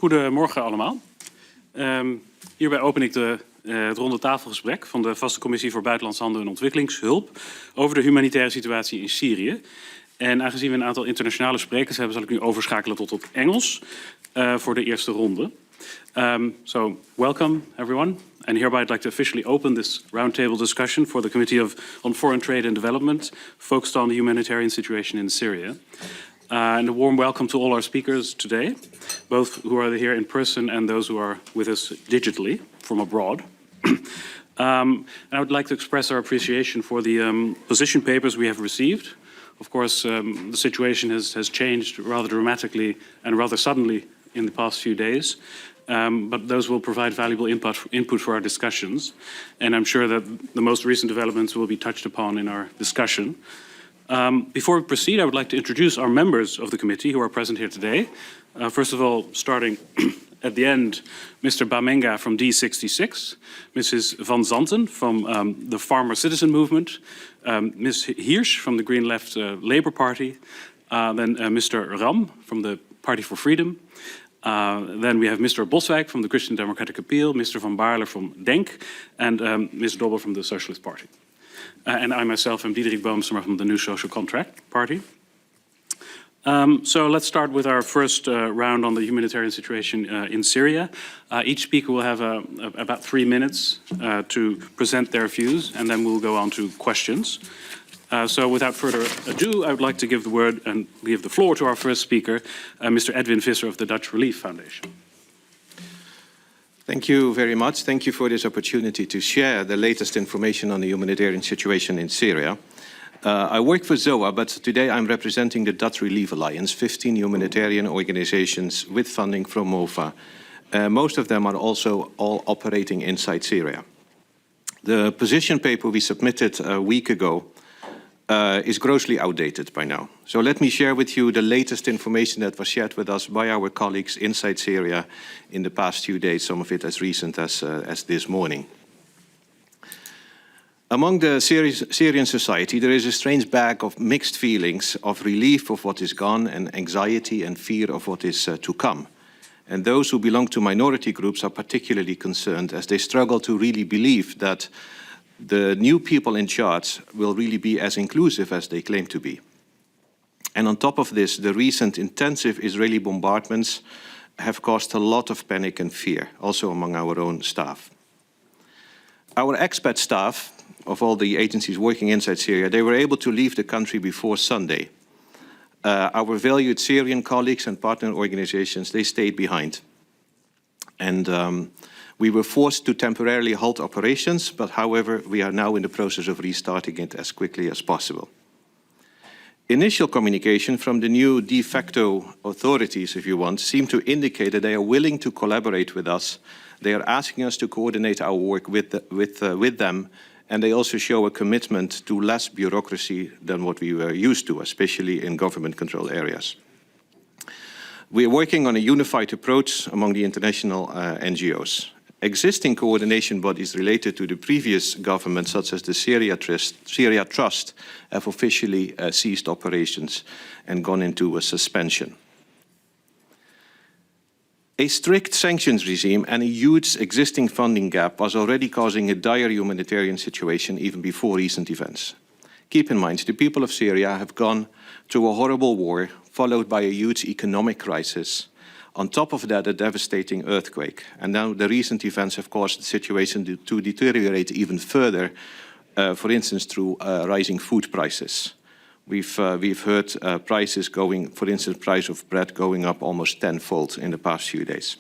Goedemorgen allemaal. Hierbij open ik het ronde tafelgesprek van de Vaste Commissie voor Buitenlandse Handel en Ontwikkelingshulp over de humanitaire situatie in Syrië. En aangezien we een aantal internationale sprekers hebben, zal ik nu overschakelen tot het Engels voor de eerste ronde. So, welcome everyone. And hereby I'd like to officially open this roundtable discussion for the Committee on Foreign Trade and Development, focused on the humanitarian situation in Syria. And a warm welcome to all our speakers today, both who are here in person and those who are with us digitally from abroad. And I would like to express our appreciation for the position papers we have received. Of course, the situation has changed rather dramatically and rather suddenly in the past few days. But those will provide valuable input for our discussions. And I'm sure that the most recent developments will be touched upon in our discussion. Before we proceed, I would like to introduce our members of the committee who are present here today. First of all, starting at the end, Mr. Bamenga from D66, Mrs. Van Zanten from the Farmer Citizen Movement, Ms. Hirsch from the Green Left Labour Party, then Mr. Ram from the Party for Freedom, then we have Mr. Boswijk from the Christian Democratic Appeal, Mr. Van Baarle from DENK, and Ms. Dobber from the Socialist Party. And I myself am Diederik Boomsma from the New Social Contract Party. So let's start with our first round on the humanitarian situation in Syria. Each speaker will have about 3 minutes to present their views, and then we'll go on to questions. So without further ado, I would like to give the word and give the floor to our first speaker, Mr. Edwin Visser of the Dutch Relief Foundation. Thank you very much. Thank you for this opportunity to share the latest information on the humanitarian situation in Syria. I work for ZOA, but today I'm representing the Dutch Relief Alliance, 15 humanitarian organizations with funding from MOFA. Most of them are also all operating inside Syria. The position paper we submitted a week ago is grossly outdated by now. So let me share with you the latest information that was shared with us by our colleagues inside Syria in the past few days, some of it as recent as this morning. Among the Syrian society, there is a strange bag of mixed feelings of relief of what is gone and anxiety and fear of what is to come. And those who belong to minority groups are particularly concerned as they struggle to really believe that the new people in charge will really be as inclusive as they claim to be. And on top of this, the recent intensive Israeli bombardments have caused a lot of panic and fear, also among our own staff. Our expat staff of all the agencies working inside Syria, they were able to leave the country before Sunday. Our valued Syrian colleagues and partner organizations, they stayed behind. And we were forced to temporarily halt operations, but however, we are now in the process of restarting it as quickly as possible. Initial communication from the new de facto authorities, if you want, seem to indicate that they are willing to collaborate with us. They are asking us to coordinate our work with them, and they also show a commitment to less bureaucracy than what we were used to, especially in government-controlled areas. We are working on a unified approach among the international NGOs. Existing coordination bodies related to the previous government, such as the Syria Trust, have officially ceased operations and gone into a suspension. A strict sanctions regime and a huge existing funding gap was already causing a dire humanitarian situation even before recent events. Keep in mind, the people of Syria have gone through a horrible war, followed by a huge economic crisis. On top of that, a devastating earthquake. And now the recent events have caused the situation to deteriorate even further, for instance, through rising food prices. We've heard prices going, for instance, price of bread going up almost tenfold in the past few days.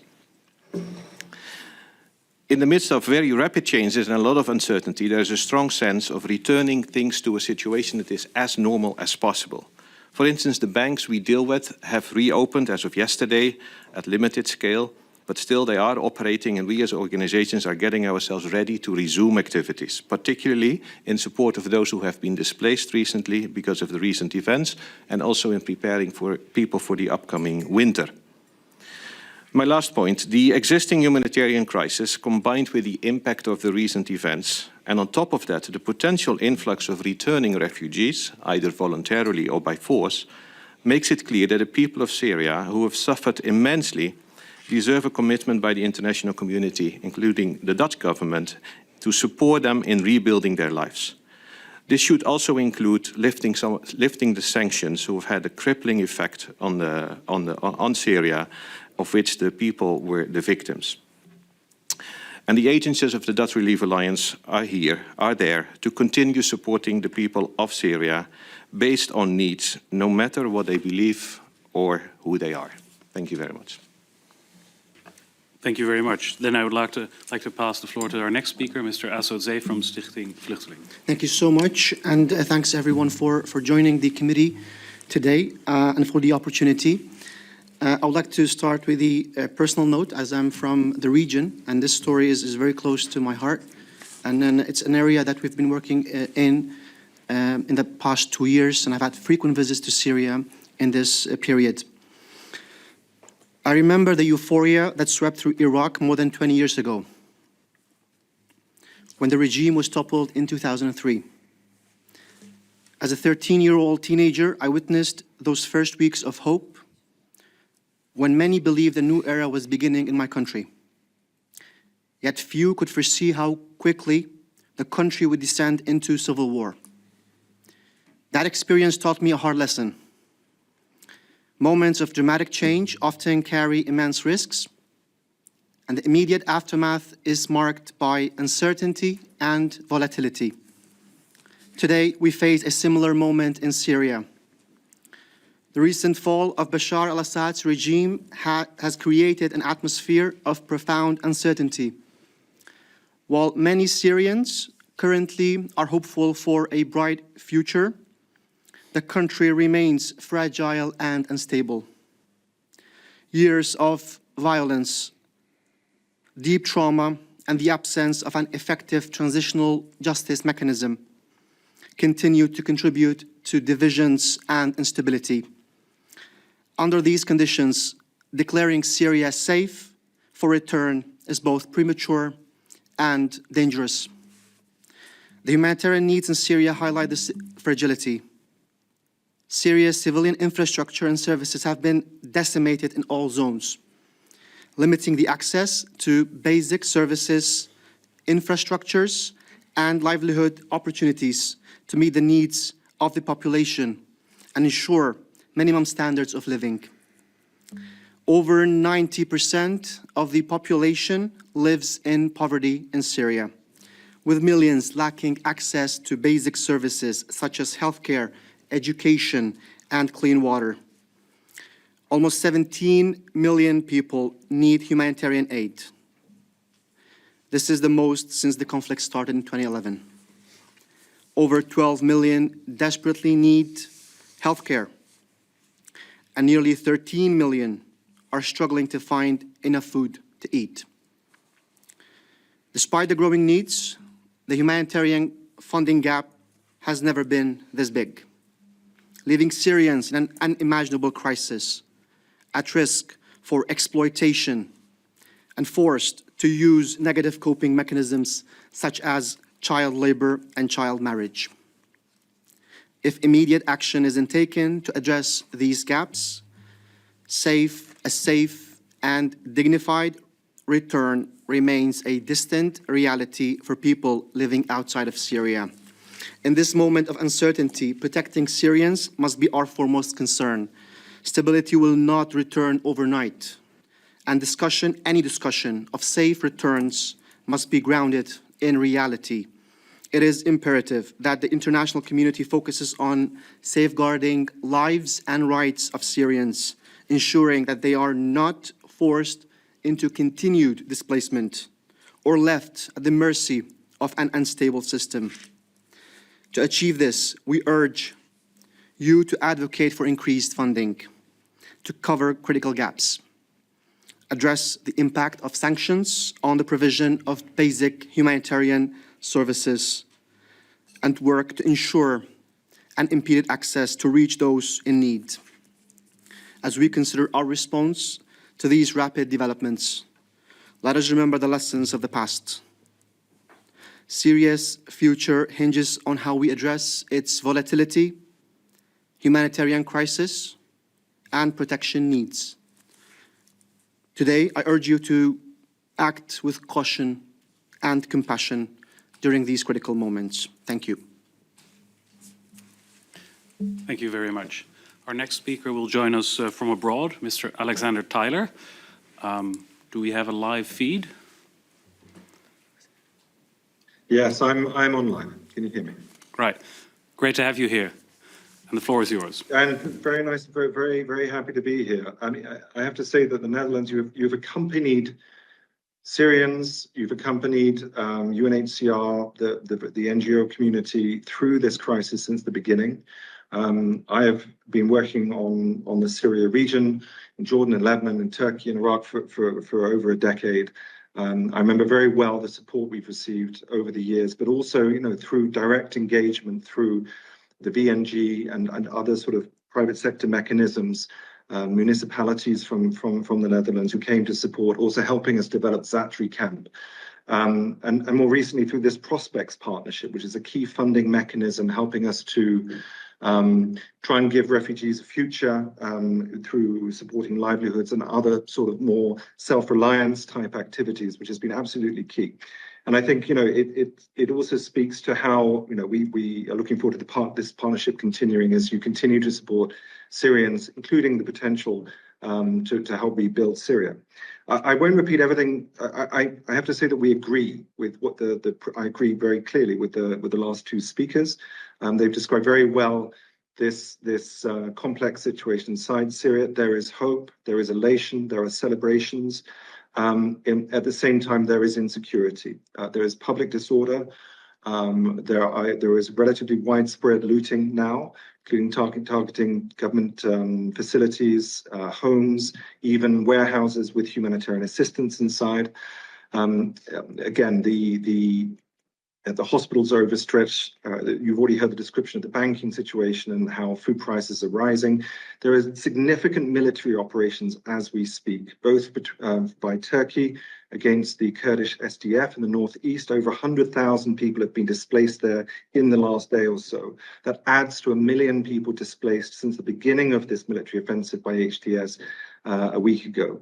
In the midst of very rapid changes and a lot of uncertainty, there is a strong sense of returning things to a situation that is as normal as possible. For instance, the banks we deal with have reopened as of yesterday at limited scale, but still they are operating, and we as organizations are getting ourselves ready to resume activities, particularly in support of those who have been displaced recently because of the recent events, and also in preparing for people for the upcoming winter. My last point, the existing humanitarian crisis combined with the impact of the recent events, and on top of that, the potential influx of returning refugees, either voluntarily or by force, makes it clear that the people of Syria, who have suffered immensely, deserve a commitment by the international community, including the Dutch government, to support them in rebuilding their lives. This should also include lifting the sanctions who have had a crippling effect on Syria, of which the people were the victims. And the agencies of the Dutch Relief Alliance are there to continue supporting the people of Syria based on needs, no matter what they believe or who they are. Thank you very much. Thank you very much. Then I would like to pass the floor to our next speaker, Mr. Asad Zee from Stichting Vluchteling. Thank you so much, and thanks everyone for joining the committee today and for the opportunity. I would like to start with a personal note, as I'm from the region, and this story is very close to my heart. And then it's an area that we've been working in the past 2 years, and I've had frequent visits to Syria in this period. I remember the euphoria that swept through Iraq more than 20 years ago, when the regime was toppled in 2003. As a 13-year-old teenager, I witnessed those first weeks of hope, when many believed a new era was beginning in my country. Yet few could foresee how quickly the country would descend into civil war. That experience taught me a hard lesson. Moments of dramatic change often carry immense risks, and the immediate aftermath is marked by uncertainty and volatility. Today, we face a similar moment in Syria. The recent fall of Bashar al-Assad's regime has created an atmosphere of profound uncertainty. While many Syrians currently are hopeful for a bright future, the country remains fragile and unstable. Years of violence, deep trauma, and the absence of an effective transitional justice mechanism continue to contribute to divisions and instability. Under these conditions, declaring Syria safe for return is both premature and dangerous. The humanitarian needs in Syria highlight this fragility. Syria's civilian infrastructure and services have been decimated in all zones, limiting the access to basic services, infrastructures, and livelihood opportunities to meet the needs of the population and ensure minimum standards of living. Over 90% of the population lives in poverty in Syria, with millions lacking access to basic services such as healthcare, education, and clean water. Almost 17 million people need humanitarian aid. This is the most since the conflict started in 2011. Over 12 million desperately need healthcare, and nearly 13 million are struggling to find enough food to eat. Despite the growing needs, the humanitarian funding gap has never been this big, leaving Syrians in an unimaginable crisis, at risk for exploitation and forced to use negative coping mechanisms such as child labor and child marriage. If immediate action isn't taken to address these gaps, a safe and dignified return remains a distant reality for people living outside of Syria. In this moment of uncertainty, protecting Syrians must be our foremost concern. Stability will not return overnight, and any discussion of safe returns must be grounded in reality. It is imperative that the international community focuses on safeguarding lives and rights of Syrians, ensuring that they are not forced into continued displacement or left at the mercy of an unstable system. To achieve this, we urge you to advocate for increased funding to cover critical gaps, address the impact of sanctions on the provision of basic humanitarian services, and work to ensure unimpeded access to reach those in need. As we consider our response to these rapid developments, let us remember the lessons of the past. Syria's future hinges on how we address its volatility, humanitarian crisis, and protection needs. Today, I urge you to act with caution and compassion during these critical moments. Thank you. Thank you very much. Our next speaker will join us from abroad, Mr. Alexander Tyler. Do we have a live feed? Yes, I'm online. Can you hear me? Right. Great to have you here. And the floor is yours. And very nice, very happy to be here. I mean, I have to say that the Netherlands, you've accompanied Syrians, you've accompanied UNHCR, the NGO community through this crisis since the beginning. I have been working on the Syria region, in Jordan and Lebanon and Turkey and Iraq for over a decade. I remember very well the support we've received over the years, but also, through direct engagement through the VNG and other sort of private sector mechanisms, municipalities from the Netherlands who came to support, also helping us develop Zatri camp. And more recently through this Prospects partnership, which is a key funding mechanism helping us to try and give refugees a future through supporting livelihoods and other sort of more self-reliance type activities, which has been absolutely key. And I think, it also speaks to how, we are looking forward to this partnership continuing as you continue to support Syrians, including the potential to help rebuild Syria. I won't repeat everything. I have to say that we agree with what I agree very clearly with the last two speakers. They've described very well this complex situation inside Syria. There is hope, there is elation, there are celebrations. At the same time, there is insecurity. There is public disorder. There is relatively widespread looting now, including targeting government facilities, homes, even warehouses with humanitarian assistance inside. Again, the hospitals are overstretched. You've already heard the description of the banking situation and how food prices are rising. There is significant military operations as we speak, both by Turkey against the Kurdish SDF in the northeast. Over 100,000 people have been displaced there in the last day or so. That adds to 1 million people displaced since the beginning of this military offensive by HTS a week ago.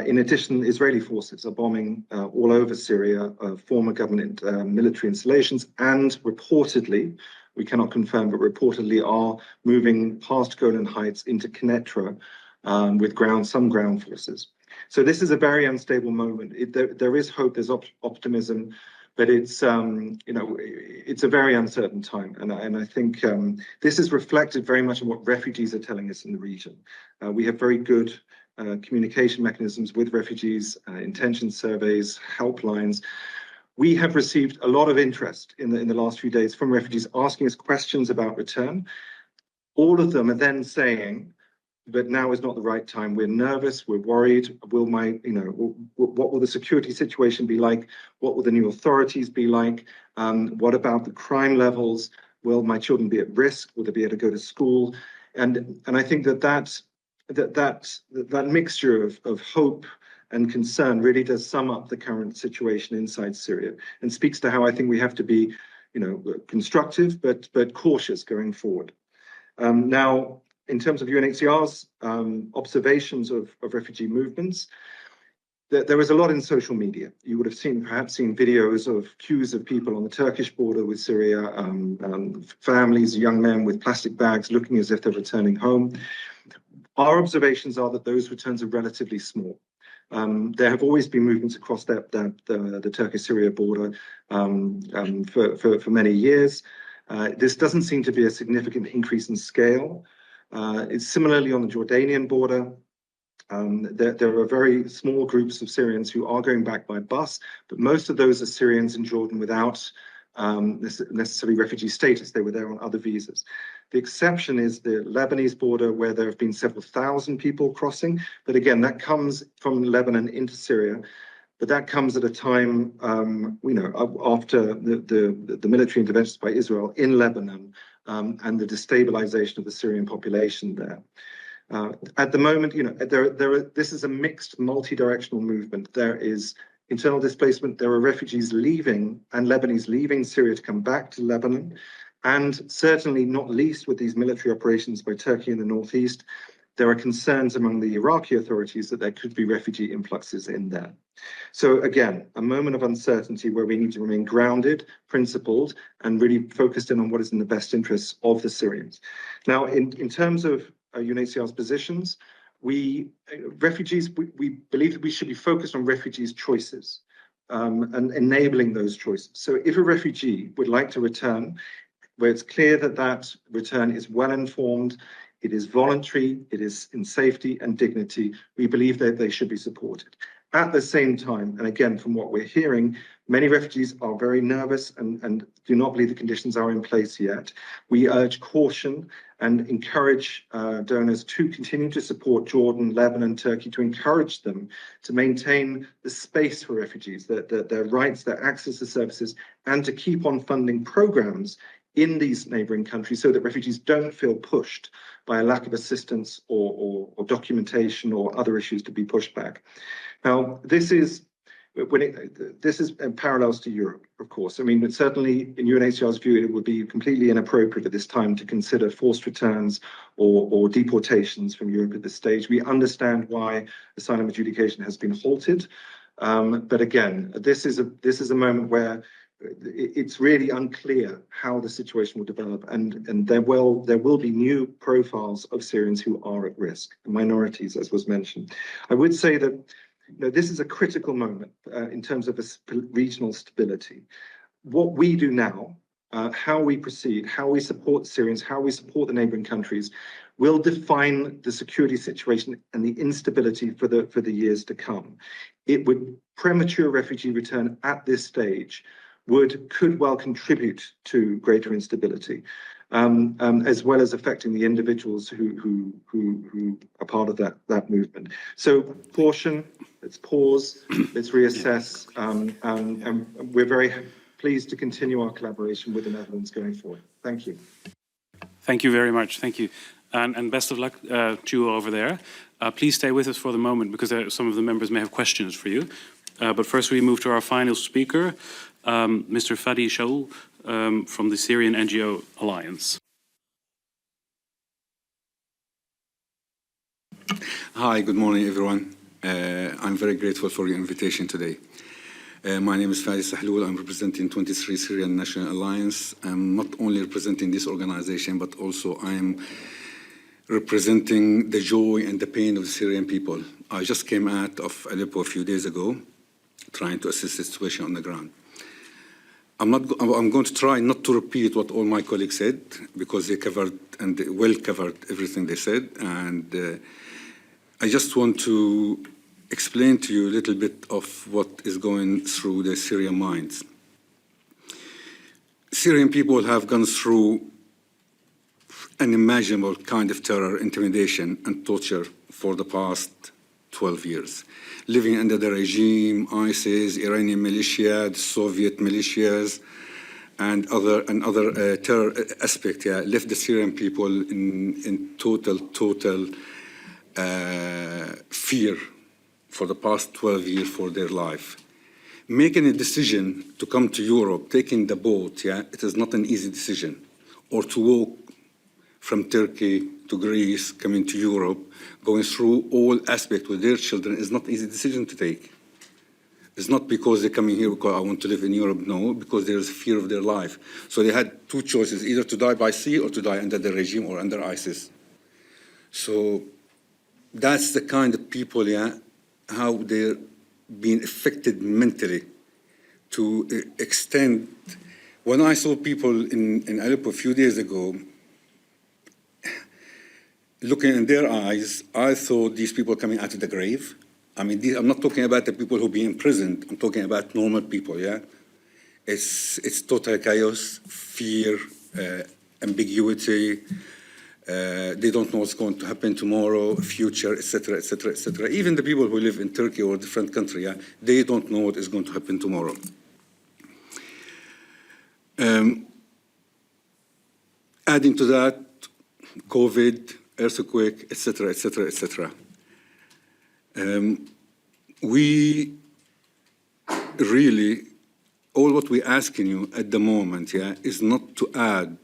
In addition, Israeli forces are bombing all over Syria, former government military installations, and reportedly, we cannot confirm, but reportedly are moving past Golan Heights into Quneitra with some ground forces. So this is a very unstable moment. There is hope, there's optimism, but it's it's a very uncertain time, and I think this is reflected very much on what refugees are telling us in the region. We have very good communication mechanisms with refugees, intention surveys, helplines. We have received a lot of interest in the last few days from refugees asking us questions about return. All of them are then saying, but now is not the right time. We're nervous, we're worried. What will the security situation be like? What will the new authorities be like? What about the crime levels? Will my children be at risk? Will they be able to go to school? And I think that mixture of hope and concern really does sum up the current situation inside Syria and speaks to how I think we have to be, constructive but cautious going forward. Now, in terms of UNHCR's observations of refugee movements, there was a lot in social media. You would have perhaps seen videos of queues of people on the Turkish border with Syria, families, young men with plastic bags looking as if they're returning home. Our observations are that those returns are relatively small. There have always been movements across the Turkish-Syria border for many years. This doesn't seem to be a significant increase in scale. It's similarly on the Jordanian border. There are very small groups of Syrians who are going back by bus, but most of those are Syrians in Jordan without necessarily refugee status. They were there on other visas. The exception is the Lebanese border, where there have been several thousand people crossing. But again, that comes from Lebanon into Syria. But that comes at a time, after the military interventions by Israel in Lebanon and the destabilization of the Syrian population there. At the moment, this is a mixed, multi-directional movement. There is internal displacement. There are refugees leaving and Lebanese leaving Syria to come back to Lebanon. And certainly not least with these military operations by Turkey in the northeast, there are concerns among the Iraqi authorities that there could be refugee influxes in there. So again, a moment of uncertainty where we need to remain grounded, principled, and really focused in on what is in the best interests of the Syrians. Now, in terms of UNHCR's positions, we believe that we should be focused on refugees' choices and enabling those choices. So if a refugee would like to return, where it's clear that that return is well informed, it is voluntary, it is in safety and dignity, we believe that they should be supported. At the same time, and again, from what we're hearing, many refugees are very nervous and do not believe the conditions are in place yet. We urge caution and encourage donors to continue to support Jordan, Lebanon, Turkey, to encourage them to maintain the space for refugees, their rights, their access to services, and to keep on funding programs in these neighboring countries so that refugees don't feel pushed by a lack of assistance or documentation or other issues to be pushed back. Now, this is in parallels to Europe, of course. I mean, certainly in UNHCR's view, it would be completely inappropriate at this time to consider forced returns or deportations from Europe at this stage. We understand why asylum adjudication has been halted. But again, this is a moment where it's really unclear how the situation will develop, and there will be new profiles of Syrians who are at risk, minorities, as was mentioned. I would say that this is a critical moment in terms of regional stability. What we do now, how we proceed, how we support Syrians, how we support the neighboring countries, will define the security situation and the instability for the years to come. Premature refugee return at this stage could well contribute to greater instability, as well as affecting the individuals who are part of that movement. So caution, let's pause, let's reassess, and we're very pleased to continue our collaboration with the Netherlands going forward. Thank you. Thank you very much. Thank you. And best of luck to you over there. Please stay with us for the moment because some of the members may have questions for you. But first we move to our final speaker, Mr. Fadi Shaul from the Syrian NGO Alliance. Hi, good morning, everyone. I'm very grateful for your invitation today. My name is Fadi Shaul. I'm representing 23 Syrian National Alliance. I'm not only representing this organization, but also I'm representing the joy and the pain of the Syrian people. I just came out of Aleppo a few days ago, trying to assess the situation on the ground. I'm going to try not to repeat what all my colleagues said, because they covered and they well covered everything they said. And I just want to explain to you a little bit of what is going through the Syrian minds. Syrian people have gone through unimaginable kind of terror, intimidation, and torture for the past 12 years. Living under the regime, ISIS, Iranian militia, the Soviet militias, and other terror aspect, left the Syrian people in total fear for the past 12 years for their life. Making a decision to come to Europe, taking the boat, it is not an easy decision. Or to walk from Turkey to Greece, coming to Europe, going through all aspects with their children is not an easy decision to take. It's not because they're coming here because I want to live in Europe, no, because there's fear of their life. So they had two choices, either to die by sea or to die under the regime or under ISIS. So that's the kind of people, how they're being affected mentally to extend. When I saw people in Aleppo a few days ago, looking in their eyes, I thought these people are coming out of the grave. I mean, I'm not talking about the people who be imprisoned. I'm talking about normal people, It's total chaos, fear, ambiguity. They don't know what's going to happen tomorrow, future, etc., etc., etc. Even the people who live in Turkey or a different country, they don't know what is going to happen tomorrow. Adding to that, COVID, earthquake, etc., etc., etc. We really, all what we're asking you at the moment, is not to add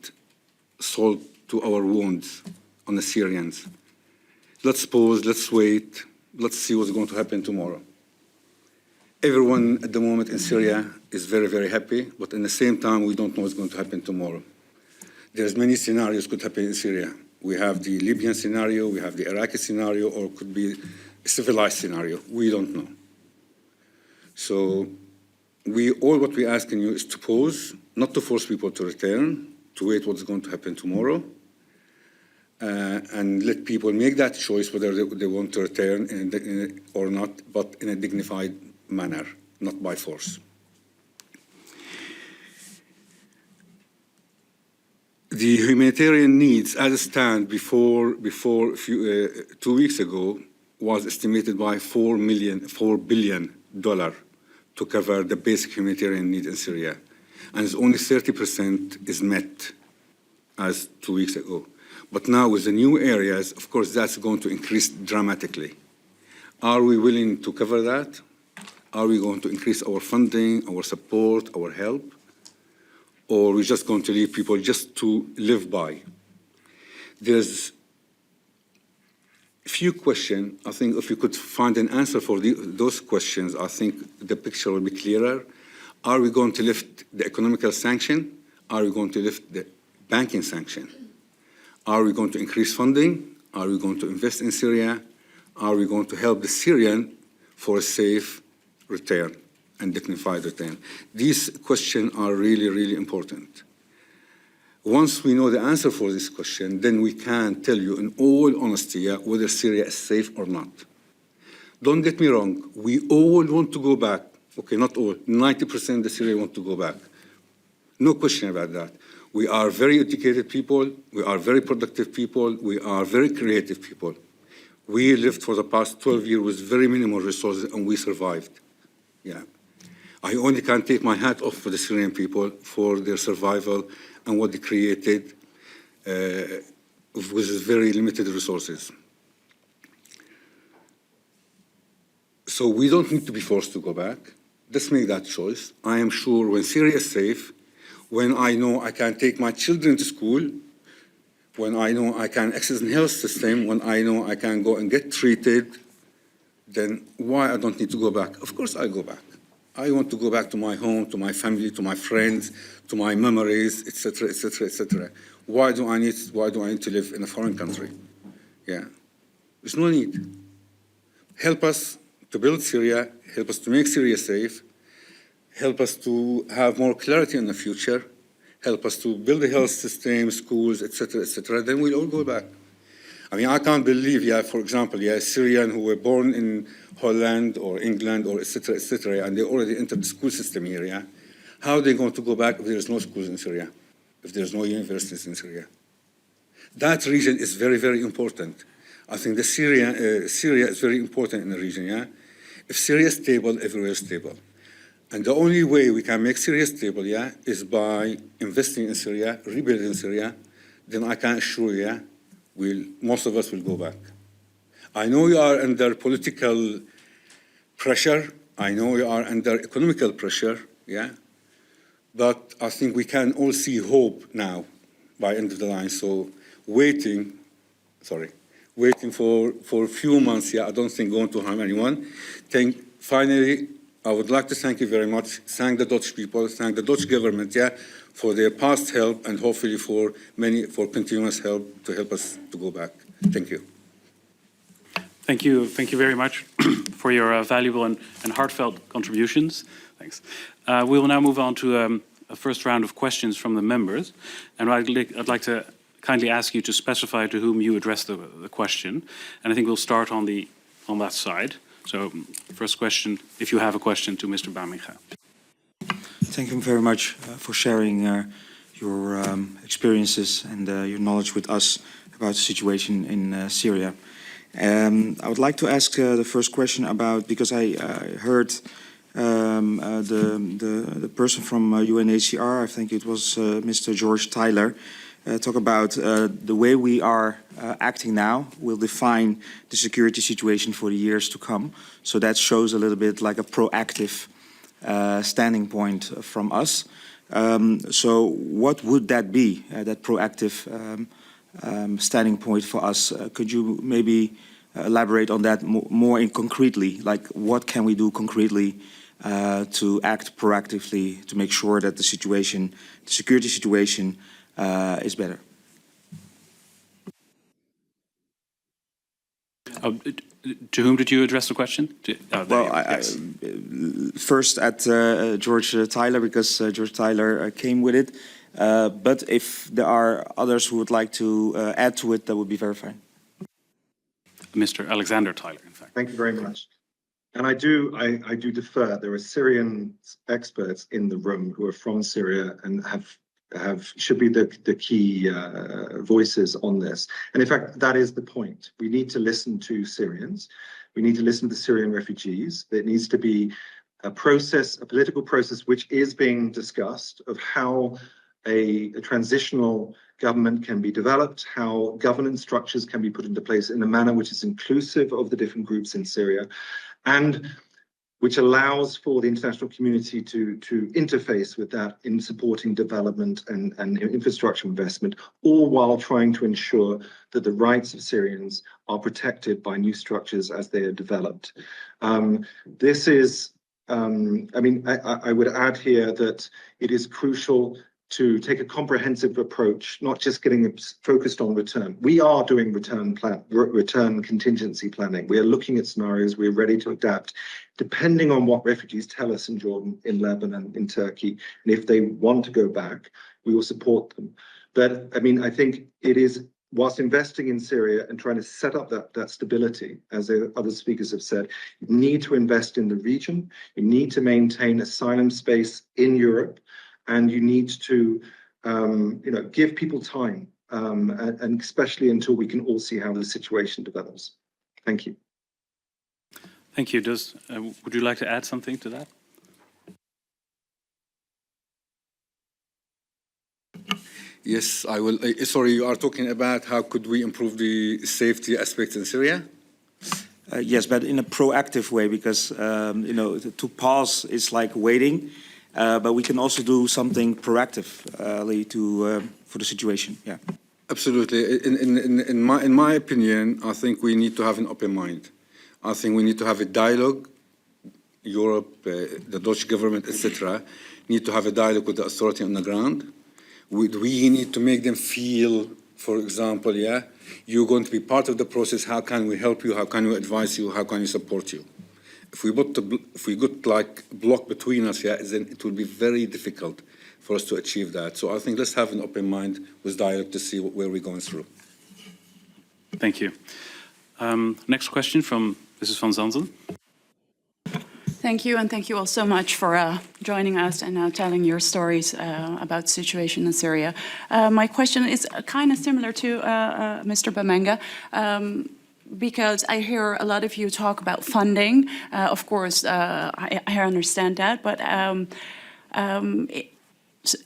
salt to our wounds on the Syrians. let's pause, let's wait, let's see what's going to happen tomorrow. Everyone at the moment in Syria is very, very happy, but at the same time, we don't know what's going to happen tomorrow. There's many scenarios could happen in Syria. We have the Libyan scenario, we have the Iraqi scenario, or it could be a civilized scenario. We don't know. So what we're asking you is to pause, not to force people to return, to wait what's going to happen tomorrow, and let people make that choice whether they want to return or not, but in a dignified manner, not by force. The humanitarian needs as it stands before 2 weeks ago was estimated by $4 billion to cover the basic humanitarian need in Syria. And it's only 30% is met as 2 weeks ago. But now with the new areas, of course, that's going to increase dramatically. Are we willing to cover that? Are we going to increase our funding, our support, our help? Or are we just going to leave people just to live by? There's a few questions. I think if you could find an answer for those questions, I think the picture will be clearer. Are we going to lift the economical sanction? Are we going to lift the banking sanction? Are we going to increase funding? Are we going to invest in Syria? Are we going to help the Syrian for a safe return and dignified return? These questions are really, really important. Once we know the answer for this question, then we can tell you in all honesty whether Syria is safe or not. Don't get me wrong, we all want to go back. Okay, not all, 90% of the Syria want to go back. No question about that. We are very educated people, we are very productive people, we are very creative people. We lived for the past 12 years with very minimal resources and we survived. Yeah. I only can take my hat off for the Syrian people for their survival and what they created with very limited resources. So we don't need to be forced to go back. Let's make that choice. I am sure when Syria is safe, when I know I can take my children to school, when I know I can access the health system, when I know I can go and get treated, then why I don't need to go back? Of course I go back. I want to go back to my home, to my family, to my friends, to my memories, etc., etc., etc. Why do I need to live in a foreign country? Yeah, there's no need. Help us to build Syria, help us to make Syria safe, help us to have more clarity in the future, help us to build a health system, schools, etc., etc. Then we'll all go back. I mean, I can't believe, for example, Syrian who were born in Holland or England or et cetera, and they already entered the school system here, How are they going to go back if there's no schools in Syria, if there's no universities in Syria? That region is very, very important. I think the Syria is very important in the region, If Syria is stable, everywhere is stable. And the only way we can make Syria stable, is by investing in Syria, rebuilding Syria. Then I can assure you, most of us will go back. I know you are under political pressure. I know you are under economical pressure, But I think we can all see hope now by end of the line. So waiting for a few months, I don't think going to harm anyone. Finally, I would like to thank you very much. Thank the Dutch people, thank the Dutch government, for their past help and hopefully for continuous help to help us to go back. Thank you. Thank you very much for your valuable and heartfelt contributions. Thanks. We will now move on to a first round of questions from the members. And I'd like to kindly ask you to specify to whom you address the question. And I think we'll start on that side. So first question, if you have a question, to Mr. Baminga. Thank you very much for sharing your experiences and your knowledge with us about the situation in Syria. I would like to ask the first question about, because I heard the person from UNHCR, I think it was Mr. George Tyler, talk about the way we are acting now will define the security situation for the years to come. So that shows a little bit like a proactive standing point from us. So what would that be, that proactive standing point for us? Could you maybe elaborate on that more in concretely, like what can we do concretely to act proactively to make sure that the situation, the security situation, is better. To whom did you address the question? Well, first at George Tyler, because George Tyler came with it. But if there are others who would like to add to it, that would be very fine. Mr. Alexander Tyler, in fact. Thank you very much. And I do defer. There are Syrian experts in the room who are from Syria and should be the key voices on this. And in fact, that is the point. We need to listen to Syrians. We need to listen to the Syrian refugees. There needs to be a process, a political process, which is being discussed of how a transitional government can be developed, how governance structures can be put into place in a manner which is inclusive of the different groups in Syria, and which allows for the international community to interface with that in supporting development and infrastructure investment, all while trying to ensure that the rights of Syrians are protected by new structures as they are developed. This is, I would add here that it is crucial to take a comprehensive approach, not just getting focused on return. We are doing return contingency planning. We are looking at scenarios. We are ready to adapt, depending on what refugees tell us in Jordan, in Lebanon, in Turkey. And if they want to go back, we will support them. But I think it is, whilst investing in Syria and trying to set up that stability, as the other speakers have said, you need to invest in the region. You need to maintain asylum space in Europe. And you need to, give people time, and especially until we can all see how the situation develops. Thank you. Thank you. Would you like to add something to that? Yes, I will. Sorry, you are talking about how could we improve the safety aspect in Syria? Yes, but in a proactive way, because to pause is like waiting. But we can also do something proactively for the situation. Yeah, absolutely. In my opinion, I think we need to have an open mind. I think we need to have a dialogue. Europe, the Dutch government, etc., need to have a dialogue with the authority on the ground. We need to make them feel, for example, you're going to be part of the process. How can we help you? How can we advise you? How can we support you? If we got like a block between us, then it will be very difficult for us to achieve that. So I think let's have an open mind with dialogue to see where we're going through. Thank you. Next question from Mrs. van Zanten. Thank you, and thank you all so much for joining us and telling your stories about the situation in Syria. My question is kind of similar to Mr. Bamenga. Because I hear a lot of you talk about funding. Of course, I understand that, but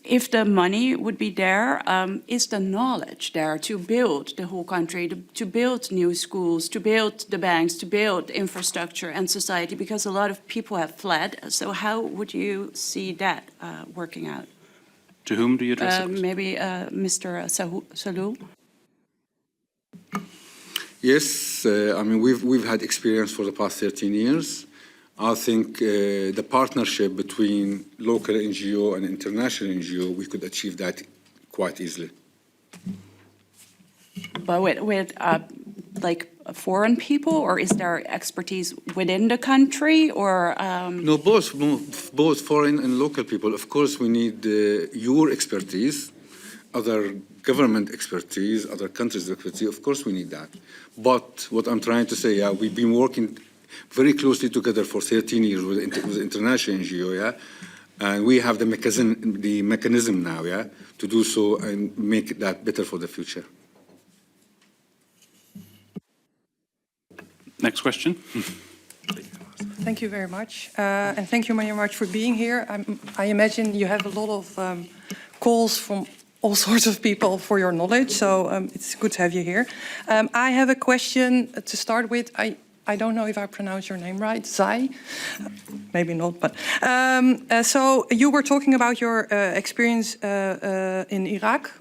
if the money would be there, is the knowledge there to build the whole country, to build new schools, to build the banks, to build infrastructure and society? Because a lot of people have fled. So how would you see that working out? To whom do you address it? Maybe Mr. Salou. Yes, we've had experience for the past 13 years. I think the partnership between local NGO and international NGO, we could achieve that quite easily. But with like foreign people, or is there expertise within the country, or? No, both foreign and local people. Of course, we need your expertise, other government expertise, other countries' expertise. Of course, we need that. But what I'm trying to say, we've been working very closely together for 13 years with international NGO, and we have the mechanism now, to do so and make that better for the future. Next question. Thank you very much, and thank you very much for being here. I imagine you have a lot of calls from all sorts of people for your knowledge, so it's good to have you here. I have a question to start with. I don't know if I pronounce your name right, Zai? Maybe not, but... so you were talking about your experience in Iraq,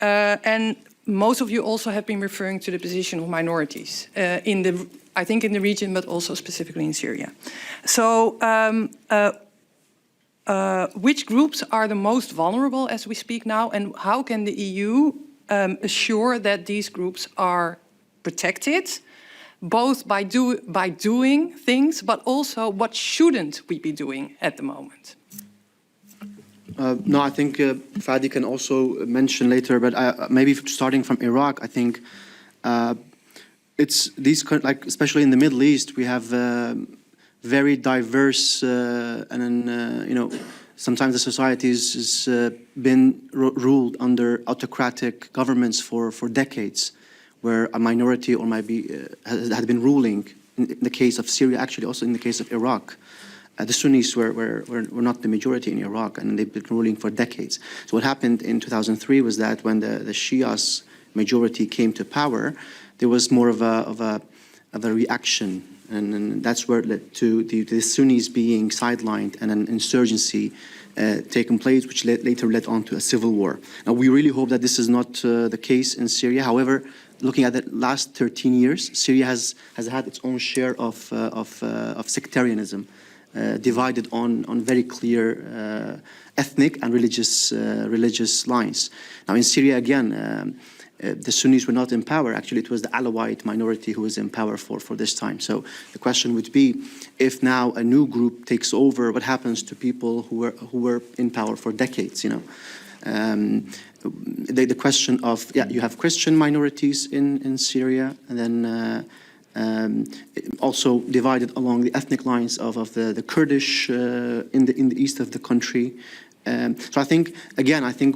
and most of you also have been referring to the position of minorities I think in the region, but also specifically in Syria. So which groups are the most vulnerable as we speak now, and how can the EU assure that these groups are protected, both by doing things, but also what shouldn't we be doing at the moment? No, I think Fadi can also mention later, but maybe starting from Iraq, I think it's these, like especially in the Middle East, we have very diverse and you know, sometimes the societies has been ruled under autocratic governments for decades, where a minority or maybe had been ruling. In the case of Syria, actually also in the case of Iraq. The Sunnis were not the majority in Iraq, and they've been ruling for decades. So what happened in 2003 was that when the Shias majority came to power, there was more of a reaction, and that's where it led to the Sunnis being sidelined and an insurgency taking place, which later led on to a civil war. Now, we really hope that this is not the case in Syria. However, looking at the last 13 years, Syria has had its own share of sectarianism. Divided on very clear ethnic and religious lines. Now in Syria again, the Sunnis were not in power. Actually, it was the Alawite minority who was in power for this time. So the question would be, if now a new group takes over, what happens to people who were in power for decades? You know, the question of you have Christian minorities in Syria, and then. Also divided along the ethnic lines of the Kurdish in the east of the country. So I think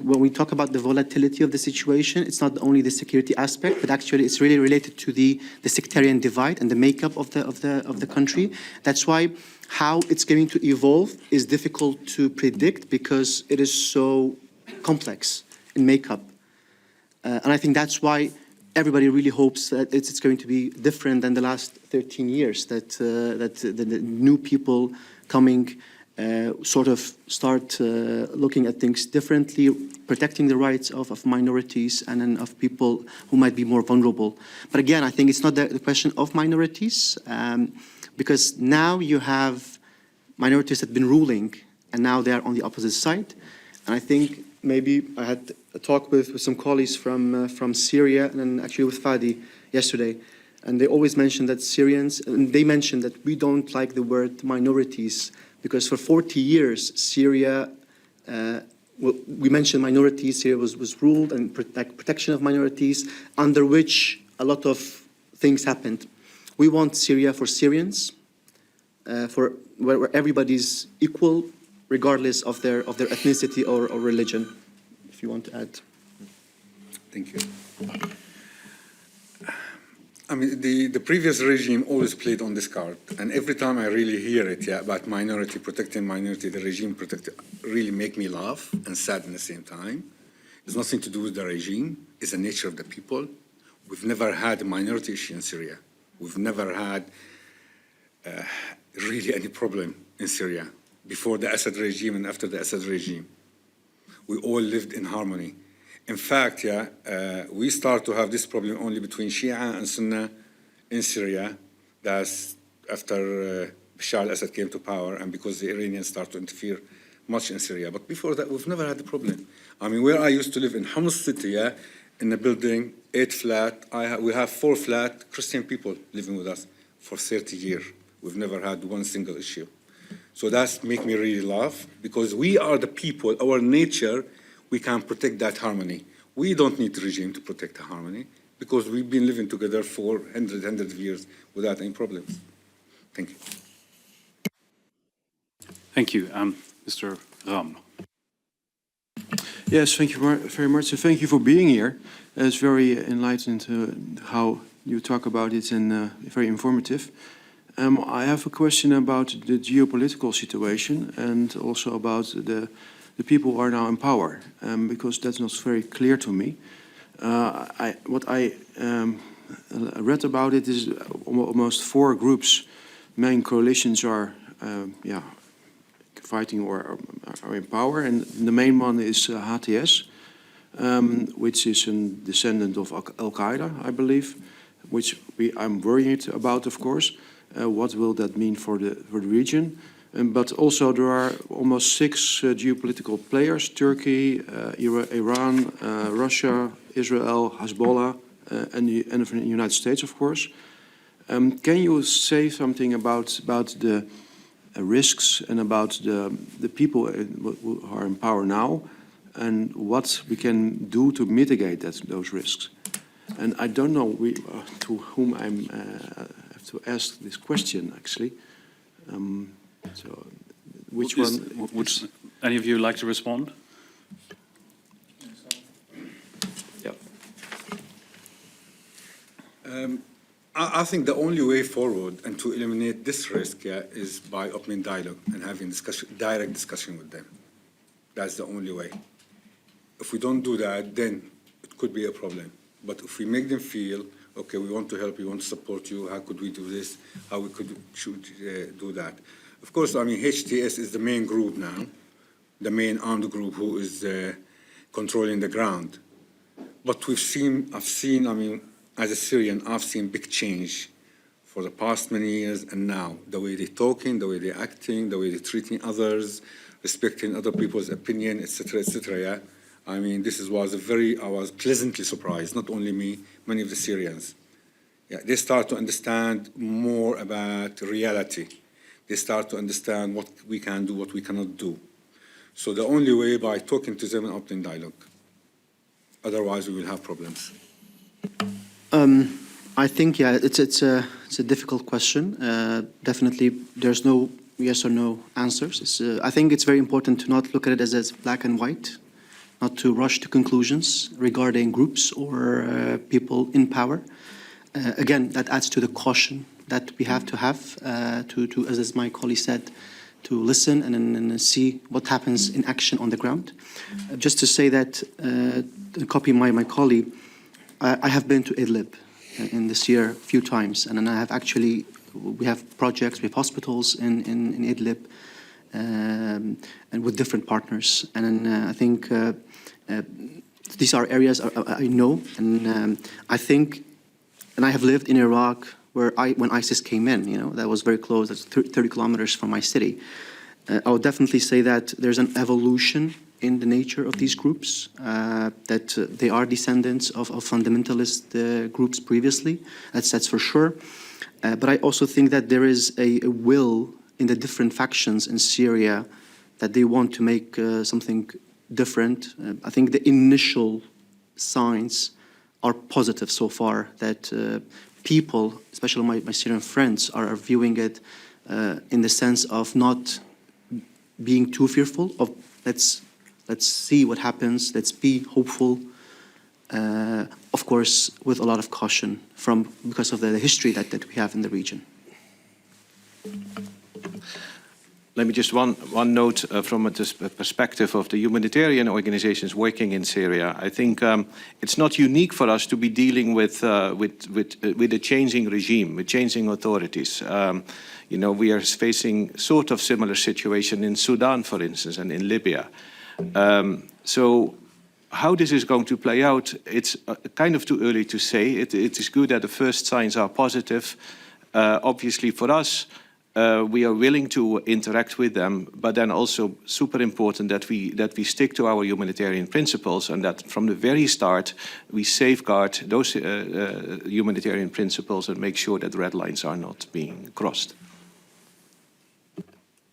when we talk about the volatility of the situation, it's not only the security aspect, but actually it's really related to the sectarian divide and the makeup of the country. That's why how it's going to evolve is difficult to predict because it is so complex in makeup. And I think that's why everybody really hopes that it's going to be different than the last 13 years, that the new people coming sort of start looking at things differently, protecting the rights of minorities and then of people who might be more vulnerable. But again, I think it's not the question of minorities, because now you have minorities that have been ruling, and now they're on the opposite side. And I think maybe I had a talk with some colleagues from Syria and then actually with Fadi yesterday, and they always mention that Syrians, and they mentioned that we don't like the word minorities because for 40 years Syria, we mentioned minorities. Syria was ruled and protection of minorities, under which a lot of things happened. We want Syria for Syrians, for where everybody's equal, regardless of their ethnicity or religion. If you want to add. Thank you. I mean, the previous regime always played on this card, and every time I really hear it, about minority, protecting minority, the regime really make me laugh and sad at the same time. It's nothing to do with the regime, it's the nature of the people. We've never had a minority issue in Syria. We've never had really any problem in Syria, before the Assad regime and after the Assad regime. We all lived in harmony. In fact, we start to have this problem only between Shia and Sunni in Syria. That's after Bashar al-Assad came to power and because the Iranians start to interfere much in Syria. But before that, we've never had a problem. I mean, where I used to live in Homs City, in a building, 8 flat, we have 4 flat Christian people living with us for 30 years. We've never had one single issue. So that's make me really laugh, because we are the people, our nature, we can protect that harmony. We don't need the regime to protect the harmony, because we've been living together for hundreds of years without any problems. Thank you. Thank you. Mr. Ram. Yes, thank you very much, and thank you for being here. It's very enlightening to how you talk about it and very informative. I have a question about the geopolitical situation and also about the people who are now in power, because that's not very clear to me. What I read about it is almost 4 groups, main coalitions are fighting or are in power, and the main one is HTS. which is a descendant of Al-Qaeda, I believe, which I'm worried about, of course. What will that mean for the region? But also there are almost 6 geopolitical players: Turkey, Iran, Russia, Israel, Hezbollah, and the United States, of course. Can you say something about the risks and about the people who are in power now, and what we can do to mitigate those risks? And I don't know to whom I have to ask this question, actually. So, which one? Would any of you like to respond? Yeah. I think the only way forward and to eliminate this risk is by opening dialogue and having direct discussion with them. That's the only way. If we don't do that, then it could be a problem. But if we make them feel, okay, we want to help you, we want to support you, how could we do this, how we should do that. Of course, I mean, HTS is the main group now, the main armed group who is controlling the ground. But I've seen, I mean, as a Syrian, I've seen big change for the past many years and now. The way they're talking, the way they're acting, the way they're treating others, respecting other people's opinion, etc., etc., yeah. I mean, I was pleasantly surprised, not only me, many of the Syrians. Yeah, they start to understand more about reality. They start to understand what we can do, what we cannot do. So the only way by talking to them and opening dialogue. Otherwise, we will have problems. I think, yeah, it's a difficult question. Definitely, there's no yes or no answers. I think it's very important to not look at it as black and white, not to rush to conclusions regarding groups or people in power. Again, that adds to the caution that we have to as my colleague said, to listen and see what happens in action on the ground. Just to say that, to copy my colleague, I have been to Idlib in this year a few times, and then we have projects, we have hospitals in Idlib, and with different partners. And I think these are areas I know, and I think, and I have lived in Iraq when ISIS came in, that was very close, that's 30 kilometers from my city. I would definitely say that there's an evolution in the nature of these groups, that they are descendants of fundamentalist groups previously, that's for sure. But I also think that there is a will in the different factions in Syria that they want to make something different. I think the initial signs are positive so far, that people, especially my Syrian friends, are viewing it in the sense of not being too fearful of let's see what happens, let's be hopeful, of course with a lot of caution because of the history that we have in the region. Let me just one note from the perspective of the humanitarian organizations working in Syria. I think it's not unique for us to be dealing with a changing regime, with changing authorities. We are facing sort of similar situation in Sudan, for instance, and in Libya. So how this is going to play out, it's kind of too early to say. It is good that the first signs are positive. Obviously for us, we are willing to interact with them, but then also super important that we stick to our humanitarian principles, and that from the very start we safeguard those humanitarian principles and make sure that red lines are not being crossed.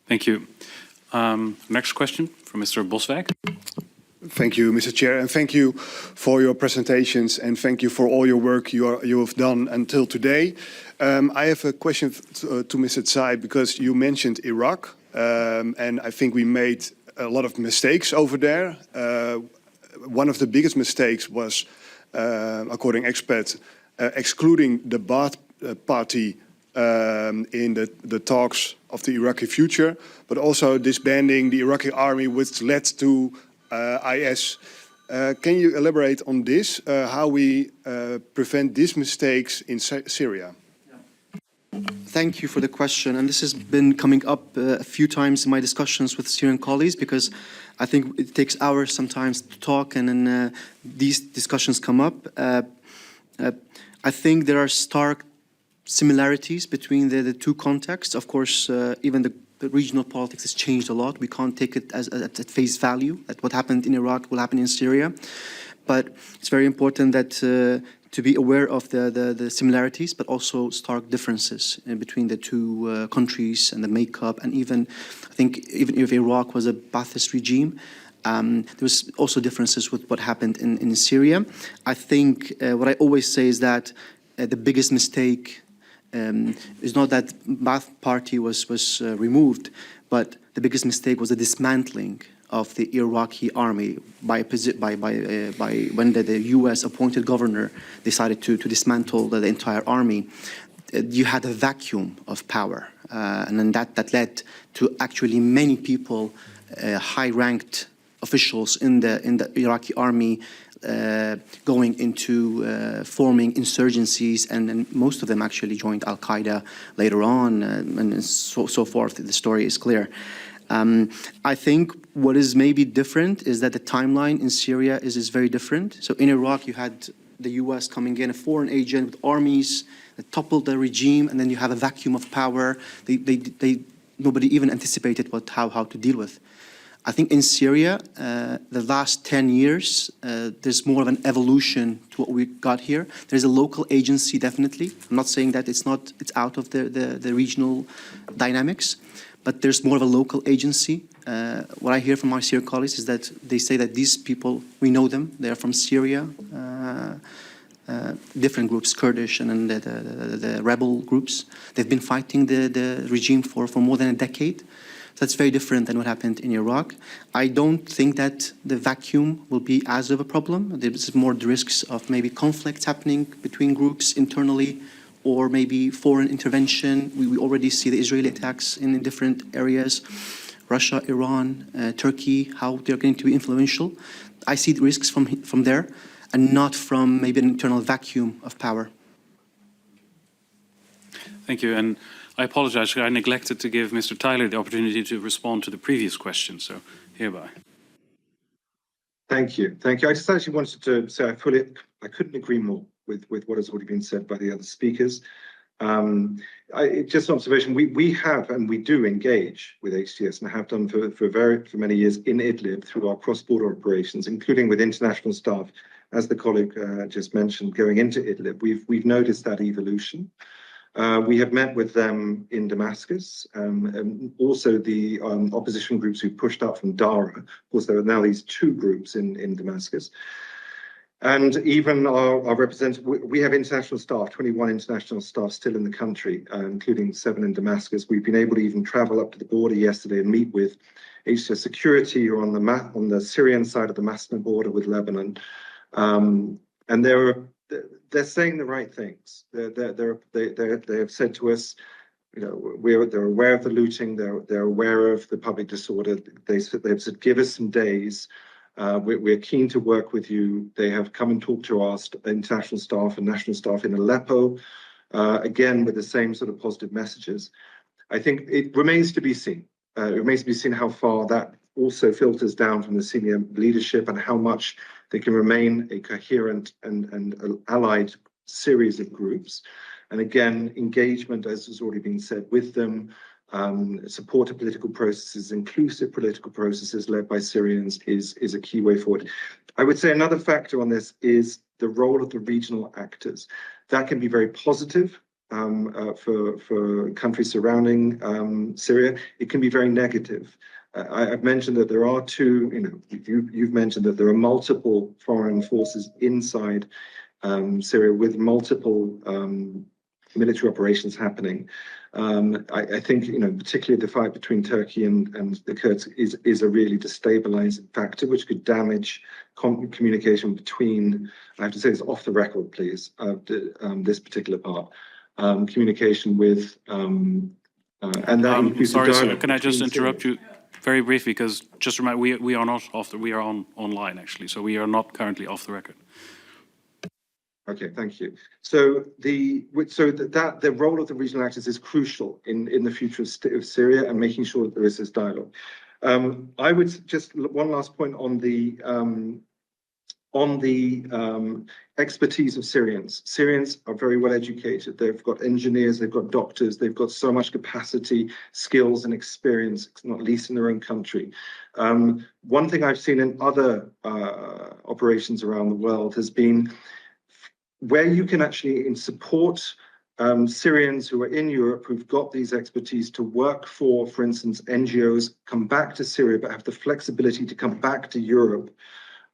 Thank you. Next question from Mr. Boswijk. Thank you, Mr. Chair, and thank you for your presentations, and thank you for all your work you have done until today. I have a question to Mr. Tsai, because you mentioned Iraq, and I think we made a lot of mistakes over there. One of the biggest mistakes was, according experts, excluding the Ba'ath Party in the talks of the Iraqi future, but also disbanding the Iraqi army, which led to IS. Can you elaborate on this, how we prevent these mistakes in Syria? Thank you for the question. And this has been coming up a few times in my discussions with Syrian colleagues, because I think it takes hours sometimes to talk, and then these discussions come up. I think there are stark similarities between the two contexts. Of course, even the regional politics has changed a lot. We can't take it as at face value that what happened in Iraq will happen in Syria. But it's very important that to be aware of the similarities, but also stark differences between the two countries and the makeup. And even, I think, even if Iraq was a Ba'athist regime, there was also differences with what happened in Syria. I think what I always say is that the biggest mistake is not that Ba'ath party was removed, but the biggest mistake was the dismantling of the Iraqi army by when the U.S. appointed governor decided to dismantle the entire army. You had a vacuum of power, and then that led to actually many people, high-ranked officials in the Iraqi army, going into forming insurgencies, and most of them actually joined Al-Qaeda later on, and so forth. The story is clear. I think what is maybe different is that the timeline in Syria is very different. So in Iraq, you had the U.S. coming in, a foreign agent with armies that toppled the regime, and then you have a vacuum of power. Nobody even anticipated how to deal with. I think in Syria, the last 10 years, there's more of an evolution to what we got here. There's a local agency, definitely. I'm not saying that it's out of the regional dynamics, but there's more of a local agency. What I hear from my Syrian colleagues is that they say that these people, we know them, they're from Syria, different groups, Kurdish and then the rebel groups. They've been fighting the regime for more than a decade. That's very different than what happened in Iraq. I don't think that the vacuum will be as of a problem. There's more the risks of maybe conflicts happening between groups internally, or maybe foreign intervention. We already see the Israeli attacks in different areas. Russia, Iran, Turkey, how they're going to be influential. I see the risks from there, and not from maybe an internal vacuum of power. Thank you. And I apologize, I neglected to give Mr. Tyler the opportunity to respond to the previous question, so hereby. Thank you. Thank you. I just actually wanted to say I couldn't agree more with what has already been said by the other speakers. Just an observation, we have and we do engage with HTS and have done for many years in Idlib through our cross-border operations, including with international staff, as the colleague just mentioned, going into Idlib. We've noticed that evolution. We have met with them in Damascus, and also the opposition groups who pushed up from Dara. Of course, there are now these two groups in Damascus. And even our representative, we have international staff, 21 international staff still in the country, including 7 in Damascus. We've been able to even travel up to the border yesterday and meet with HTS security, who are on the Syrian side of the Masna border with Lebanon. And they're saying the right things. They have said to us, you know, they're aware of the looting, they're aware of the public disorder. They've said, give us some days. We're keen to work with you. They have come and talked to our international staff and national staff in Aleppo, again with the same sort of positive messages. I think it remains to be seen. It remains to be seen how far that also filters down from the senior leadership, and how much they can remain a coherent and allied series of groups. And again, engagement, as has already been said, with them, support of political processes, inclusive political processes led by Syrians is a key way forward. I would say another factor on this is the role of the regional actors. That can be very positive for countries surrounding Syria. It can be very negative. I've mentioned that there are two, you've mentioned that there are multiple foreign forces inside Syria with multiple military operations happening. I think, particularly the fight between Turkey and the Kurds is a really destabilizing factor, which could damage communication between, I have to say this off the record, please, this particular part, communication with, and that sorry, sir, can I just interrupt you very briefly, because just remind, we are not off we are online actually, so we are not currently off the record. Okay, thank you. So the role of the regional actors is crucial in the future of Syria and making sure that there is this dialogue. I would just one last point on the expertise of Syrians. Syrians are very well educated. They've got engineers, they've got doctors, they've got so much capacity, skills and experience, not least in their own country. One thing I've seen in other operations around the world has been where you can actually support Syrians who are in Europe who've got these expertise to work for instance, NGOs, come back to Syria, but have the flexibility to come back to Europe.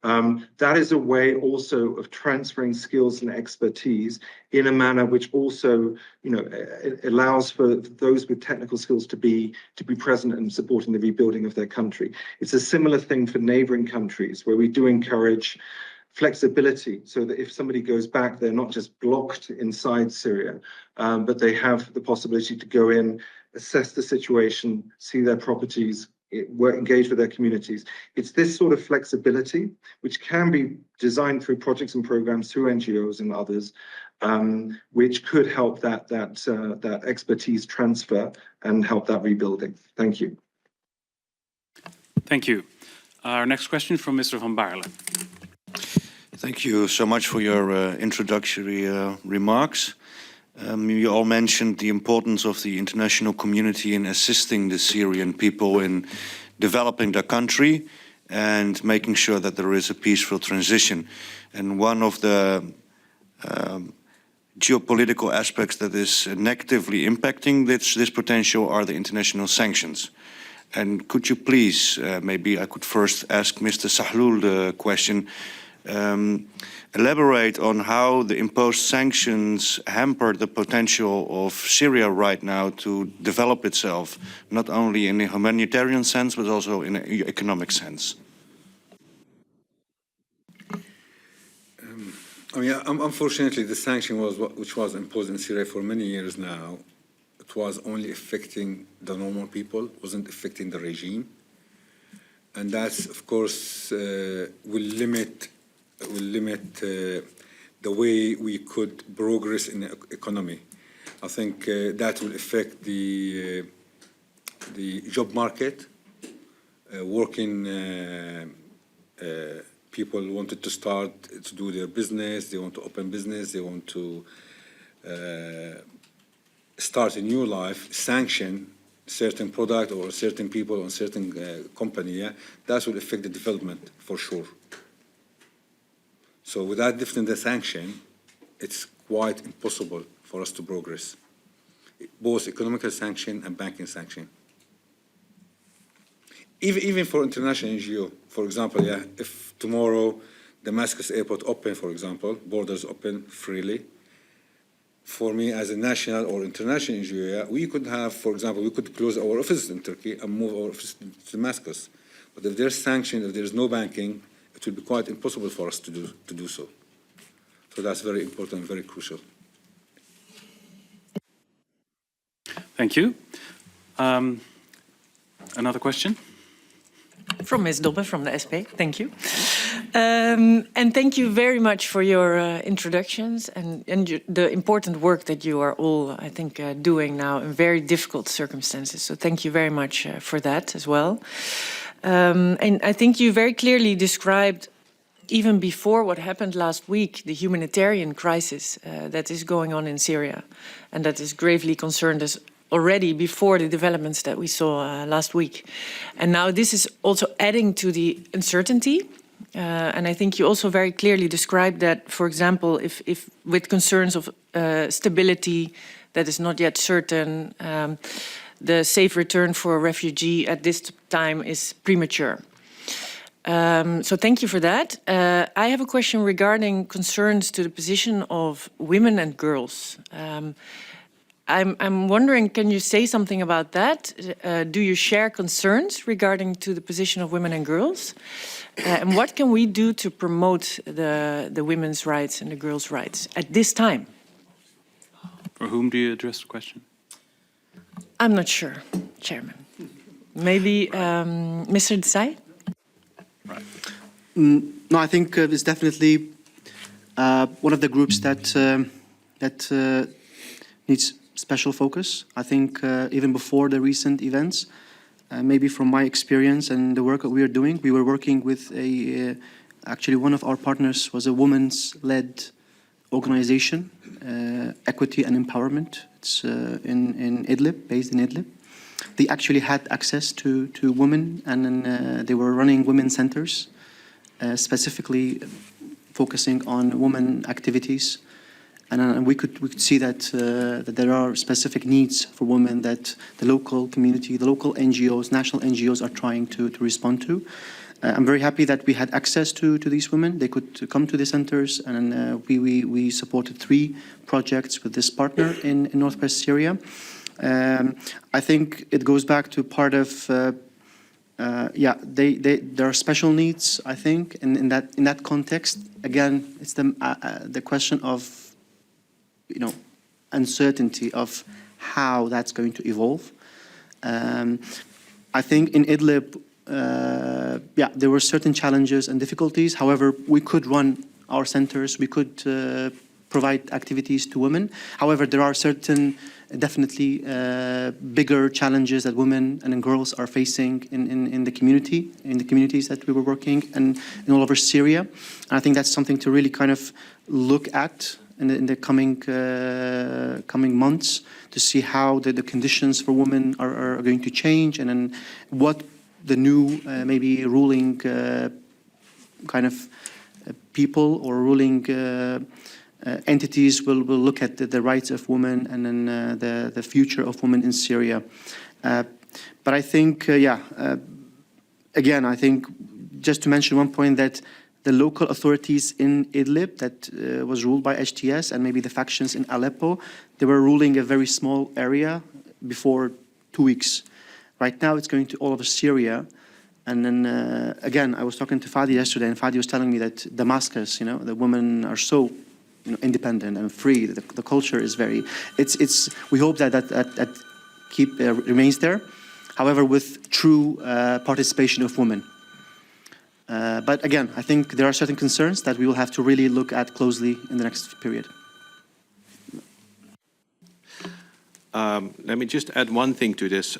That is a way also of transferring skills and expertise in a manner which also, allows for those with technical skills to be present and supporting the rebuilding of their country. It's a similar thing for neighboring countries where we do encourage flexibility so that if somebody goes back, they're not just blocked inside Syria, but they have the possibility to go in, assess the situation, see their properties, engage with their communities. It's this sort of flexibility, which can be designed through projects and programs through NGOs and others, which could help that expertise transfer and help that rebuilding. Thank you. Thank you. Our next question from Mr. Van Baarle. Thank you so much for your introductory remarks. You all mentioned the importance of the international community in assisting the Syrian people in developing their country and making sure that there is a peaceful transition. And one of the geopolitical aspects that is negatively impacting this potential are the international sanctions. And could you please, maybe I could first ask Mr. Sahlul the question, elaborate on how the imposed sanctions hamper the potential of Syria right now to develop itself, not only in a humanitarian sense, but also in an economic sense? Unfortunately, the sanction which was imposed in Syria for many years now, it was only affecting the normal people, wasn't affecting the regime. And that's, of course, will limit the way we could progress in the economy. I think that will affect the job market. Working people wanted to start to do their business, they want to open business, they want to start a new life, sanction certain product or certain people or certain company, that will affect the development for sure. So without lifting the sanction, it's quite impossible for us to progress, both economical sanction and banking sanction. Even for international NGO, for example, if tomorrow Damascus airport open, for example, borders open freely, for me as a national or international NGO, we could have, for example, we could close our offices in Turkey and move our office to Damascus. But if there's sanction, if there's no banking, it will be quite impossible for us to do so. So that's very important, very crucial. Thank you. Another question? From Ms. Dobbe from the SP, thank you. And thank you very much for your introductions and the important work that you are all, I think, doing now in very difficult circumstances. So thank you very much for that as well. And I think you very clearly described, even before what happened last week, the humanitarian crisis that is going on in Syria, and that is gravely concerned us already before the developments that we saw last week. And now this is also adding to the uncertainty. And I think you also very clearly described that, for example, if with concerns of stability that is not yet certain, the safe return for a refugee at this time is premature. So thank you for that. I have a question regarding concerns to the position of women and girls. I'm wondering, can you say something about that? Do you share concerns regarding to the position of women and girls? And what can we do to promote the women's rights and the girls' rights at this time? For whom do you address the question? I'm not sure, Chairman. Maybe Mr. Desai? Right. No, I think it's definitely one of the groups that needs special focus. I think even before the recent events, maybe from my experience and the work that we are doing, we were working with actually one of our partners was a women's-led organization, Equity and Empowerment. It's in Idlib, based in Idlib. They actually had access to women, and then they were running women centers, specifically focusing on women activities. And we could see that that there are specific needs for women that the local community, the local NGOs, national NGOs are trying to respond to. I'm very happy that we had access to these women. They could come to the centers, and we supported 3 projects with this partner in northwest Syria. I think it goes back to part of there are special needs. I think in that context, again, it's the question of uncertainty of how that's going to evolve. I think in Idlib, there were certain challenges and difficulties. However, we could run our centers, we could provide activities to women. However, there are certain, definitely bigger challenges that women and girls are facing in the community, in the communities that we were working in all over Syria. And I think that's something to really kind of look at in the coming months, to see how the conditions for women are going to change, and then what the new maybe ruling kind of people or ruling entities will look at the rights of women, and then the future of women in Syria. But I think, again, I think just to mention one point, that the local authorities in Idlib that was ruled by HTS, and maybe the factions in Aleppo, they were ruling a very small area before 2 weeks. Right now it's going to all over Syria. And then again, I was talking to Fadi yesterday, and Fadi was telling me that Damascus, the women are so independent and free. The culture is very, we hope that remains there. However, with true participation of women. But again, I think there are certain concerns that we will have to really look at closely in the next period. Let me just add one thing to this.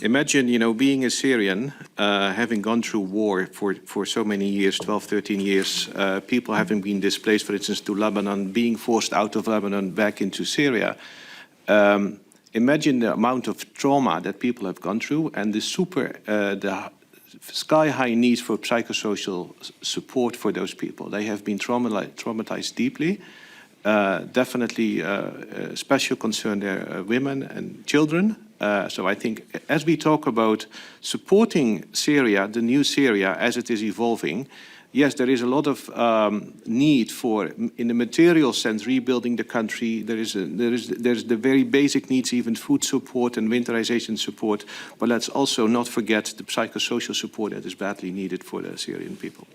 Imagine, being a Syrian, having gone through war for so many years, 12, 13 years, people having been displaced, for instance, to Lebanon, being forced out of Lebanon back into Syria. Imagine the amount of trauma that people have gone through, and the sky-high need for psychosocial support for those people. They have been traumatized deeply. Definitely special concern there, women and children. So I think as we talk about supporting Syria, the new Syria, as it is evolving, yes, there is a lot of need for, in the material sense, rebuilding the country. There's the very basic needs, even food support and winterization support. But let's also not forget the psychosocial support that is badly needed for the Syrian people.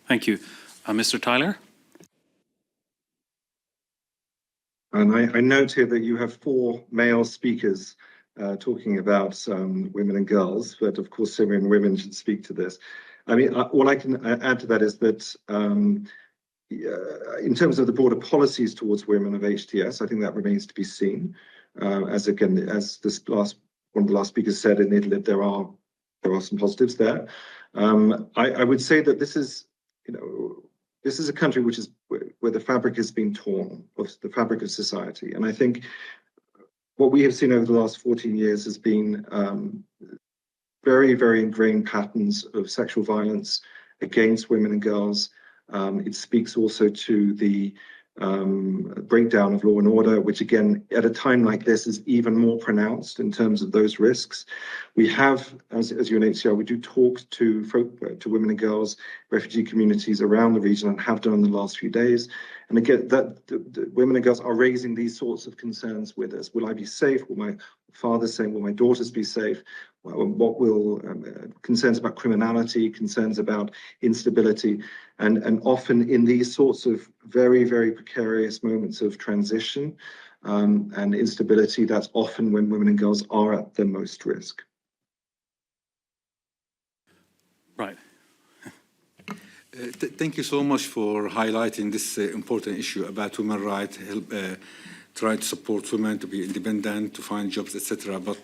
Thank you. Mr. Tyler? And I note here that you have 4 male speakers talking about women and girls, but of course Syrian women should speak to this. I mean, all I can add to that is that in terms of the broader policies towards women of HTS, I think that remains to be seen. As this one of the last speakers said, in Idlib, there are some positives there. I would say that this is, this is a country which is where the fabric has been torn of the fabric of society, and I think what we have seen over the last 14 years has been very, very ingrained patterns of sexual violence against women and girls. It speaks also to the breakdown of law and order, which again, at a time like this, is even more pronounced in terms of those risks. We have, as UNHCR, we do talk to women and girls, refugee communities around the region, and have done in the last few days. And again, the women and girls are raising these sorts of concerns with us. Will I be safe? Will my father saying, will my daughters be safe? What will concerns about criminality, concerns about instability, and often in these sorts of very, very precarious moments of transition and instability, that's often when women and girls are at the most risk. Right. Thank you so much for highlighting this important issue about human rights, try to support women to be independent, to find jobs, etc. But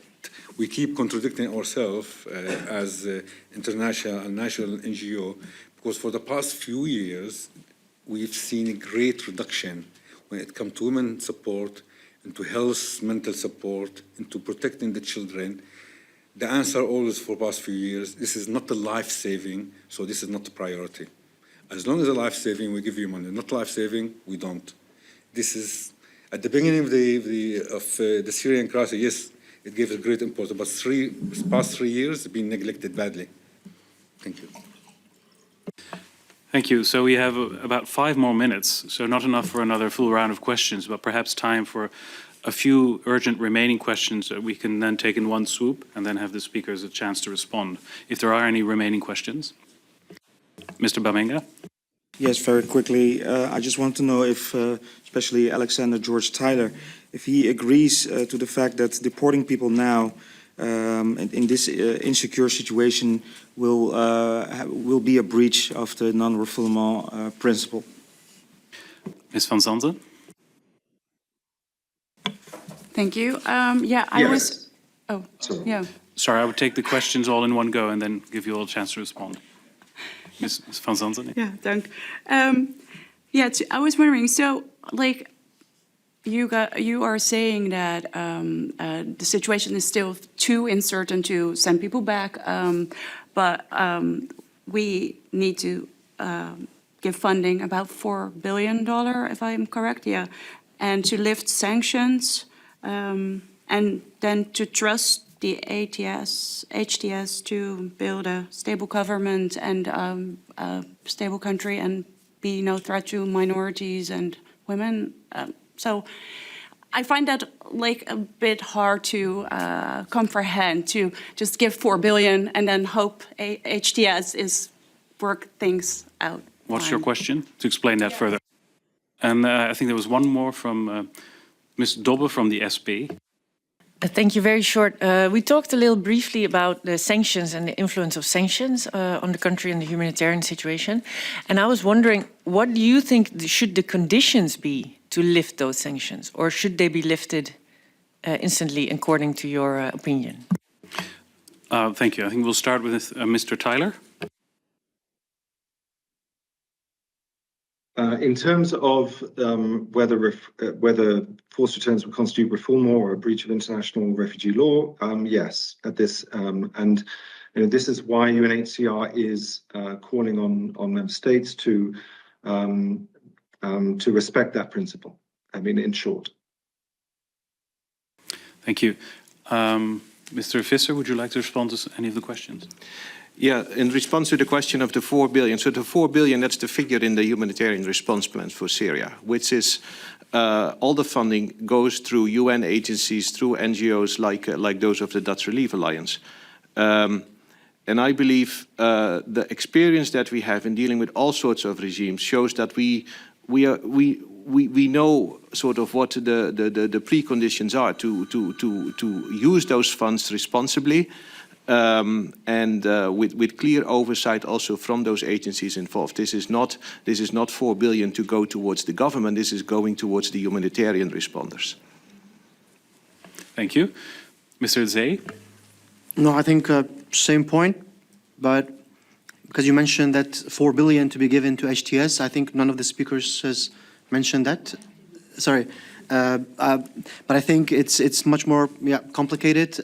we keep contradicting ourselves as international and national NGO, because for the past few years, we've seen a great reduction when it comes to women support, into health, mental support, into protecting the children. The answer always for the past few years, this is not the life-saving, so this is not the priority. As long as it's life-saving, we give you money. Not life-saving, we don't. This is, at the beginning of the Syrian crisis, yes, it gave a great importance, but past 3 years, it's been neglected badly. Thank you. Thank you. So we have about 5 more minutes, so not enough for another full round of questions, but perhaps time for a few urgent remaining questions that we can then take in one swoop and then have the speakers a chance to respond, if there are any remaining questions. Mr. Bamenga? Yes, very quickly. I just want to know if, especially Alexander George Tyler, if he agrees to the fact that deporting people now in this insecure situation will be a breach of the non-refoulement principle. Ms. van Zanten? Thank you. Yeah, I was... Oh, yeah. Sorry, I would take the questions all in one go and then give you all a chance to respond. Ms. van Zanten? Yeah, thank. Yeah, I was wondering, so, like, you are saying that the situation is still too uncertain to send people back, but we need to give funding about $4 billion, if I'm correct, yeah, and to lift sanctions, and then to trust the HTS to build a stable government and a stable country and be no threat to minorities and women. So I find that like a bit hard to comprehend, to just give $4 billion and then hope HTS is work things out. What's your question? To explain that further. And I think there was one more from Ms. Dobbe from the SP. Thank you. Very short. We talked a little briefly about the sanctions and the influence of sanctions on the country and the humanitarian situation. And I was wondering, what do you think should the conditions be to lift those sanctions? Or should they be lifted instantly according to your opinion? Thank you. I think we'll start with Mr. Tyler. In terms of whether forced returns would constitute reform or a breach of international refugee law, yes, at this, and you know, this is why UNHCR is calling on member states to respect that principle. I mean, in short. Thank you. Mr. Visser, would you like to respond to any of the questions? Yeah, in response to the question of the 4 billion, so the 4 billion, that's the figure in the humanitarian response plan for Syria, which is all the funding goes through UN agencies, through NGOs like those of the Dutch Relief Alliance. And I believe the experience that we have in dealing with all sorts of regimes shows that we know sort of what the preconditions are to use those funds responsibly. And with clear oversight also from those agencies involved. This is not 4 billion to go towards the government. This is going towards the humanitarian responders. Thank you, Mr. Zee. No, I think same point, but because you mentioned that 4 billion to be given to HTS, I think none of the speakers has mentioned that. Sorry, but I think it's much more complicated.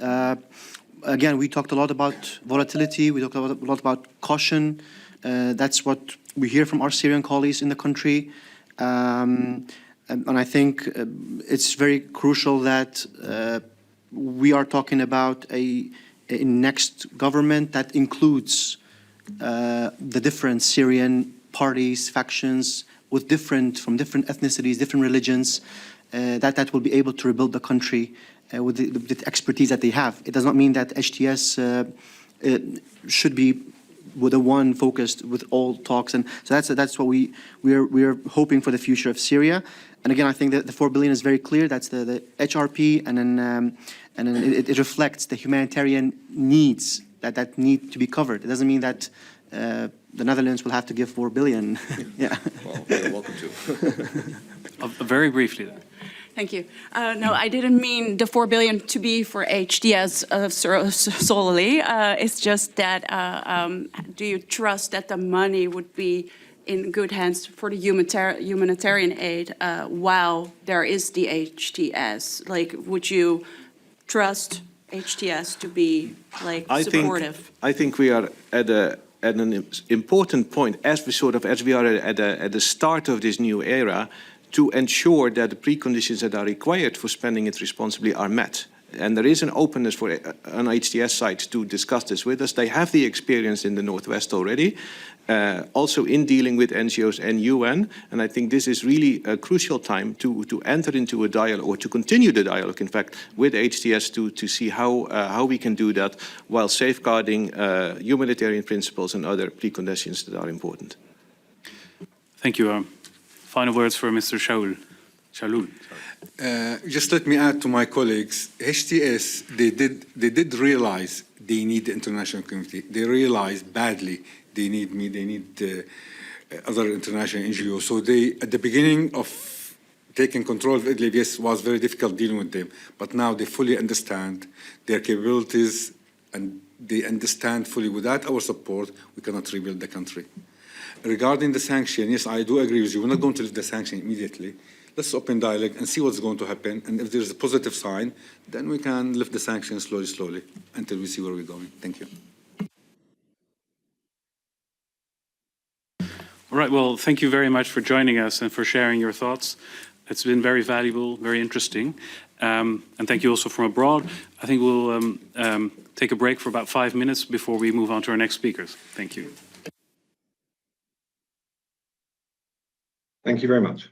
Again, we talked a lot about volatility. We talked a lot about caution. That's what we hear from our Syrian colleagues in the country. And I think it's very crucial that we are talking about a next government that includes the different Syrian parties, factions, from different ethnicities, different religions, that will be able to rebuild the country with the expertise that they have. It does not mean that HTS should be with the one focused with all talks, and so that's what we're hoping for the future of Syria. And again, I think that the 4 billion is very clear. That's the HRP, and then it reflects the humanitarian needs that need to be covered. It doesn't mean that the Netherlands will have to give 4 billion. Yeah. Well, you're welcome to. Very briefly then. Thank you. No, I didn't mean the 4 billion to be for HTS solely. It's just that, do you trust that the money would be in good hands for the humanitarian aid while there is the HTS? Like, would you trust HTS to be like supportive? I think we are at an important point as we are at the start of this new era, to ensure that the preconditions that are required for spending it responsibly are met. And there is an openness for an HTS side to discuss this with us. They have the experience in the Northwest already, also in dealing with NGOs and UN. And I think this is really a crucial time to enter into a dialogue, or to continue the dialogue, in fact, with HTS to see how we can do that while safeguarding humanitarian principles and other preconditions that are important. Thank you. Final words for Mr. Chahloul. Just let me add to my colleagues, HTS, they did realize they need the international community. They realized badly they need me, they need other international NGOs. So they, at the beginning of taking control of Idlib, yes, was very difficult dealing with them. But now they fully understand their capabilities, and they understand fully without our support, we cannot rebuild the country. Regarding the sanction, yes, I do agree with you. We're not going to lift the sanction immediately. Let's open dialogue and see what's going to happen. And if there's a positive sign, then we can lift the sanctions slowly, until we see where we're going. Thank you. All right, well, thank you very much for joining us and for sharing your thoughts. It's been very valuable, very interesting. And thank you also from abroad. I think we'll take a break for about 5 minutes before we move on to our next speakers. Thank you. Thank you very much.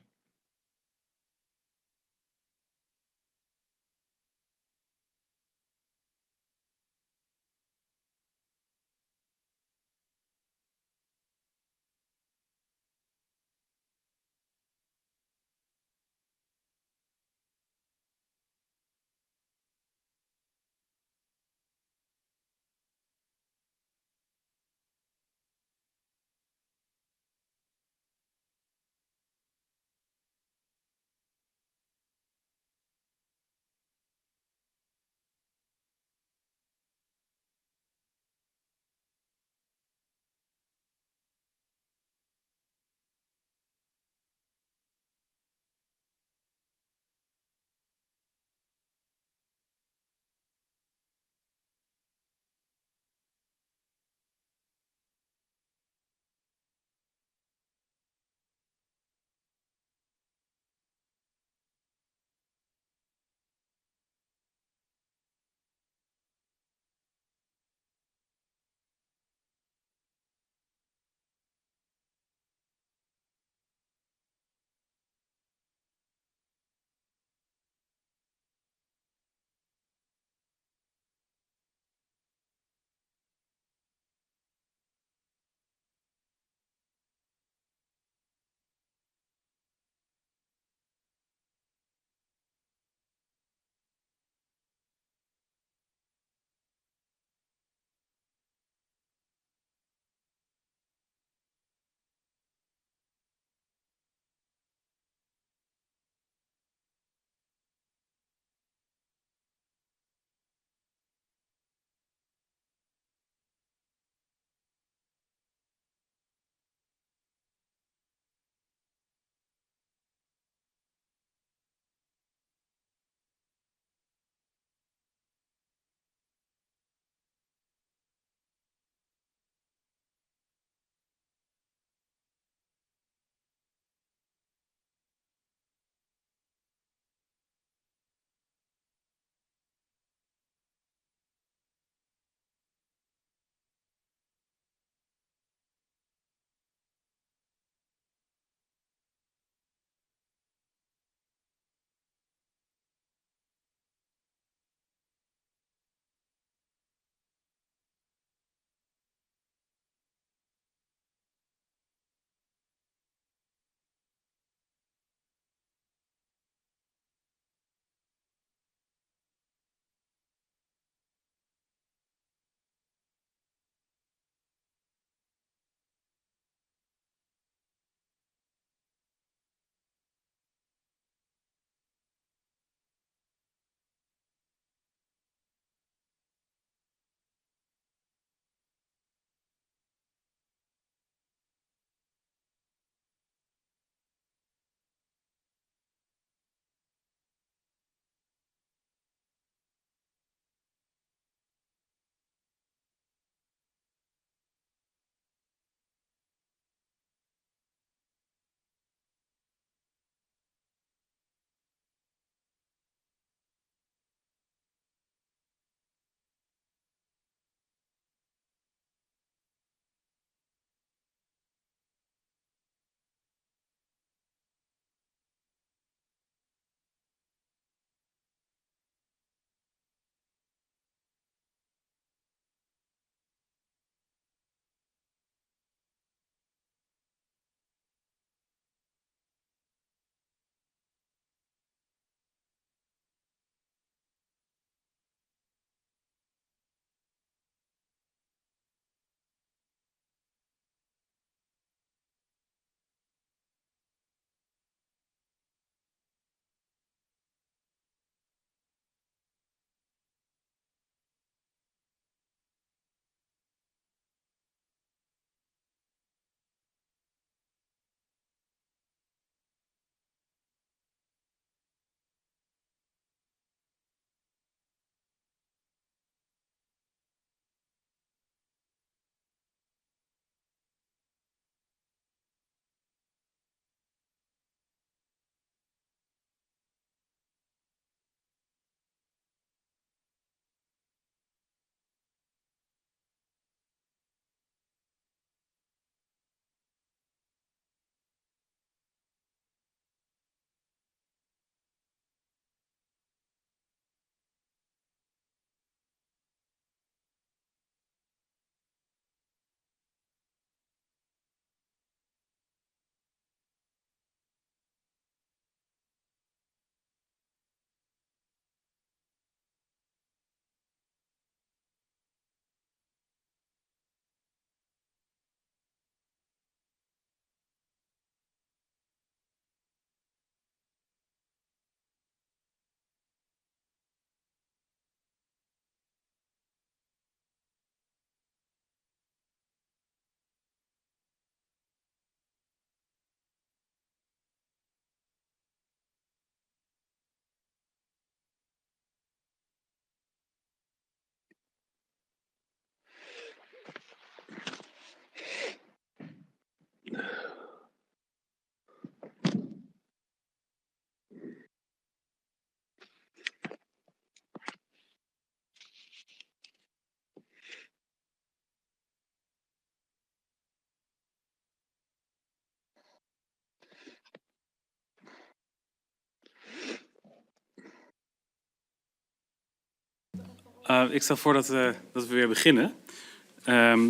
Ik stel voor dat we weer beginnen.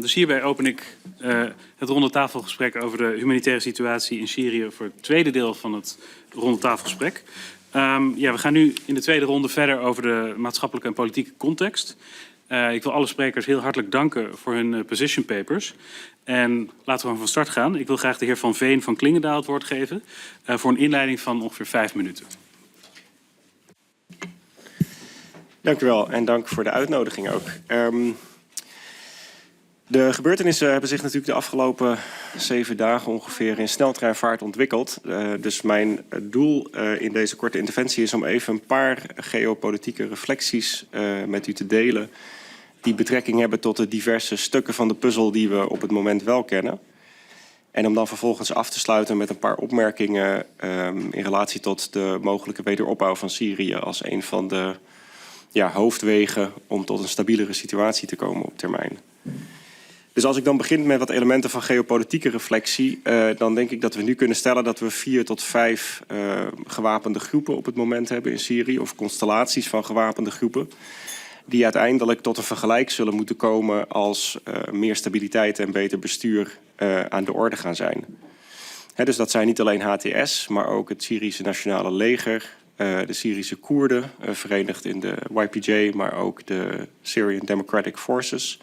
Dus hierbij open ik het rondetafelgesprek over de humanitaire situatie in Syrië voor het tweede deel van het rondetafelgesprek. We gaan nu in de tweede ronde verder over de maatschappelijke en politieke context. Ik wil alle sprekers heel hartelijk danken voor hun position papers. En laten we gewoon van start gaan. Ik wil graag de heer Van Veen van Klingendaal het woord geven voor een inleiding van ongeveer 5 minuten. Dank u wel en dank voor de uitnodiging ook. De gebeurtenissen hebben zich natuurlijk de afgelopen 7 dagen ongeveer in sneltreinvaart ontwikkeld. Dus mijn doel in deze korte interventie is om even een paar geopolitieke reflecties met u te delen die betrekking hebben tot de diverse stukken van de puzzel die we op het moment wel kennen. En om dan vervolgens af te sluiten met een paar opmerkingen in relatie tot de mogelijke wederopbouw van Syrië als een van de hoofdwegen om tot een stabielere situatie te komen op termijn. Dus als ik dan begin met wat elementen van geopolitieke reflectie, dan denk ik dat we nu kunnen stellen dat we 4 tot 5 gewapende groepen op het moment hebben in Syrië, of constellaties van gewapende groepen, die uiteindelijk tot een vergelijk zullen moeten komen als meer stabiliteit en beter bestuur aan de orde gaan zijn. Dus dat zijn niet alleen HTS, maar ook het Syrische Nationale Leger, de Syrische Koerden, verenigd in de YPJ, maar ook de Syrian Democratic Forces.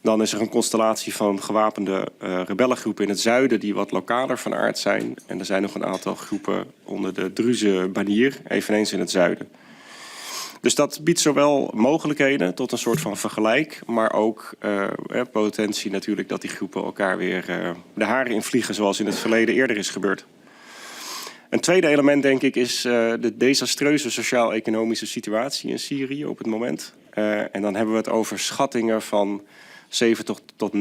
Dan is er een constellatie van gewapende rebellengroepen in het zuiden die wat lokaler van aard zijn. En er zijn nog een aantal groepen onder de Druze-banier, eveneens in het zuiden. Dus dat biedt zowel mogelijkheden tot een soort van vergelijk, maar ook potentie natuurlijk dat die groepen elkaar weer de haren invliegen zoals in het verleden eerder is gebeurd. Een tweede element, denk ik, is de desastreuze sociaal-economische situatie in Syrië op het moment. En dan hebben we het over schattingen van 70 tot 90%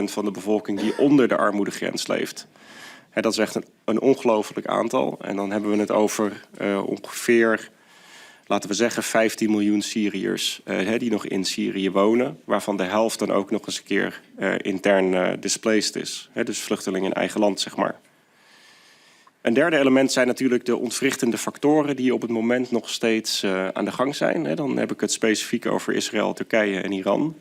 van de bevolking die onder de armoedegrens leeft. Dat is echt een ongelooflijk aantal. En dan hebben we het over ongeveer, laten we zeggen, 15 miljoen Syriërs die nog in Syrië wonen. Waarvan de helft dan ook nog eens een keer intern displaced is. Dus vluchtelingen in eigen land, zeg maar. Een derde element zijn natuurlijk de ontwrichtende factoren die op het moment nog steeds aan de gang zijn. Dan heb ik het specifiek over Israël, Turkije en Iran.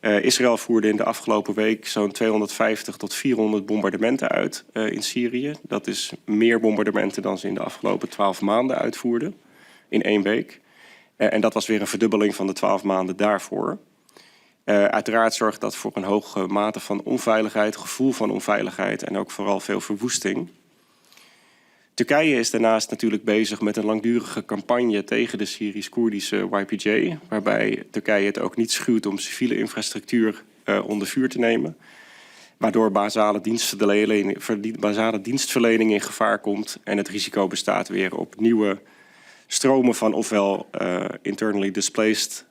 Israël voerde in de afgelopen week zo'n 250 tot 400 bombardementen uit in Syrië. Dat is meer bombardementen dan ze in de afgelopen 12 maanden uitvoerden in 1 week. En dat was weer een verdubbeling van de 12 maanden daarvoor. Uiteraard zorgt dat voor een hoge mate van onveiligheid, gevoel van onveiligheid en ook vooral veel verwoesting. Turkije is daarnaast natuurlijk bezig met een langdurige campagne tegen de Syrisch-Koerdische YPJ, waarbij Turkije het ook niet schuwt om civiele infrastructuur onder vuur te nemen, waardoor basale dienstverlening in gevaar komt en het risico bestaat weer op nieuwe stromen van ofwel internally displaced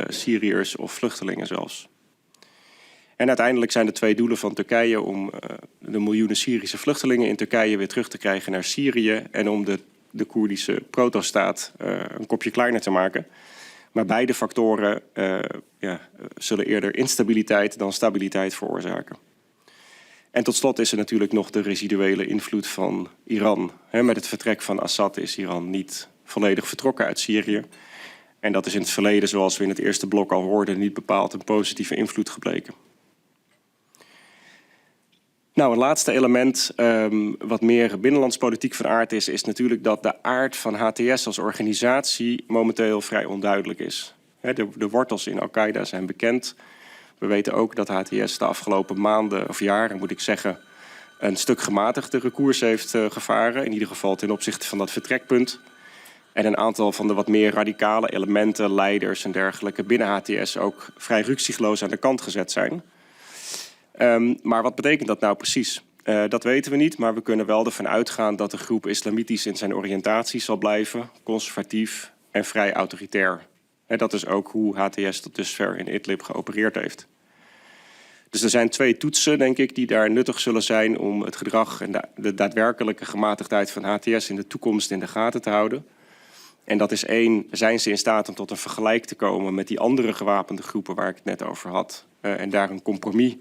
Syriërs of vluchtelingen zelfs. En uiteindelijk zijn de 2 doelen van Turkije om de miljoenen Syrische vluchtelingen in Turkije weer terug te krijgen naar Syrië en om de Koerdische protostaat een kopje kleiner te maken. Maar beide factoren zullen eerder instabiliteit dan stabiliteit veroorzaken. En tot slot is er natuurlijk nog de residuele invloed van Iran. Met het vertrek van Assad is Iran niet volledig vertrokken uit Syrië. En dat is in het verleden, zoals we in het eerste blok al hoorden, niet bepaald een positieve invloed gebleken. Nou, een laatste element, wat meer binnenlandspolitiek van aard is natuurlijk dat de aard van HTS als organisatie momenteel vrij onduidelijk is. De wortels in Al-Qaeda zijn bekend. We weten ook dat HTS de afgelopen maanden of jaren, moet ik zeggen, een stuk gematigdere koers heeft gevaren. In ieder geval ten opzichte van dat vertrekpunt. En een aantal van de wat meer radicale elementen, leiders en dergelijke binnen HTS ook vrij ruksigloos aan de kant gezet zijn. Maar wat betekent dat nou precies? Dat weten we niet, maar we kunnen wel ervan uitgaan dat de groep islamitisch in zijn oriëntatie zal blijven, conservatief en vrij autoritair. Dat is ook hoe HTS tot dusver in Idlib geopereerd heeft. Dus er zijn 2 toetsen, denk ik, die daar nuttig zullen zijn om het gedrag en de daadwerkelijke gematigdheid van HTS in de toekomst in de gaten te houden. En dat is 1, zijn ze in staat om tot een vergelijk te komen met die andere gewapende groepen waar ik het net over had. En daar een compromis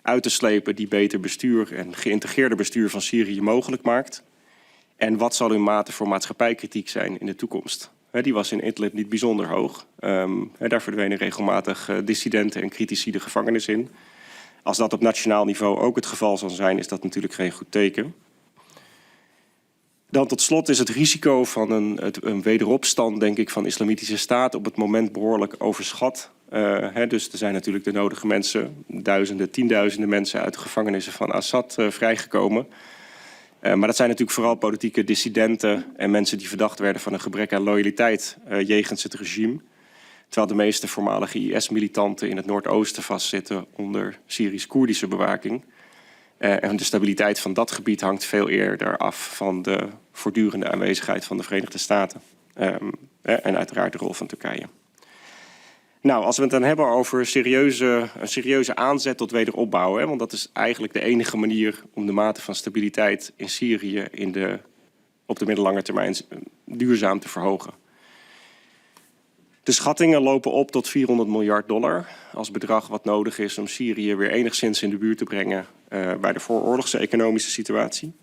uit te slepen die beter bestuur en geïntegreerde bestuur van Syrië mogelijk maakt. En wat zal hun mate voor maatschappijkritiek zijn in de toekomst? Die was in Idlib niet bijzonder hoog. Daar verdwenen regelmatig dissidenten en critici de gevangenis in. Als dat op nationaal niveau ook het geval zal zijn, is dat natuurlijk geen goed teken. Dan tot slot is het risico van een wederopstand, denk ik, van Islamitische Staat op het moment behoorlijk overschat. Dus er zijn natuurlijk de nodige mensen, duizenden, tienduizenden mensen uit de gevangenissen van Assad vrijgekomen. Maar dat zijn natuurlijk vooral politieke dissidenten en mensen die verdacht werden van een gebrek aan loyaliteit jegens het regime. Terwijl de meeste voormalige IS-militanten in het Noordoosten vastzitten onder Syrisch-Koerdische bewaking. En de stabiliteit van dat gebied hangt veel eerder af van de voortdurende aanwezigheid van de Verenigde Staten. En uiteraard de rol van Turkije. Nou, als we het dan hebben over een serieuze aanzet tot wederopbouw, want dat is eigenlijk de enige manier om de mate van stabiliteit in Syrië op de middellange termijn duurzaam te verhogen. De schattingen lopen op tot $400 miljard als bedrag wat nodig is om Syrië weer enigszins in de buurt te brengen bij de vooroorlogse economische situatie.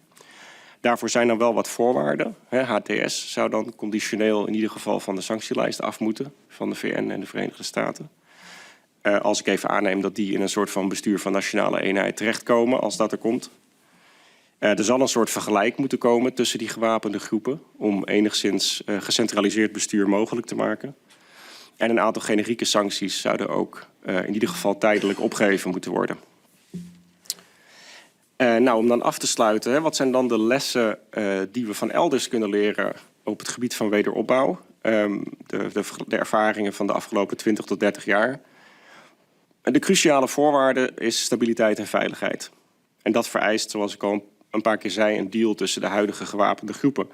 Daarvoor zijn dan wel wat voorwaarden. HTS zou dan conditioneel in ieder geval van de sanctielijst af moeten van de VN en de Verenigde Staten. Als ik even aanneem dat die in een soort van bestuur van nationale eenheid terechtkomen, als dat er komt. Er zal een soort vergelijk moeten komen tussen die gewapende groepen om enigszins gecentraliseerd bestuur mogelijk te maken. En een aantal generieke sancties zouden ook in ieder geval tijdelijk opgeheven moeten worden. Nou, om dan af te sluiten, wat zijn dan de lessen die we van elders kunnen leren op het gebied van wederopbouw? De ervaringen van de afgelopen 20 tot 30 jaar. De cruciale voorwaarde is stabiliteit en veiligheid. En dat vereist, zoals ik al een paar keer zei, een deal tussen de huidige gewapende groepen.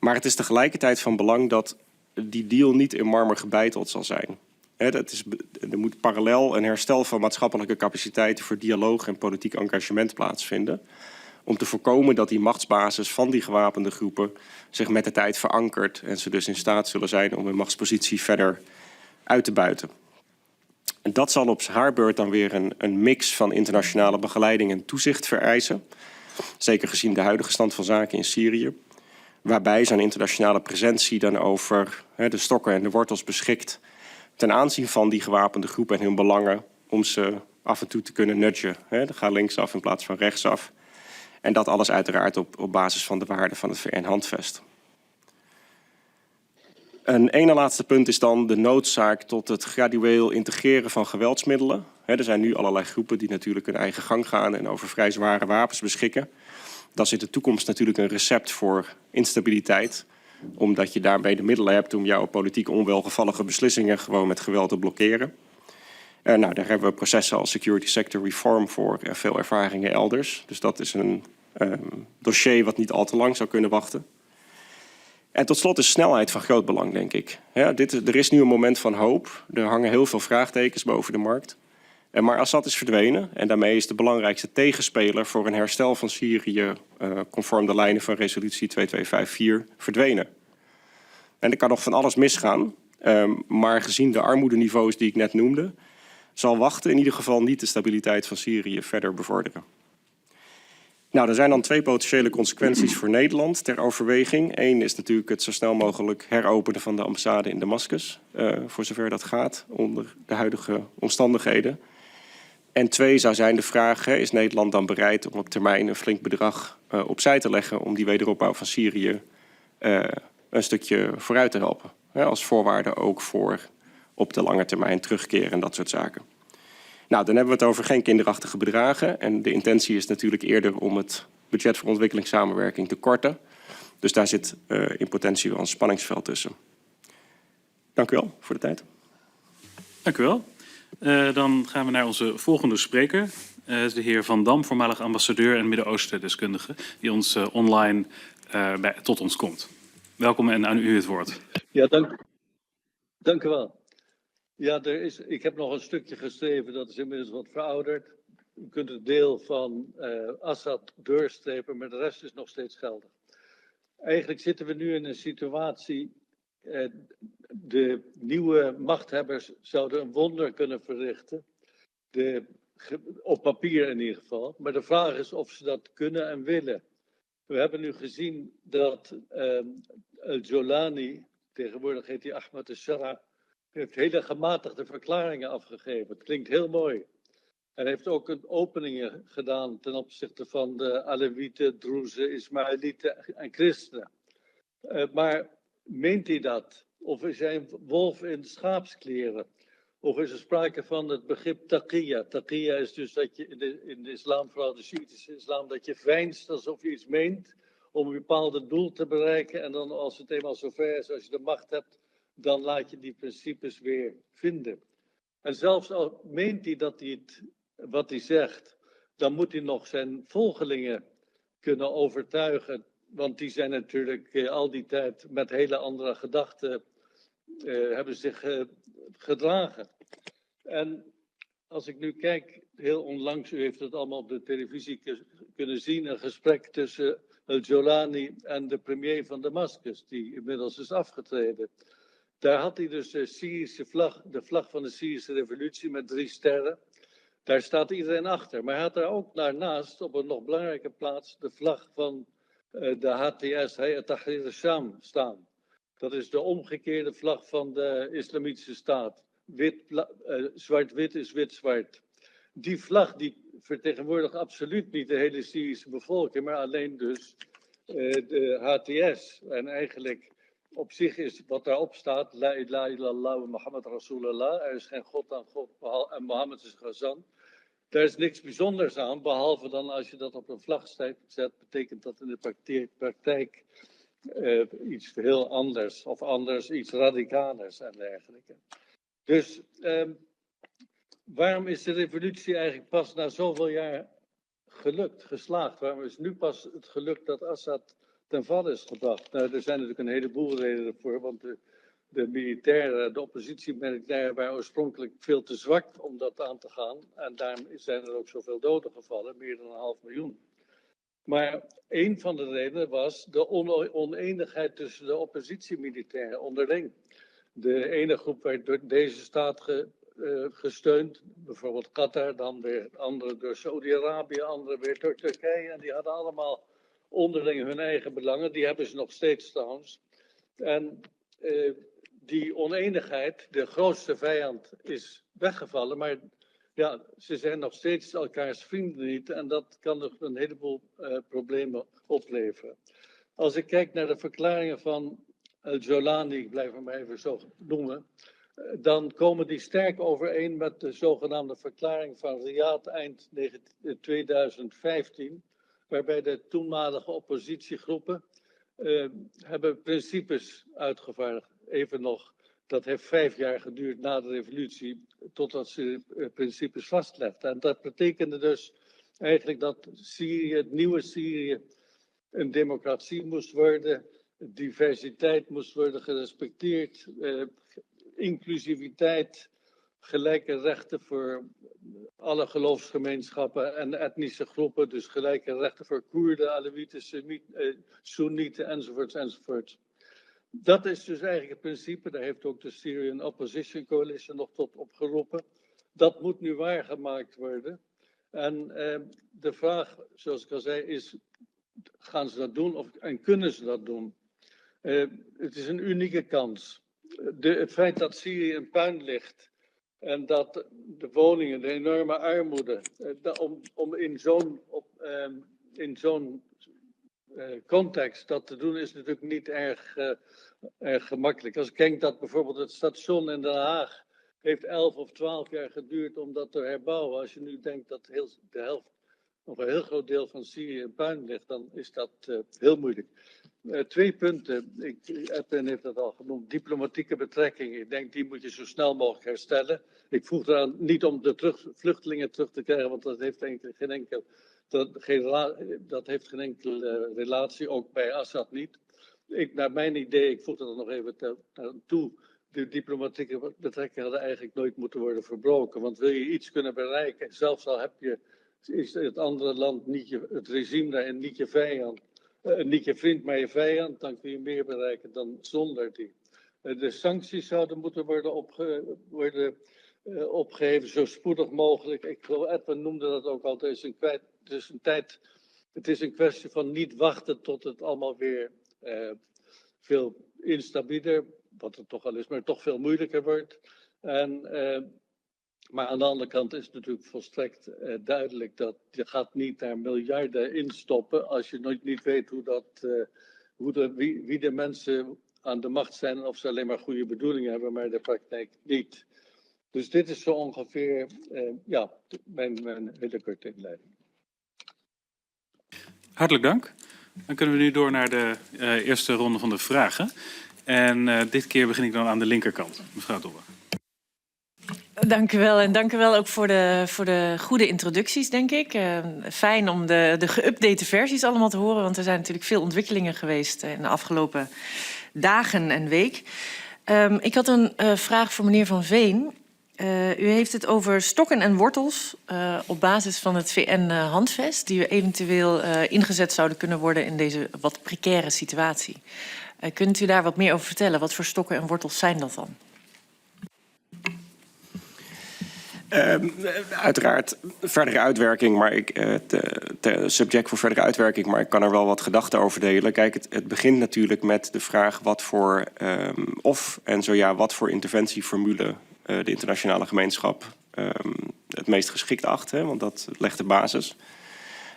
Maar het is tegelijkertijd van belang dat die deal niet in marmer gebeiteld zal zijn. Er moet parallel een herstel van maatschappelijke capaciteiten voor dialoog en politiek engagement plaatsvinden. Om te voorkomen dat die machtsbasis van die gewapende groepen zich met de tijd verankert en ze dus in staat zullen zijn om hun machtspositie verder uit te buiten. En dat zal op haar beurt dan weer een mix van internationale begeleiding en toezicht vereisen. Zeker gezien de huidige stand van zaken in Syrië. Waarbij zo'n internationale presentie dan over de stokken en de wortels beschikt ten aanzien van die gewapende groep en hun belangen om ze af en toe te kunnen nudgen. Ga linksaf in plaats van rechtsaf. En dat alles uiteraard op basis van de waarden van het VN-handvest. Een ene laatste punt is dan de noodzaak tot het gradueel integreren van geweldsmiddelen. Er zijn nu allerlei groepen die natuurlijk hun eigen gang gaan en over vrij zware wapens beschikken. Dat is in de toekomst natuurlijk een recept voor instabiliteit, omdat je daarbij de middelen hebt om jouw politiek onwelgevallige beslissingen gewoon met geweld te blokkeren. Nou, daar hebben we processen als security sector reform voor en veel ervaringen elders. Dus dat is een dossier wat niet al te lang zou kunnen wachten. En tot slot is snelheid van groot belang, denk ik. Er is nu een moment van hoop. Er hangen heel veel vraagtekens boven de markt. Maar Assad is verdwenen en daarmee is de belangrijkste tegenspeler voor een herstel van Syrië conform de lijnen van resolutie 2254 verdwenen. En er kan nog van alles misgaan, maar gezien de armoedeniveaus die ik net noemde, zal wachten in ieder geval niet de stabiliteit van Syrië verder bevorderen. Nou, er zijn dan twee potentiële consequenties voor Nederland ter overweging. Eén is natuurlijk het zo snel mogelijk heropenen van de ambassade in Damascus, voor zover dat gaat onder de huidige omstandigheden. En twee zou zijn de vraag, is Nederland dan bereid om op termijn een flink bedrag opzij te leggen om die wederopbouw van Syrië een stukje vooruit te helpen. Als voorwaarde ook voor op de lange termijn terugkeren en dat soort zaken. Nou, dan hebben we het over geen kinderachtige bedragen. En de intentie is natuurlijk eerder om het budget voor ontwikkelingssamenwerking te korten. Dus daar zit in potentie wel een spanningsveld tussen. Dank u wel voor de tijd. Dank u wel. Dan gaan we naar onze volgende spreker. De heer Van Dam, voormalig ambassadeur en Midden-Oosten-deskundige, die ons online tot ons komt. Welkom en aan u het woord. Ja, dank u wel. Ja, ik heb nog een stukje geschreven, dat is inmiddels wat verouderd. U kunt het deel van Assad doorstrepen, maar de rest is nog steeds geldig. Eigenlijk zitten we nu in een situatie, de nieuwe machthebbers zouden een wonder kunnen verrichten. Op papier in ieder geval. Maar de vraag is of ze dat kunnen en willen. We hebben nu gezien dat El-Jolani tegenwoordig heet hij Ahmed al-Shara, heeft hele gematigde verklaringen afgegeven. Het klinkt heel mooi. En heeft ook een openingen gedaan ten opzichte van de Alewieten, Druzen, Ismaëlieten en christenen. Maar meent hij dat? Of is hij een wolf in schaapskleren? Of is er sprake van het begrip taqiyya? Taqiyya is dus dat je in de islam, vooral de Shiïtische islam, dat je veinst alsof je iets meent om een bepaald doel te bereiken. En dan als het eenmaal zover is, als je de macht hebt, dan laat je die principes weer vinden. En zelfs al meent hij dat hij wat hij zegt, dan moet hij nog zijn volgelingen kunnen overtuigen. Want die zijn natuurlijk al die tijd met hele andere gedachten hebben zich gedragen. En als ik nu kijk, heel onlangs, u heeft het allemaal op de televisie kunnen zien, een gesprek tussen al-Jolani en de premier van Damascus, die inmiddels is afgetreden. Daar had hij dus de Syrische vlag, de vlag van de Syrische revolutie met 3 sterren. Daar staat iedereen achter. Maar hij had daar ook daarnaast, op een nog belangrijke plaats, de vlag van de HTS, Hayat Tahrir al-Sham, staan. Dat is de omgekeerde vlag van de Islamitische Staat. Zwart-wit is wit-zwart. Die vlag die vertegenwoordigt absoluut niet de hele Syrische bevolking, maar alleen dus de HTS. En eigenlijk op zich is wat daarop staat, La ilaha illallah wa Muhammad Rasulullah. Er is geen God dan God en Mohammed is Ghazan. Daar is niks bijzonders aan, behalve dan als je dat op een vlag zet, betekent dat in de praktijk iets heel anders, of anders, iets radicalers en dergelijke. Dus waarom is de revolutie eigenlijk pas na zoveel jaar geslaagd? Waarom is nu pas het gelukt dat Assad ten val is gebracht? Nou, er zijn natuurlijk een heleboel redenen voor, want de oppositiemilitairen waren oorspronkelijk veel te zwak om dat aan te gaan. En daarom zijn er ook zoveel doden gevallen, meer dan 500.000. Maar een van de redenen was de oneenigheid tussen de oppositiemilitairen onderling. De ene groep werd door deze staat gesteund, bijvoorbeeld Qatar, dan weer andere door Saudi-Arabië, andere weer door Turkije. En die hadden allemaal onderling hun eigen belangen, die hebben ze nog steeds trouwens. En die oneenigheid, de grootste vijand, is weggevallen, maar ja, ze zijn nog steeds elkaars vrienden niet en dat kan nog een heleboel problemen opleveren. Als ik kijk naar de verklaringen van al-Jolani, ik blijf hem even zo noemen, dan komen die sterk overeen met de zogenaamde verklaring van Riyadh eind 2015, waarbij de toenmalige oppositiegroepen hebben principes uitgevaardigd. Even nog, dat heeft 5 jaar geduurd na de revolutie, totdat ze principes vastlegden. En dat betekende dus eigenlijk dat Syrië, het nieuwe Syrië, een democratie moest worden, diversiteit moest worden gerespecteerd, inclusiviteit, gelijke rechten voor alle geloofsgemeenschappen en etnische groepen, dus gelijke rechten voor Koerden, Alewieten, Soenieten enzovoorts enzovoorts. Dat is dus eigenlijk het principe, daar heeft ook de Syrian Opposition Coalition nog tot opgeroepen. Dat moet nu waargemaakt worden. En de vraag, zoals ik al zei, is, gaan ze dat doen en kunnen ze dat doen? Het is een unieke kans. Het feit dat Syrië in puin ligt en dat de woningen, de enorme armoede, om in zo'n context dat te doen is natuurlijk niet erg gemakkelijk. Als ik denk dat bijvoorbeeld het station in Den Haag heeft 11 of 12 jaar geduurd om dat te herbouwen. Als je nu denkt dat de helft, nog een heel groot deel van Syrië in puin ligt, dan is dat heel moeilijk. 2 punten. Edwin heeft dat al genoemd. Diplomatieke betrekkingen. Ik denk die moet je zo snel mogelijk herstellen. Ik vroeg eraan niet om de vluchtelingen terug te krijgen, want dat heeft geen enkele relatie, ook bij Assad niet. Naar mijn idee, ik voeg er nog even toe, de diplomatieke betrekkingen hadden eigenlijk nooit moeten worden verbroken. Want wil je iets kunnen bereiken, zelfs al is het andere land niet het regime daarin niet je vijand, niet je vriend, maar je vijand, dan kun je meer bereiken dan zonder die. De sancties zouden moeten worden opgeheven zo spoedig mogelijk. Ik geloof, Edwin noemde dat ook al, het is een kwestie van niet wachten tot het allemaal weer veel instabieler wat het toch al is, maar toch veel moeilijker wordt. Maar aan de andere kant is het natuurlijk volstrekt duidelijk dat je gaat niet daar miljarden instoppen als je niet weet wie de mensen aan de macht zijn en of ze alleen maar goede bedoelingen hebben, maar in de praktijk niet. Dus dit is zo ongeveer mijn hele korte inleiding. Hartelijk dank. Dan kunnen we nu door naar de eerste ronde van de vragen. En dit keer begin ik dan aan de linkerkant. Mevrouw Dobbe. Dank u wel en dank u wel ook voor de goede introducties, denk ik. Fijn om de geüpdate versies allemaal te horen, want er zijn natuurlijk veel ontwikkelingen geweest in de afgelopen dagen en week. Ik had een vraag voor meneer Van Veen. U heeft het over stokken en wortels op basis van het VN-handvest, die eventueel ingezet zouden kunnen worden in deze wat precaire situatie. Kunt u daar wat meer over vertellen? Wat voor stokken en wortels zijn dat dan? Uiteraard verdere uitwerking, maar subject voor verdere uitwerking, maar ik kan er wel wat gedachten over delen. Kijk, het begint natuurlijk met de vraag wat voor, wat voor interventieformule de internationale gemeenschap het meest geschikt acht, hè, want dat legt de basis.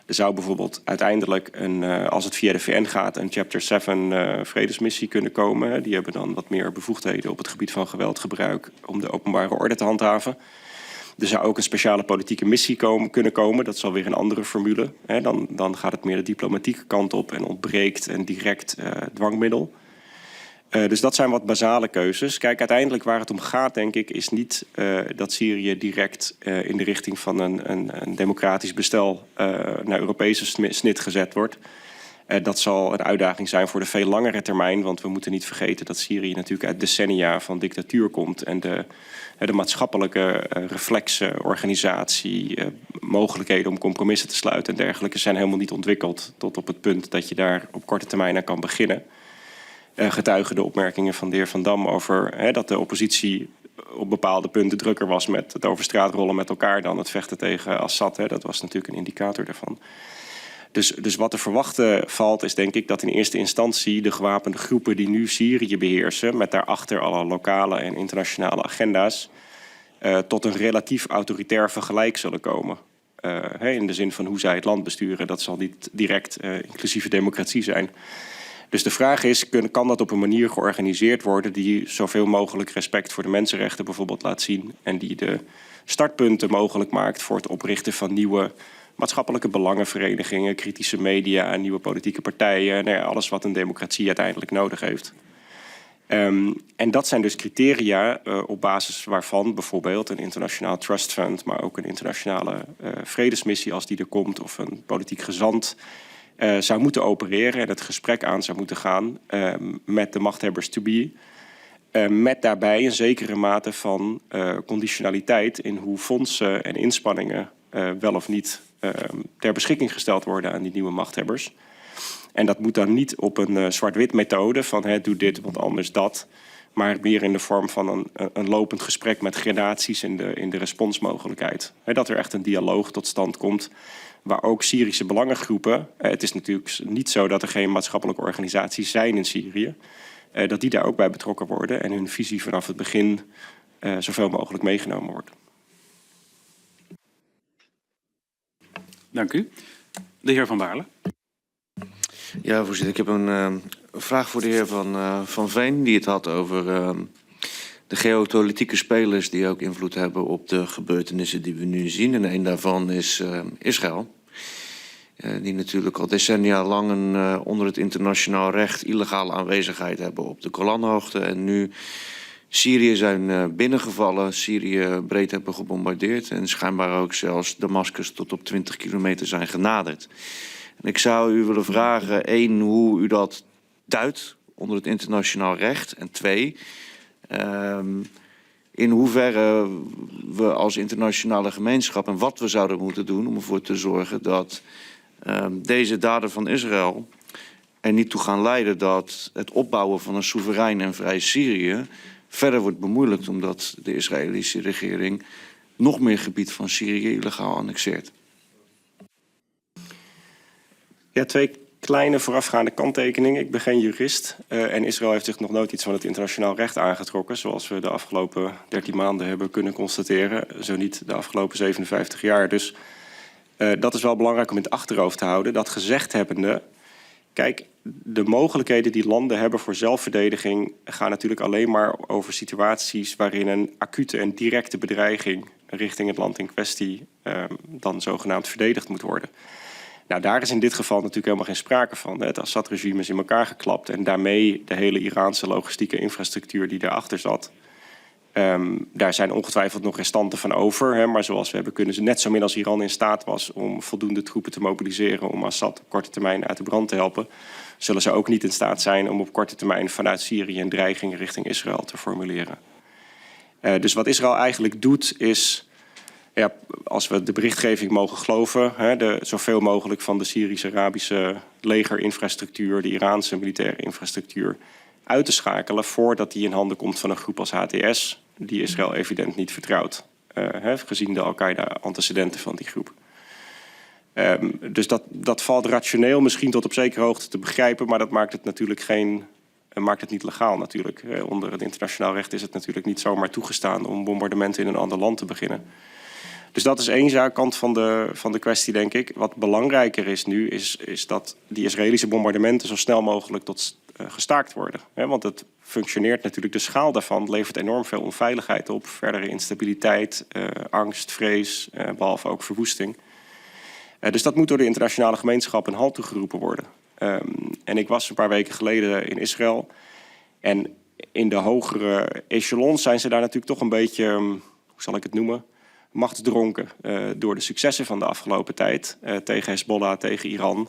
Er zou bijvoorbeeld uiteindelijk, als het via de VN gaat, een Chapter 7 vredesmissie kunnen komen. Die hebben dan wat meer bevoegdheden op het gebied van geweldgebruik om de openbare orde te handhaven. Er zou ook een speciale politieke missie kunnen komen. Dat is alweer een andere formule. Hè. Dan gaat het meer de diplomatieke kant op en ontbreekt een direct dwangmiddel. Dus dat zijn wat basale keuzes. Kijk, uiteindelijk waar het om gaat, denk ik, is niet dat Syrië direct in de richting van een democratisch bestel naar Europese snit gezet wordt. Dat zal een uitdaging zijn voor de veel langere termijn. Want we moeten niet vergeten dat Syrië natuurlijk uit decennia van dictatuur komt. En de maatschappelijke reflexen, organisatie, mogelijkheden om compromissen te sluiten en dergelijke zijn helemaal niet ontwikkeld tot op het punt dat je daar op korte termijn aan kan beginnen. Getuigen de opmerkingen van de heer Van Dam over dat de oppositie op bepaalde punten drukker was met het over straat rollen met elkaar dan het vechten tegen Assad. Dat was natuurlijk een indicator daarvan. Dus wat te verwachten valt is denk ik dat in eerste instantie de gewapende groepen die nu Syrië beheersen, met daarachter alle lokale en internationale agenda's, tot een relatief autoritair vergelijk zullen komen. In de zin van hoe zij het land besturen. Dat zal niet direct inclusieve democratie zijn. Dus de vraag is, kan dat op een manier georganiseerd worden die zoveel mogelijk respect voor de mensenrechten bijvoorbeeld laat zien en die de startpunten mogelijk maakt voor het oprichten van nieuwe maatschappelijke belangenverenigingen, kritische media, nieuwe politieke partijen, alles wat een democratie uiteindelijk nodig heeft. En dat zijn dus criteria op basis waarvan bijvoorbeeld een internationaal trust fund, maar ook een internationale vredesmissie als die er komt of een politiek gezant zou moeten opereren en het gesprek aan zou moeten gaan met de machthebbers to be. Met daarbij een zekere mate van conditionaliteit in hoe fondsen en inspanningen wel of niet ter beschikking gesteld worden aan die nieuwe machthebbers. En dat moet dan niet op een zwart-wit methode van doe dit, want anders dat. Maar meer in de vorm van een lopend gesprek met gradaties in de responsmogelijkheid. Dat er echt een dialoog tot stand komt waar ook Syrische belangengroepen, het is natuurlijk niet zo dat er geen maatschappelijke organisaties zijn in Syrië, dat die daar ook bij betrokken worden en hun visie vanaf het begin zoveel mogelijk meegenomen wordt. Dank u. De heer Van Baarle. Ja, voorzitter. Ik heb een vraag voor de heer Van Veen, die het had over de geopolitieke spelers die ook invloed hebben op de gebeurtenissen die we nu zien. En een daarvan is Israël. Die natuurlijk al decennia lang onder het internationaal recht illegale aanwezigheid hebben op de Golanhoogte. En nu Syrië zijn binnengevallen, Syrië breed hebben gebombardeerd. En schijnbaar ook zelfs Damascus tot op 20 kilometer zijn genaderd. En ik zou u willen vragen, 1, hoe u dat duidt onder het internationaal recht. En 2, in hoeverre we als internationale gemeenschap en wat we zouden moeten doen om ervoor te zorgen dat deze daden van Israël er niet toe gaan leiden dat het opbouwen van een soeverein en vrij Syrië verder wordt bemoeilijkt omdat de Israëlische regering nog meer gebied van Syrië illegaal annexeert. Ja, 2 kleine voorafgaande kanttekening. Ik ben geen jurist en Israël heeft zich nog nooit iets van het internationaal recht aangetrokken, zoals we de afgelopen 13 maanden hebben kunnen constateren, zo niet de afgelopen 57 jaar. Dus dat is wel belangrijk om in het achterhoofd te houden. Dat gezegd hebbende, kijk, de mogelijkheden die landen hebben voor zelfverdediging gaan natuurlijk alleen maar over situaties waarin een acute en directe bedreiging richting het land in kwestie dan zogenaamd verdedigd moet worden. Nou, daar is in dit geval natuurlijk helemaal geen sprake van. Het Assad-regime is in elkaar geklapt en daarmee de hele Iraanse logistieke infrastructuur die daarachter zat. Daar zijn ongetwijfeld nog restanten van over. Hè, maar zoals we hebben kunnen ze net zo min als Iran in staat was om voldoende troepen te mobiliseren om Assad op korte termijn uit de brand te helpen, zullen ze ook niet in staat zijn om op korte termijn vanuit Syrië een dreiging richting Israël te formuleren. Dus wat Israël eigenlijk doet is, ja, als we de berichtgeving mogen geloven, zoveel mogelijk van de Syrisch-Arabische legerinfrastructuur, de Iraanse militaire infrastructuur, uit te schakelen voordat die in handen komt van een groep als HTS, die Israël evident niet vertrouwt, gezien de Al-Qaeda-antecedenten van die groep. Dus dat valt rationeel misschien tot op zekere hoogte te begrijpen, maar dat maakt het natuurlijk maakt het niet legaal natuurlijk. Onder het internationaal recht is het natuurlijk niet zomaar toegestaan om bombardementen in een ander land te beginnen. Dus dat is één kant van de kwestie, denk ik. Wat belangrijker is nu, is dat die Israëlische bombardementen zo snel mogelijk gestaakt worden. Want het functioneert natuurlijk, de schaal daarvan levert enorm veel onveiligheid op. Verdere instabiliteit, angst, vrees, behalve ook verwoesting. Dus dat moet door de internationale gemeenschap een halt toegeroepen worden. En ik was een paar weken geleden in Israël. En in de hogere echelons zijn ze daar natuurlijk toch een beetje, hoe zal ik het noemen, machtsdronken door de successen van de afgelopen tijd tegen Hezbollah, tegen Iran.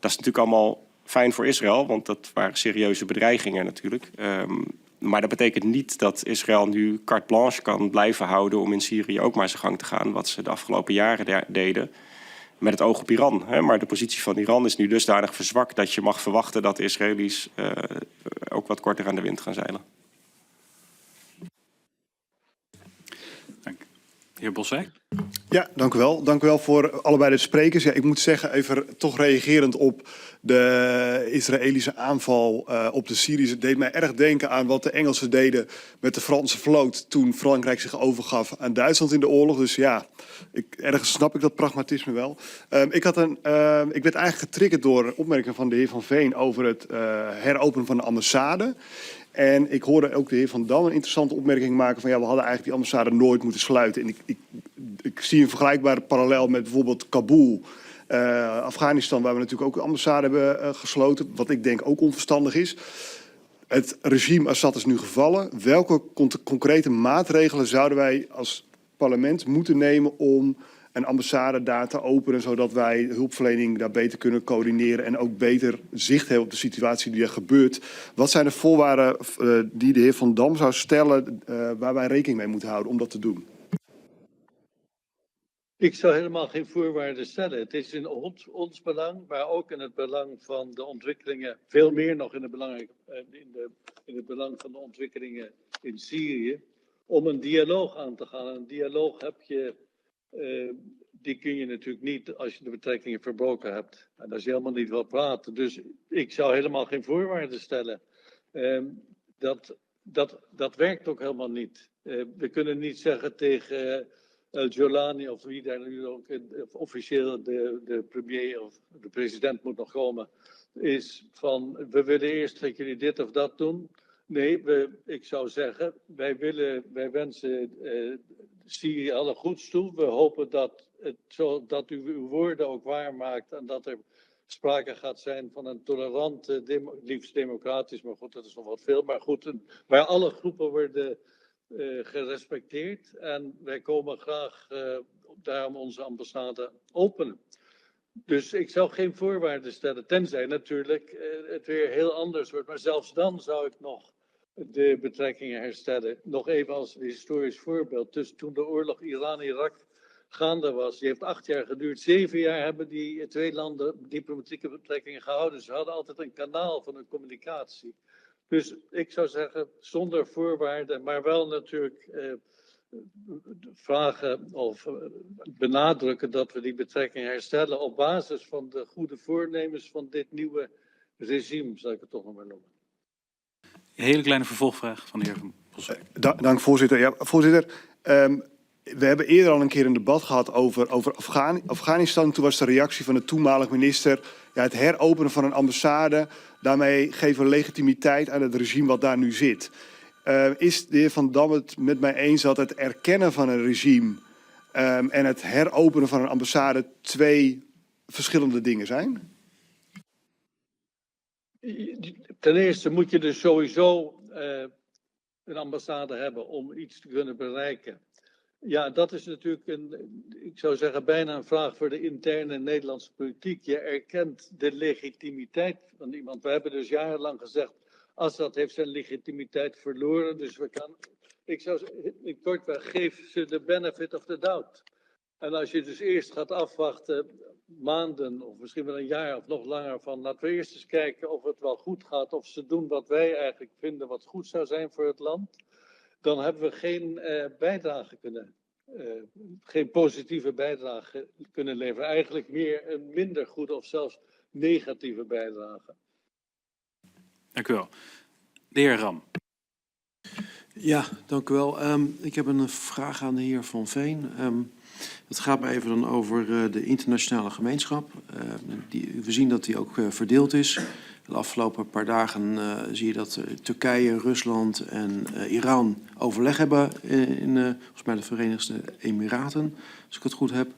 Dat is natuurlijk allemaal fijn voor Israël, want dat waren serieuze bedreigingen natuurlijk. Maar dat betekent niet dat Israël nu carte blanche kan blijven houden om in Syrië ook maar zijn gang te gaan, wat ze de afgelopen jaren deden, met het oog op Iran. Maar de positie van Iran is nu dusdanig verzwakt dat je mag verwachten dat de Israëli's ook wat korter aan de wind gaan zeilen. Heer Boswijk. Ja, dank u wel. Dank u wel voor allebei de sprekers. Ja, ik moet zeggen, even toch reagerend op de Israëlische aanval op de Syriërs. Het deed mij erg denken aan wat de Engelsen deden met de Franse vloot toen Frankrijk zich overgaf aan Duitsland in de oorlog. Dus ja, ergens snap ik dat pragmatisme wel. Ik werd eigenlijk getriggerd door opmerkingen van de heer Van Veen over het heropenen van de ambassade. En ik hoorde ook de heer Van Dam een interessante opmerking maken van ja, we hadden eigenlijk die ambassade nooit moeten sluiten. En ik zie een vergelijkbare parallel met bijvoorbeeld Kabul, Afghanistan, waar we natuurlijk ook een ambassade hebben gesloten. Wat ik denk ook onverstandig is. Het regime Assad is nu gevallen. Welke concrete maatregelen zouden wij als parlement moeten nemen om een ambassade daar te openen, zodat wij hulpverlening daar beter kunnen coördineren en ook beter zicht hebben op de situatie die er gebeurt? Wat zijn de voorwaarden die de heer Van Dam zou stellen waar wij rekening mee moeten houden om dat te doen? Ik zou helemaal geen voorwaarden stellen. Het is in ons belang, maar ook in het belang van de ontwikkelingen, veel meer nog in het belang van de ontwikkelingen in Syrië, om een dialoog aan te gaan. Een dialoog die kun je natuurlijk niet als je de betrekkingen verbroken hebt. En als je helemaal niet wil praten. Dus ik zou helemaal geen voorwaarden stellen. Dat werkt ook helemaal niet. We kunnen niet zeggen tegen El-Jolani of wie daar nu ook officieel de premier of de president moet nog komen, is van we willen eerst dat jullie dit of dat doen. Nee, ik zou zeggen, wij wensen Syrië alle goeds toe. We hopen dat u uw woorden ook waarmaakt en dat er sprake gaat zijn van een tolerante, liefst democratisch, maar goed, dat is nog wat veel, maar goed, waar alle groepen worden gerespecteerd. En wij komen graag daarom onze ambassade openen. Dus ik zou geen voorwaarden stellen, tenzij natuurlijk het weer heel anders wordt. Maar zelfs dan zou ik nog de betrekkingen herstellen. Nog even als een historisch voorbeeld. Dus toen de oorlog Iran-Irak gaande was, die heeft 8 jaar geduurd. 7 jaar hebben die twee landen diplomatieke betrekkingen gehouden. Ze hadden altijd een kanaal van hun communicatie. Dus ik zou zeggen, zonder voorwaarden, maar wel natuurlijk vragen of benadrukken dat we die betrekkingen herstellen op basis van de goede voornemens van dit nieuwe regime, zal ik het toch nog maar noemen. Een hele kleine vervolgvraag van de heer Van Bossel. Dank, voorzitter. Ja, voorzitter, we hebben eerder al een keer een debat gehad over Afghanistan. Toen was de reactie van de toenmalige minister, ja, het heropenen van een ambassade. Daarmee geven we legitimiteit aan het regime wat daar nu zit. Is de heer Van Dam het met mij eens dat het erkennen van een regime en het heropenen van een ambassade twee verschillende dingen zijn? Ten eerste moet je dus sowieso een ambassade hebben om iets te kunnen bereiken. Ja, dat is natuurlijk ik zou zeggen, bijna een vraag voor de interne Nederlandse politiek. Je erkent de legitimiteit van iemand. We hebben dus jarenlang gezegd, Assad heeft zijn legitimiteit verloren. Dus ik zou zeggen, in kortweg, geef ze de benefit of the doubt. En als je dus eerst gaat afwachten, maanden of misschien wel een jaar of nog langer, van laten we eerst eens kijken of het wel goed gaat, of ze doen wat wij eigenlijk vinden wat goed zou zijn voor het land, dan hebben we geen bijdrage geen positieve bijdrage kunnen leveren. Eigenlijk meer een minder goede of zelfs negatieve bijdrage. Dank u wel. De heer Ram. Ja, dank u wel. Ik heb een vraag aan de heer Van Veen. Het gaat me even dan over de internationale gemeenschap. We zien dat die ook verdeeld is. De afgelopen paar dagen zie je dat Turkije, Rusland en Iran overleg hebben in volgens mij de Verenigde Emiraten, als ik het goed heb.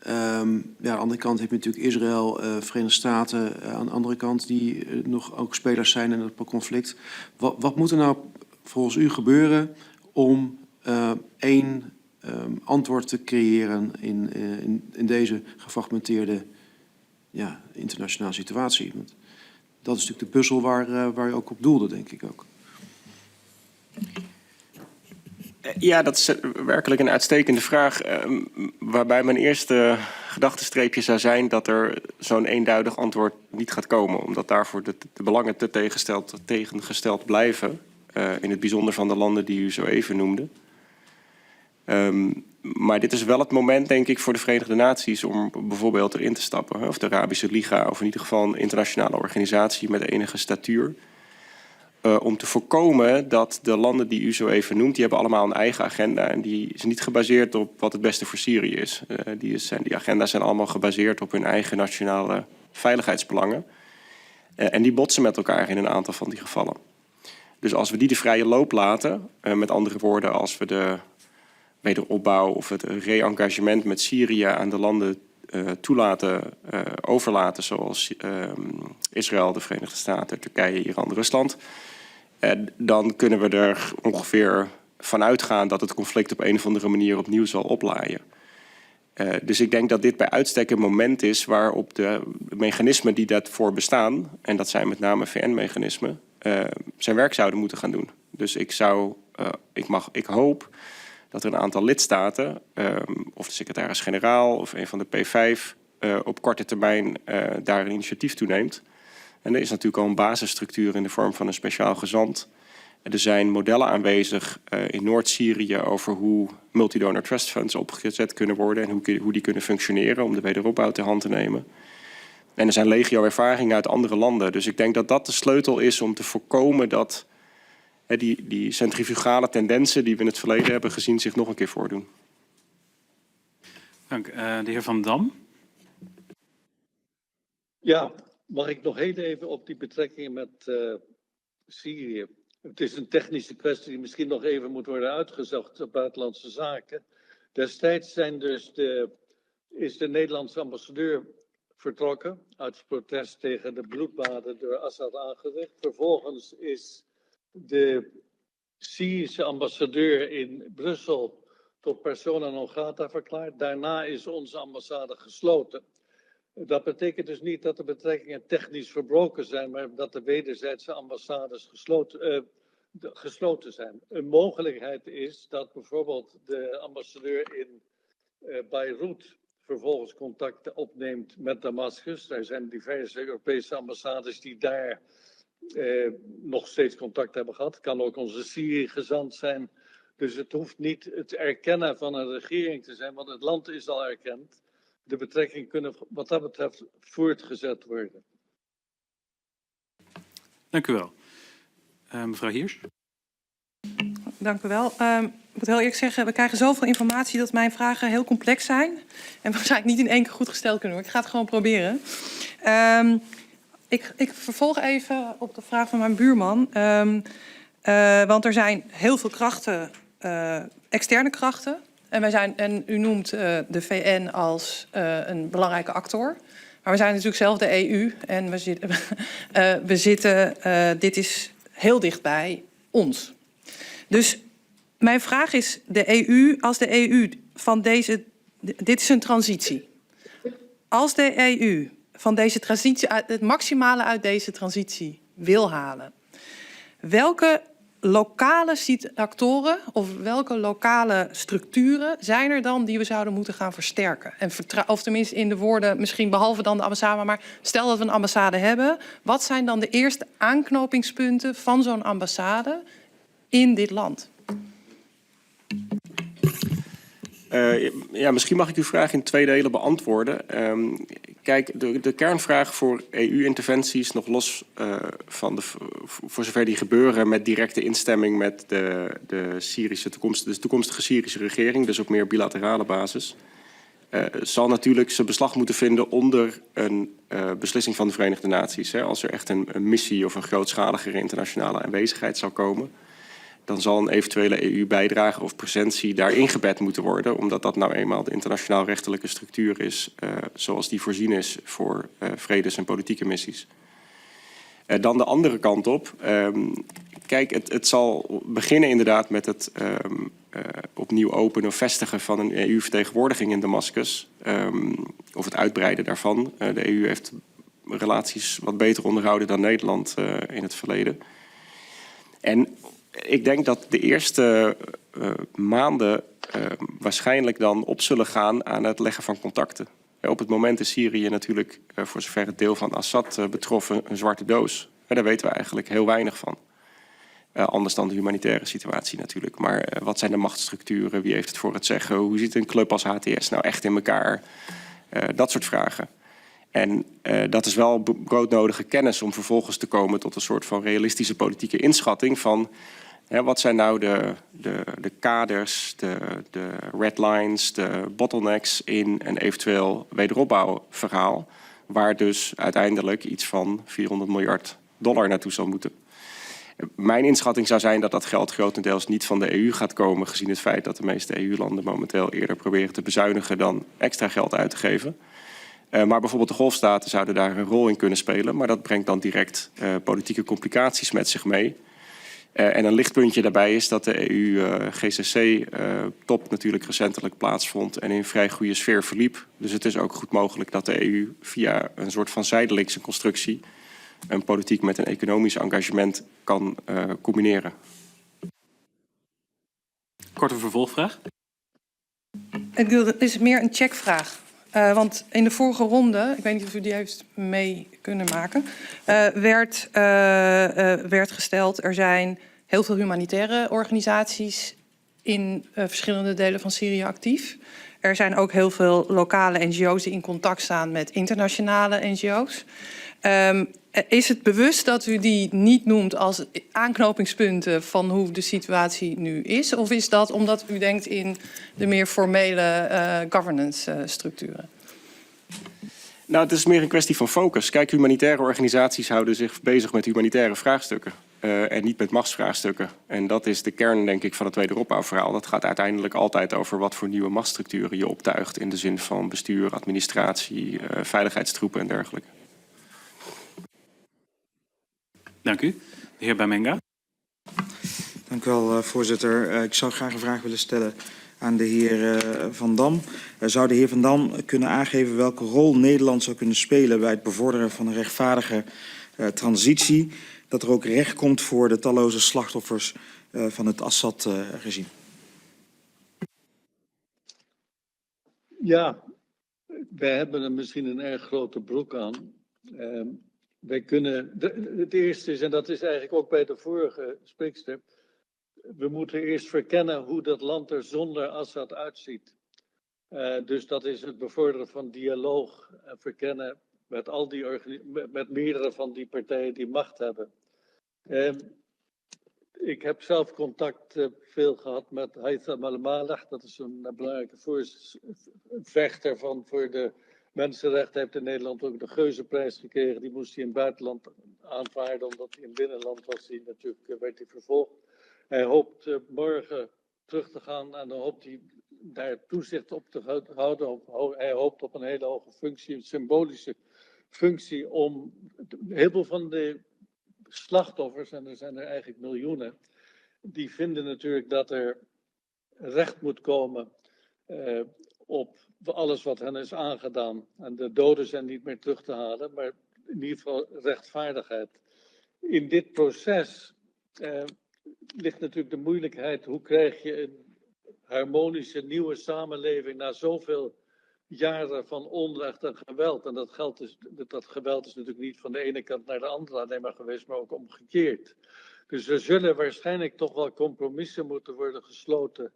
Ja, aan de andere kant heb je natuurlijk Israël, Verenigde Staten aan de andere kant, die nog ook spelers zijn in het conflict. Wat moet er nou volgens u gebeuren om één antwoord te creëren in deze gefragmenteerde internationale situatie? Want dat is natuurlijk de puzzel waar je ook op doelde, denk ik ook. Ja, dat is werkelijk een uitstekende vraag. Waarbij mijn eerste gedachtenstreepje zou zijn dat er zo'n eenduidig antwoord niet gaat komen. Omdat daarvoor de belangen te tegengesteld blijven. In het bijzonder van de landen die u zo even noemde. Maar dit is wel het moment, denk ik, voor de Verenigde Naties om bijvoorbeeld erin te stappen. Of de Arabische Liga, of in ieder geval een internationale organisatie met enige statuur. Om te voorkomen dat de landen die u zo even noemt, die hebben allemaal een eigen agenda. En die is niet gebaseerd op wat het beste voor Syrië is. Die agenda's zijn allemaal gebaseerd op hun eigen nationale veiligheidsbelangen. En die botsen met elkaar in een aantal van die gevallen. Dus als we die de vrije loop laten, met andere woorden, als we de wederopbouw of het re-engagement met Syrië aan de landen overlaten, zoals Israël, de Verenigde Staten, Turkije, Iran, Rusland, dan kunnen we er ongeveer van uitgaan dat het conflict op een of andere manier opnieuw zal oplaaien. Dus ik denk dat dit bij uitstek een moment is waarop de mechanismen die daarvoor bestaan, en dat zijn met name VN-mechanismen, zijn werk zouden moeten gaan doen. Dus ik hoop dat er een aantal lidstaten, of de secretaris-generaal of een van de P5, op korte termijn daar een initiatief toe neemt. En er is natuurlijk al een basisstructuur in de vorm van een speciaal gezant. Er zijn modellen aanwezig in Noord-Syrië over hoe multidonor trust funds opgezet kunnen worden en hoe die kunnen functioneren om de wederopbouw ter hand te nemen. En er zijn legio ervaringen uit andere landen. Dus ik denk dat dat de sleutel is om te voorkomen dat die centrifugale tendensen die we in het verleden hebben gezien zich nog een keer voordoen. Dank. De heer Van Dam. Ja, mag ik nog heel even op die betrekkingen met Syrië? Het is een technische kwestie die misschien nog even moet worden uitgezocht op buitenlandse zaken. Destijds is de Nederlandse ambassadeur vertrokken uit protest tegen de bloedbaden door Assad aangericht. Vervolgens is de Syrische ambassadeur in Brussel tot persona non grata verklaard. Daarna is onze ambassade gesloten. Dat betekent dus niet dat de betrekkingen technisch verbroken zijn, maar dat de wederzijdse ambassades gesloten zijn. Een mogelijkheid is dat bijvoorbeeld de ambassadeur in Beirut vervolgens contacten opneemt met Damascus. Er zijn diverse Europese ambassades die daar nog steeds contact hebben gehad. Het kan ook onze Syrië-gezant zijn Dus het hoeft niet het erkennen van een regering te zijn, want het land is al erkend. De betrekkingen kunnen wat dat betreft voortgezet worden. Dank u wel. Mevrouw Hiers. Dank u wel. Ik moet heel eerlijk zeggen, we krijgen zoveel informatie dat mijn vragen heel complex zijn. En waarschijnlijk niet in één keer goed gesteld kunnen worden. Ik ga het gewoon proberen. Ik vervolg even op de vraag van mijn buurman. Want er zijn heel veel krachten, externe krachten. En u noemt de VN als een belangrijke actor. Maar we zijn natuurlijk zelf de EU. En dit is heel dichtbij ons. Dus mijn vraag is, de EU, als de EU van deze... Dit is een transitie. Als de EU van deze transitie, het maximale uit deze transitie wil halen, welke lokale actoren of welke lokale structuren zijn er dan die we zouden moeten gaan versterken? En of tenminste in de woorden, misschien behalve dan de ambassade, maar stel dat we een ambassade hebben, wat zijn dan de eerste aanknopingspunten van zo'n ambassade in dit land? Misschien mag ik uw vraag in 2 delen beantwoorden. Kijk, de kernvraag voor EU-interventies, nog los van voor zover die gebeuren met directe instemming met de toekomstige Syrische regering, dus op meer bilaterale basis, zal natuurlijk zijn beslag moeten vinden onder een beslissing van de Verenigde Naties. Hè. Als er echt een missie of een grootschaligere internationale aanwezigheid zal komen, dan zal een eventuele EU-bijdrage of presentie daar ingebed moeten worden, omdat dat nou eenmaal de internationaal rechtelijke structuur is, zoals die voorzien is voor vredes- en politieke missies. Dan de andere kant op. Kijk, het zal beginnen inderdaad met het opnieuw openen of vestigen van een EU-vertegenwoordiging in Damascus, of het uitbreiden daarvan. De EU heeft relaties wat beter onderhouden dan Nederland in het verleden. En ik denk dat de eerste maanden waarschijnlijk dan op zullen gaan aan het leggen van contacten. Op het moment is Syrië natuurlijk, voor zover het deel van Assad betrof, een zwarte doos. Daar weten we eigenlijk heel weinig van. Anders dan de humanitaire situatie natuurlijk. Maar wat zijn de machtsstructuren? Wie heeft het voor het zeggen? Hoe ziet een club als HTS nou echt in elkaar? Dat soort vragen. En dat is wel broodnodige kennis om vervolgens te komen tot een soort van realistische politieke inschatting van wat zijn nou de kaders, de red lines, de bottlenecks in een eventueel wederopbouwverhaal, waar dus uiteindelijk iets van $400 miljard naartoe zal moeten. Mijn inschatting zou zijn dat dat geld grotendeels niet van de EU gaat komen, gezien het feit dat de meeste EU-landen momenteel eerder proberen te bezuinigen dan extra geld uit te geven. Maar bijvoorbeeld de golfstaten zouden daar een rol in kunnen spelen, maar dat brengt dan direct politieke complicaties met zich mee. En een lichtpuntje daarbij is dat de EU-GCC-top natuurlijk recentelijk plaatsvond en in vrij goede sfeer verliep. Dus het is ook goed mogelijk dat de EU via een soort van zijdelingse constructie een politiek met een economisch engagement kan combineren. Korte vervolgvraag. Het is meer een checkvraag. Want in de vorige ronde, ik weet niet of u die heeft mee kunnen maken, werd gesteld, er zijn heel veel humanitaire organisaties in verschillende delen van Syrië actief. Er zijn ook heel veel lokale NGO's die in contact staan met internationale NGO's. Is het bewust dat u die niet noemt als aanknopingspunten van hoe de situatie nu is? Of is dat omdat u denkt in de meer formele governance structuren? Nou, het is meer een kwestie van focus. Kijk, humanitaire organisaties houden zich bezig met humanitaire vraagstukken. En niet met machtsvraagstukken. En dat is de kern, denk ik, van het wederopbouwverhaal. Dat gaat uiteindelijk altijd over wat voor nieuwe machtsstructuren je optuigt in de zin van bestuur, administratie, veiligheidstroepen en dergelijke. Dank u. De heer Bamenga. Dank u wel, voorzitter. Ik zou graag een vraag willen stellen aan de heer Van Dam. Zou de heer Van Dam kunnen aangeven welke rol Nederland zou kunnen spelen bij het bevorderen van een rechtvaardige transitie, dat er ook recht komt voor de talloze slachtoffers van het Assad-regime? Ja, wij hebben er misschien een erg grote broek aan. Wij kunnen, het eerste is, en dat is eigenlijk ook bij de vorige spreekster, we moeten eerst verkennen hoe dat land er zonder Assad uitziet. Dus dat is het bevorderen van dialoog en verkennen met, met meerdere van die partijen die macht hebben. Ik heb zelf contact veel gehad met Haytham al-Maleh. Dat is een belangrijke vechter voor de mensenrechten. Hij heeft in Nederland ook de Geuzenprijs gekregen. Die moest hij in het buitenland aanvaarden, omdat hij in het binnenland was. Werd hij vervolgd. Hij hoopt morgen terug te gaan en dan hoopt hij daar toezicht op te houden. Hij hoopt op een hele hoge functie, een symbolische functie, om heel veel van de slachtoffers, en er zijn er eigenlijk miljoenen, die vinden natuurlijk dat er recht moet komen op alles wat hen is aangedaan. En de doden zijn niet meer terug te halen, maar in ieder geval rechtvaardigheid. In dit proces ligt natuurlijk de moeilijkheid: hoe krijg je een harmonische nieuwe samenleving na zoveel jaren van onrecht en geweld? En dat geweld is natuurlijk niet van de ene kant naar de andere alleen maar geweest, maar ook omgekeerd. Dus er zullen waarschijnlijk toch wel compromissen moeten worden gesloten.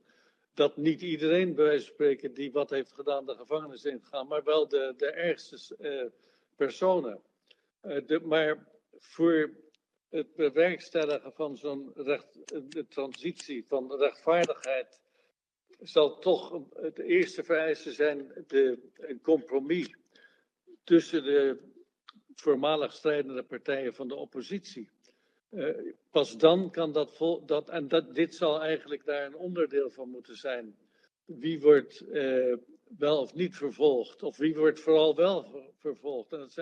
Dat niet iedereen, bij wijze van spreken, die wat heeft gedaan, de gevangenis ingaan, maar wel de ergste personen. Maar voor het bewerkstelligen van de transitie van rechtvaardigheid zal toch het eerste vereiste zijn een compromis tussen de voormalig strijdende partijen van de oppositie. Pas dan kan dit zal eigenlijk daar een onderdeel van moeten zijn. Wie wordt wel of niet vervolgd? Of wie wordt vooral wel vervolgd? En dat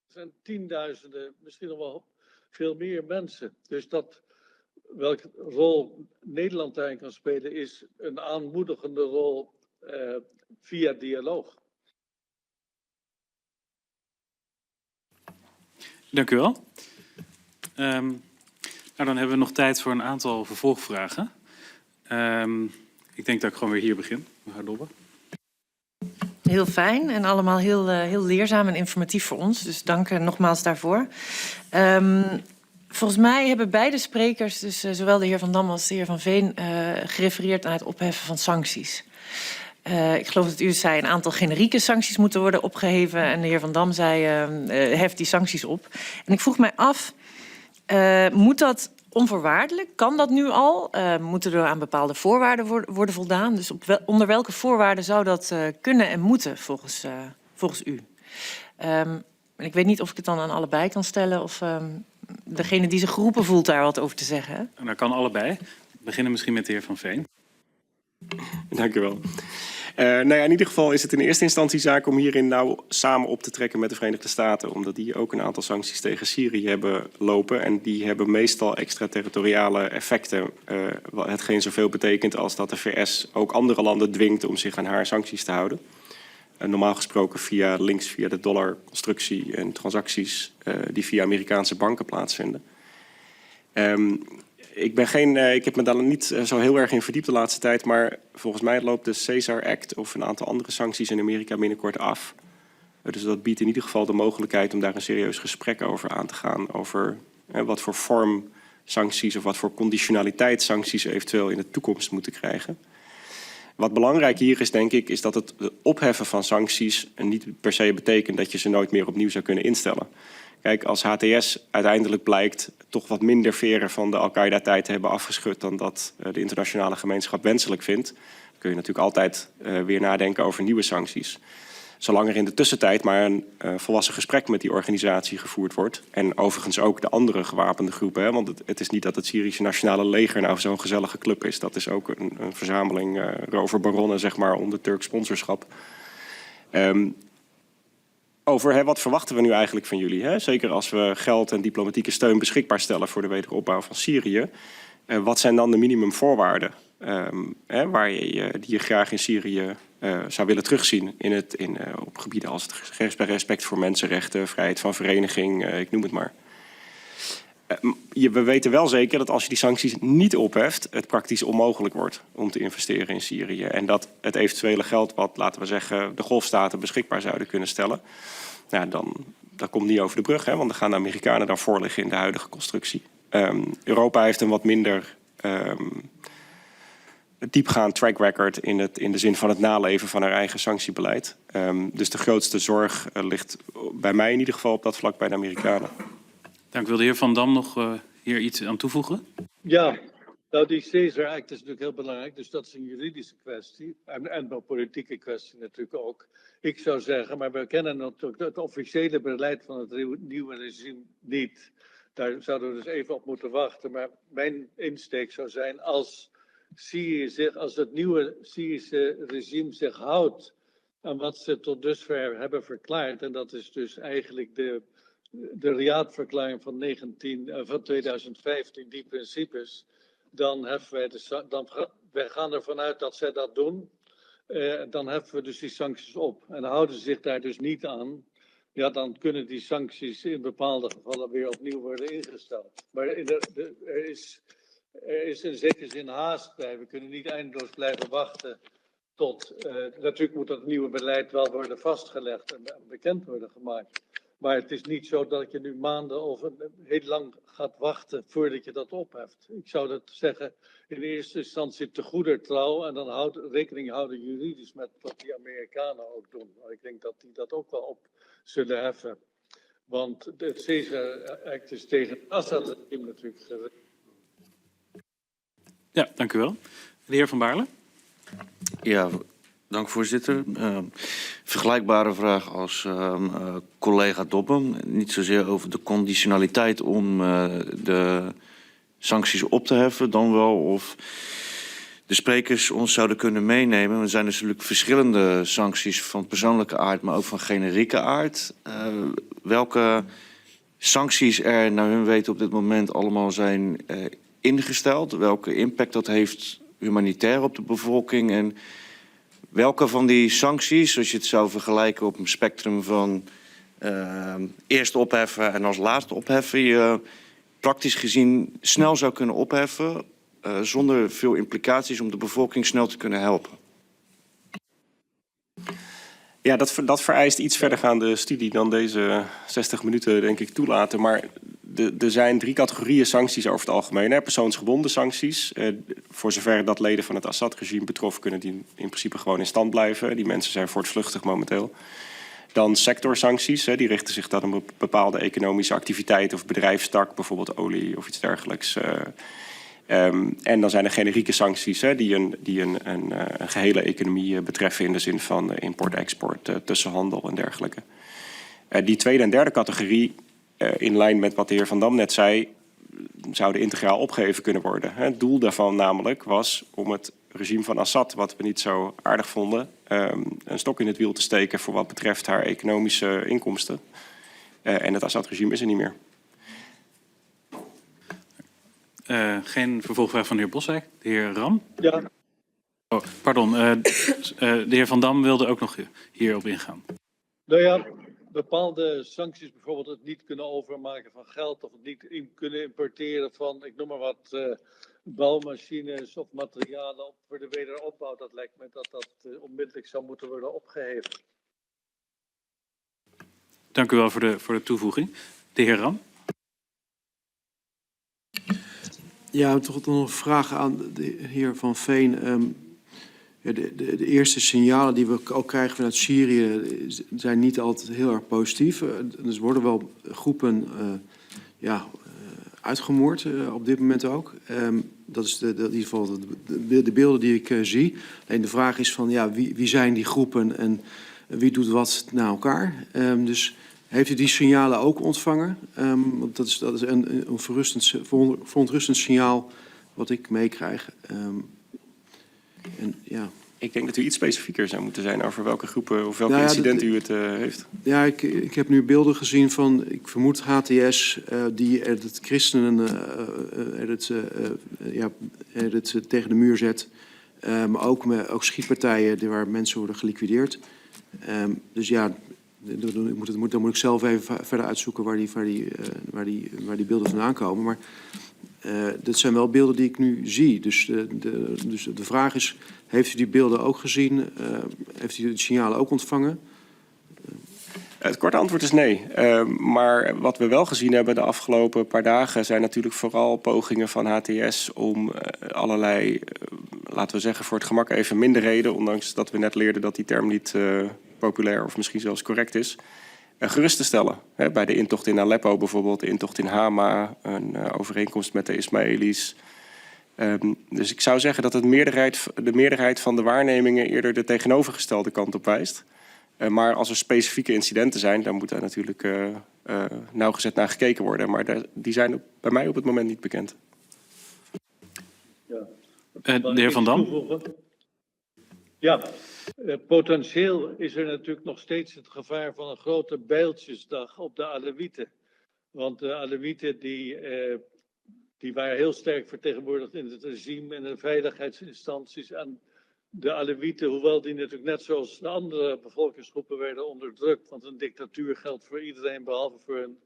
zijn tienduizenden, misschien nog wel veel meer mensen. Dus welke rol Nederland daarin kan spelen is een aanmoedigende rol via dialoog. Dank u wel. Dan hebben we nog tijd voor een aantal vervolgvragen. Ik denk dat ik gewoon weer hier begin, mevrouw Dobbe. Heel fijn en allemaal heel leerzaam en informatief voor ons. Dus dank nogmaals daarvoor. Volgens mij hebben beide sprekers, dus zowel de heer Van Dam als de heer Van Veen, gerefereerd naar het opheffen van sancties. Ik geloof dat u zei een aantal generieke sancties moeten worden opgeheven. En de heer Van Dam zei hef die sancties op. En ik vroeg mij af, moet dat onvoorwaardelijk? Kan dat nu al? Moeten er aan bepaalde voorwaarden worden voldaan? Dus onder welke voorwaarden zou dat kunnen en moeten volgens u? En ik weet niet of ik het dan aan allebei kan stellen of degene die zich geroepen voelt daar wat over te zeggen. En dat kan allebei. We beginnen misschien met de heer Van Veen. Dank u wel. In ieder geval is het in eerste instantie zaak om hierin nou samen op te trekken met de Verenigde Staten. Omdat die ook een aantal sancties tegen Syrië hebben lopen. En die hebben meestal extraterritoriale effecten. Hetgeen zoveel betekent als dat de VS ook andere landen dwingt om zich aan haar sancties te houden. Normaal gesproken via de dollarconstructie en transacties die via Amerikaanse banken plaatsvinden. Ik heb me daar niet zo heel erg in verdiept de laatste tijd, maar volgens mij loopt de Caesar Act of een aantal andere sancties in Amerika binnenkort af. Dus dat biedt in ieder geval de mogelijkheid om daar een serieus gesprek over aan te gaan. Over wat voor vorm sancties of wat voor conditionaliteitssancties eventueel in de toekomst moeten krijgen. Wat belangrijk hier is, denk ik, is dat het opheffen van sancties niet per se betekent dat je ze nooit meer opnieuw zou kunnen instellen. Kijk, als HTS uiteindelijk blijkt toch wat minder veren van de Al-Qaeda-tijd te hebben afgeschud dan dat de internationale gemeenschap wenselijk vindt, kun je natuurlijk altijd weer nadenken over nieuwe sancties. Zolang er in de tussentijd maar een volwassen gesprek met die organisatie gevoerd wordt. En overigens ook de andere gewapende groepen. Hè, want het is niet dat het Syrische nationale leger nou zo'n gezellige club is. Dat is ook een verzameling roverbaronnen, zeg maar, onder Turks sponsorschap. Over wat verwachten we nu eigenlijk van jullie? Hè? Zeker als we geld en diplomatieke steun beschikbaar stellen voor de wederopbouw van Syrië. Wat zijn dan de minimumvoorwaarden die je graag in Syrië zou willen terugzien op gebieden als het respect voor mensenrechten, vrijheid van vereniging, ik noem het maar. We weten wel zeker dat als je die sancties niet opheft, het praktisch onmogelijk wordt om te investeren in Syrië. En dat het eventuele geld wat, laten we zeggen, de golfstaten beschikbaar zouden kunnen stellen, dat komt niet over de brug, hè, want dan gaan de Amerikanen dan voor liggen in de huidige constructie. Europa heeft een wat minder diepgaand track record in de zin van het naleven van haar eigen sanctiebeleid. Dus de grootste zorg ligt bij mij in ieder geval op dat vlak bij de Amerikanen. Dank. Wil de heer Van Dam nog hier iets aan toevoegen? Ja, nou die Caesar Act is natuurlijk heel belangrijk. Dus dat is een juridische kwestie. En een politieke kwestie natuurlijk ook. Ik zou zeggen, maar we kennen natuurlijk het officiële beleid van het nieuwe regime niet. Daar zouden we dus even op moeten wachten. Maar mijn insteek zou zijn als het nieuwe Syrische regime zich houdt aan wat ze tot dusver hebben verklaard. En dat is dus eigenlijk de Riyadh-verklaring van 2015, die principes. Dan heffen wij wij gaan ervan uit dat zij dat doen. Dan heffen we dus die sancties op. En houden ze zich daar dus niet aan, ja, dan kunnen die sancties in bepaalde gevallen weer opnieuw worden ingesteld. Maar er is in zekere zin haast bij. We kunnen niet eindeloos blijven wachten tot... natuurlijk moet dat nieuwe beleid wel worden vastgelegd en bekend worden gemaakt. Maar het is niet zo dat je nu maanden of heel lang gaat wachten voordat je dat opheft. Ik zou dat zeggen in eerste instantie te goeder trouw en dan rekening houden juridisch met wat die Amerikanen ook doen. Maar ik denk dat die dat ook wel op zullen heffen. Want het Caesar Act is tegen Assad-regime natuurlijk gericht. Ja, dank u wel. De heer Van Baarle. Ja, dank voorzitter. Vergelijkbare vraag als collega Dobben. Niet zozeer over de conditionaliteit om de sancties op te heffen, dan wel of de sprekers ons zouden kunnen meenemen. Er zijn natuurlijk verschillende sancties van persoonlijke aard, maar ook van generieke aard. Welke sancties er naar hun weten op dit moment allemaal zijn ingesteld? Welke impact dat heeft humanitair op de bevolking? En welke van die sancties, als je het zou vergelijken op een spectrum van eerst opheffen en als laatste opheffen, je praktisch gezien snel zou kunnen opheffen zonder veel implicaties om de bevolking snel te kunnen helpen? Ja, dat vereist iets verdergaande studie dan deze 60 minuten, denk ik, toelaten. Maar er zijn 3 categorieën sancties over het algemeen. Persoonsgebonden sancties. Voor zover dat leden van het Assad-regime betrof, kunnen die in principe gewoon in stand blijven. Die mensen zijn voortvluchtig momenteel. Dan sectorsancties, die richten zich dan op bepaalde economische activiteiten of bedrijfstak, bijvoorbeeld olie of iets dergelijks. En dan zijn er generieke sancties die een gehele economie betreffen in de zin van import-export, tussenhandel en dergelijke. Die tweede en derde categorie, in lijn met wat de heer Van Dam net zei, zouden integraal opgeheven kunnen worden. Het doel daarvan namelijk was om het regime van Assad, wat we niet zo aardig vonden, een stok in het wiel te steken voor wat betreft haar economische inkomsten. En het Assad-regime is er niet meer. Geen vervolgvraag van de heer Boswijk. De heer Ram? Ja. Oh, pardon. De heer Van Dam wilde ook nog hierop ingaan. Nou ja, bepaalde sancties, bijvoorbeeld het niet kunnen overmaken van geld of het niet kunnen importeren van, ik noem maar wat, bouwmachines of materialen voor de wederopbouw. Dat lijkt me dat dat onmiddellijk zou moeten worden opgeheven. Dank u wel voor de toevoeging. De heer Ram? Ja, toch nog een vraag aan de heer Van Veen. De eerste signalen die we ook krijgen vanuit Syrië zijn niet altijd heel erg positief. Er worden wel groepen uitgemoord op dit moment ook. Dat is in ieder geval de beelden die ik zie. Alleen de vraag is van wie zijn die groepen en wie doet wat naar elkaar? Dus heeft u die signalen ook ontvangen? Want dat is een verontrustend signaal wat ik meekrijg. Ik denk dat u iets specifieker zou moeten zijn over welke groepen of welke incidenten u het heeft. Ja, ik heb nu beelden gezien van, ik vermoed HTS, die het christenen tegen de muur zet. Maar ook schietpartijen waar mensen worden geliquideerd. Dus ja, dan moet ik zelf even verder uitzoeken waar die beelden vandaan komen. Maar dat zijn wel beelden die ik nu zie. Dus de vraag is, heeft u die beelden ook gezien? Heeft u de signalen ook ontvangen? Het korte antwoord is nee. Maar wat we wel gezien hebben de afgelopen paar dagen zijn natuurlijk vooral pogingen van HTS om allerlei, laten we zeggen voor het gemak even minderheden, ondanks dat we net leerden dat die term niet populair of misschien zelfs correct is, gerust te stellen. Bij de intocht in Aleppo bijvoorbeeld, de intocht in Hama, een overeenkomst met de Ismaïli's. Dus ik zou zeggen dat de meerderheid van de waarnemingen eerder de tegenovergestelde kant op wijst. Maar als er specifieke incidenten zijn, dan moet daar natuurlijk nauwgezet naar gekeken worden. Maar die zijn bij mij op het moment niet bekend. Ja. De heer Van Dam. Ja, potentieel is er natuurlijk nog steeds het gevaar van een grote bijltjesdag op de Alewieten. Want de Alewieten die waren heel sterk vertegenwoordigd in het regime en de veiligheidsinstanties. En de Alewieten, hoewel die natuurlijk net zoals de andere bevolkingsgroepen werden onderdrukt, want een dictatuur geldt voor iedereen behalve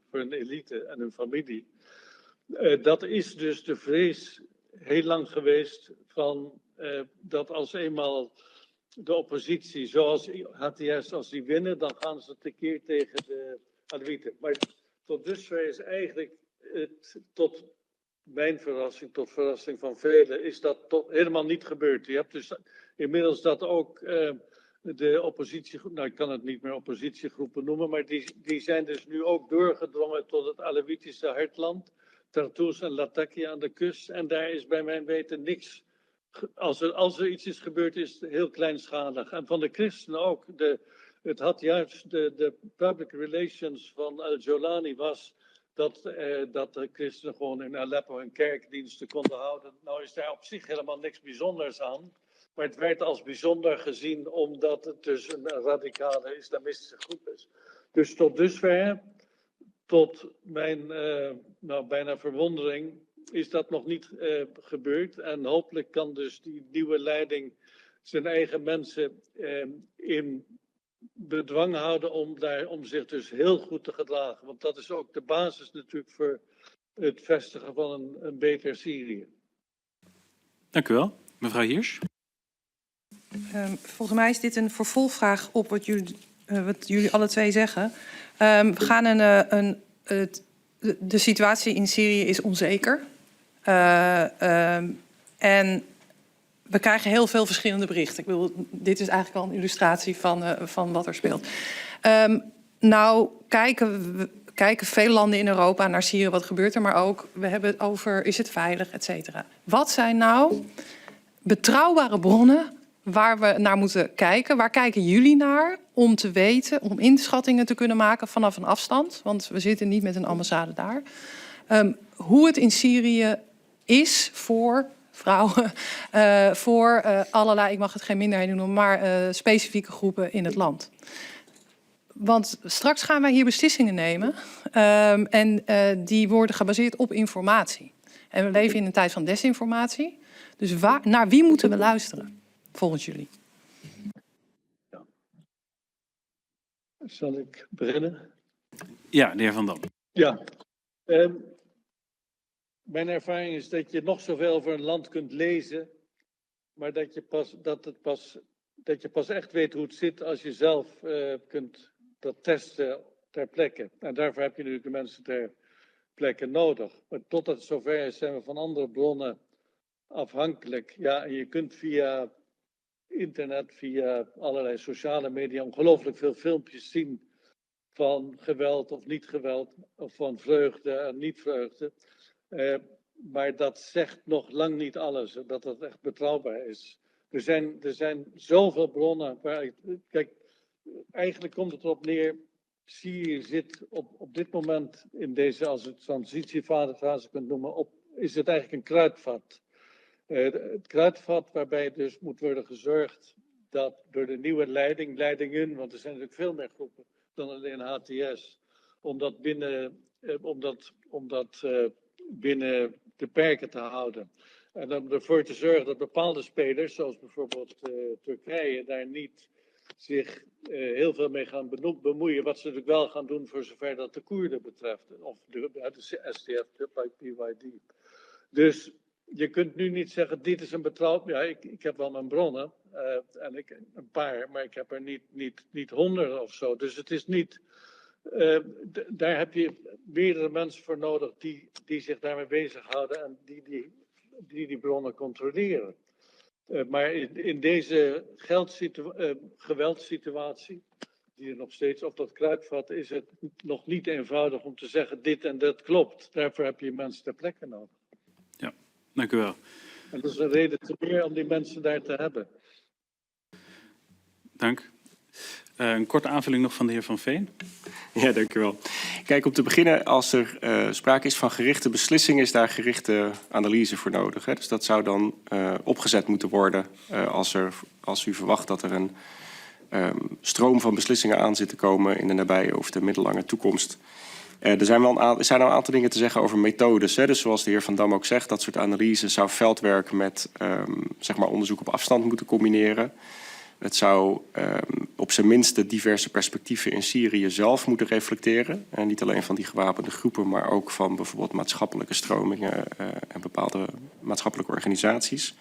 voor een elite en hun familie. Dat is dus de vrees heel lang geweest van dat als eenmaal de oppositie, zoals HTS, als die winnen, dan gaan ze tekeer tegen de Alewieten. Maar tot dusver is eigenlijk tot mijn verrassing, tot verrassing van velen, is dat helemaal niet gebeurd. Je hebt dus inmiddels dat ook de oppositiegroep, nou ik kan het niet meer oppositiegroepen noemen, maar die zijn dus nu ook doorgedrongen tot het Alewitische hartland, Tartus en Latakia aan de kust. En daar is bij mijn weten niks. Als er iets is gebeurd, is het heel kleinschalig. En van de christenen ook. Het had juist de public relations van Al-Jolani was dat de christenen gewoon in Aleppo hun kerkdiensten konden houden. Nou is daar op zich helemaal niks bijzonders aan. Maar het werd als bijzonder gezien omdat het dus een radicale islamistische groep is. Dus tot dusver, tot mijn bijna verwondering, is dat nog niet gebeurd. En hopelijk kan dus die nieuwe leiding zijn eigen mensen in bedwang houden om zich dus heel goed te gedragen. Want dat is ook de basis natuurlijk voor het vestigen van een beter Syrië. Dank u wel. Mevrouw Hirsch. Volgens mij is dit een vervolgvraag op wat jullie alle twee zeggen. We gaan de situatie in Syrië is onzeker. En we krijgen heel veel verschillende berichten. Ik bedoel, dit is eigenlijk al een illustratie van wat er speelt. Nou kijken veel landen in Europa naar Syrië, wat gebeurt er, maar ook, we hebben het over, is het veilig, et cetera. Wat zijn nou betrouwbare bronnen waar we naar moeten kijken? Waar kijken jullie naar om te weten, om inschattingen te kunnen maken vanaf een afstand? Want we zitten niet met een ambassade daar. Hoe het in Syrië is voor vrouwen, voor allerlei, ik mag het geen minderheden noemen, maar specifieke groepen in het land. Want straks gaan wij hier beslissingen nemen en die worden gebaseerd op informatie. En we leven in een tijd van desinformatie. Dus naar wie moeten we luisteren, volgens jullie? Ja. Zal ik beginnen? Ja, de heer Van Dam. Ja. Mijn ervaring is dat je nog zoveel over een land kunt lezen, maar dat je pas echt weet hoe het zit als je zelf kunt dat testen ter plekke. En daarvoor heb je natuurlijk de mensen ter plekke nodig. Maar totdat het zover is, zijn we van andere bronnen afhankelijk. Ja, en je kunt via internet, via allerlei sociale media ongelooflijk veel filmpjes zien van geweld of niet geweld, of van vreugde en niet vreugde. Maar dat zegt nog lang niet alles, dat het echt betrouwbaar is. Er zijn zoveel bronnen. Kijk, eigenlijk komt het erop neer, Syrië zit op dit moment in deze, als het transitiefase kunt noemen, is het eigenlijk een kruidvat. Het kruidvat waarbij dus moet worden gezorgd dat door de nieuwe leidingen, want er zijn natuurlijk veel meer groepen dan alleen HTS, om dat binnen de perken te houden. En om ervoor te zorgen dat bepaalde spelers, zoals bijvoorbeeld Turkije, daar niet zich heel veel mee gaan bemoeien. Wat ze natuurlijk wel gaan doen voor zover dat de Koerden betreft. Of de SDF, de PYD. Dus je kunt nu niet zeggen, dit is een betrouwbaar... Ja, ik heb wel mijn bronnen, een paar, maar ik heb er niet honderden of zo. Dus het is niet... daar heb je meerdere mensen voor nodig die zich daarmee bezighouden en die bronnen controleren. Maar in deze geweldssituatie, die er nog steeds op dat kruidvat, is het nog niet eenvoudig om te zeggen dit en dat klopt. Daarvoor heb je mensen ter plekke nodig. Ja, dank u wel. En dat is een reden te meer om die mensen daar te hebben. Dank. Een korte aanvulling nog van de heer Van Veen. Ja, dank u wel. Kijk, om te beginnen, als er sprake is van gerichte beslissingen, is daar gerichte analyse voor nodig. Hè? Dus dat zou dan opgezet moeten worden als u verwacht dat er een stroom van beslissingen aan zit te komen in de nabije of de middellange toekomst. Er zijn al een aantal dingen te zeggen over methodes. Hè? Dus zoals de heer Van Dam ook zegt, dat soort analyse zou veldwerk met zeg maar onderzoek op afstand moeten combineren. Het zou op zijn minst de diverse perspectieven in Syrië zelf moeten reflecteren. En niet alleen van die gewapende groepen, maar ook van bijvoorbeeld maatschappelijke stromingen en bepaalde maatschappelijke organisaties.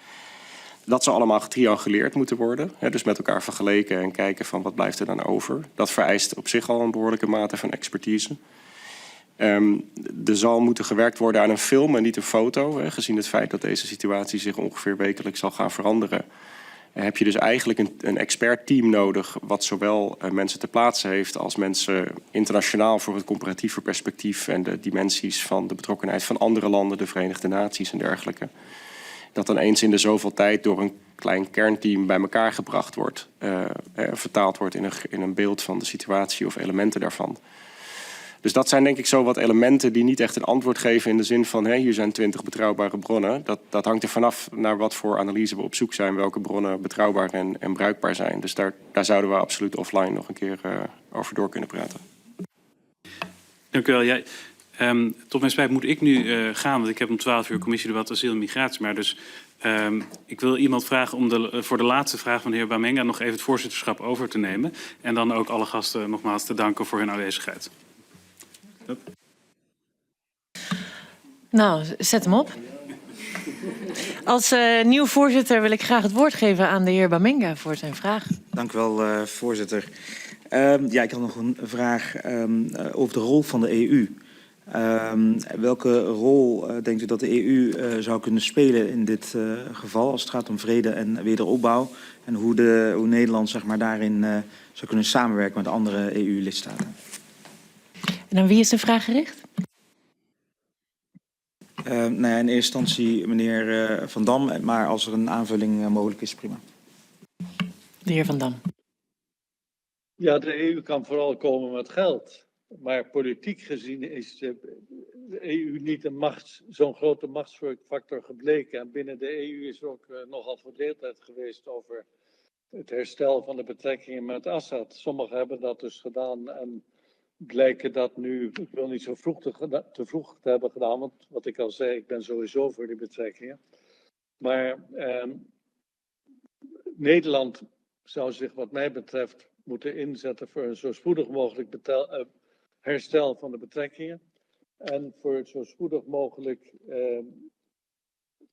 Dat zou allemaal getrianguleerd moeten worden. Hè, dus met elkaar vergeleken en kijken van wat blijft er dan over. Dat vereist op zich al een behoorlijke mate van expertise. Er zal moeten gewerkt worden aan een film en niet een foto. Hè, gezien het feit dat deze situatie zich ongeveer wekelijks zal gaan veranderen. Heb je dus eigenlijk een expertteam nodig, wat zowel mensen ter plaatse heeft als mensen internationaal voor het comparatieve perspectief en de dimensies van de betrokkenheid van andere landen, de Verenigde Naties en dergelijke. Dat dan eens in de zoveel tijd door een klein kernteam bij elkaar gebracht wordt, vertaald wordt in een beeld van de situatie of elementen daarvan. Dus dat zijn denk ik zo wat elementen die niet echt een antwoord geven in de zin van hier zijn 20 betrouwbare bronnen. Dat hangt er vanaf naar wat voor analyse we op zoek zijn, welke bronnen betrouwbaar en bruikbaar zijn. Dus daar zouden we absoluut offline nog een keer over door kunnen praten. Dank u wel. Tot mijn spijt moet ik nu gaan, want ik heb om 12 uur commissiedebat asiel en migratie. Maar dus ik wil iemand vragen om voor de laatste vraag van de heer Bamenga nog even het voorzitterschap over te nemen. En dan ook alle gasten nogmaals te danken voor hun aanwezigheid. Nou, zet hem op. Als nieuw voorzitter wil ik graag het woord geven aan de heer Bamenga voor zijn vraag. Dank u wel, voorzitter. Ik had nog een vraag over de rol van de EU. Welke rol denkt u dat de EU zou kunnen spelen in dit geval als het gaat om vrede en wederopbouw? En hoe Nederland zeg maar, daarin zou kunnen samenwerken met andere EU-lidstaten? En aan wie is de vraag gericht? In eerste instantie meneer Van Dam, maar als er een aanvulling mogelijk is, prima. De heer Van Dam. Ja, de EU kan vooral komen met geld. Maar politiek gezien is de EU niet zo'n grote machtsfactor gebleken. En binnen de EU is er ook nogal verdeeldheid geweest over het herstel van de betrekkingen met Assad. Sommigen hebben dat dus gedaan en blijken dat nu, ik wil niet zo te vroeg te hebben gedaan, want wat ik al zei, ik ben sowieso voor die betrekkingen. Maar Nederland zou zich wat mij betreft moeten inzetten voor een zo spoedig mogelijk herstel van de betrekkingen. En voor het zo spoedig mogelijk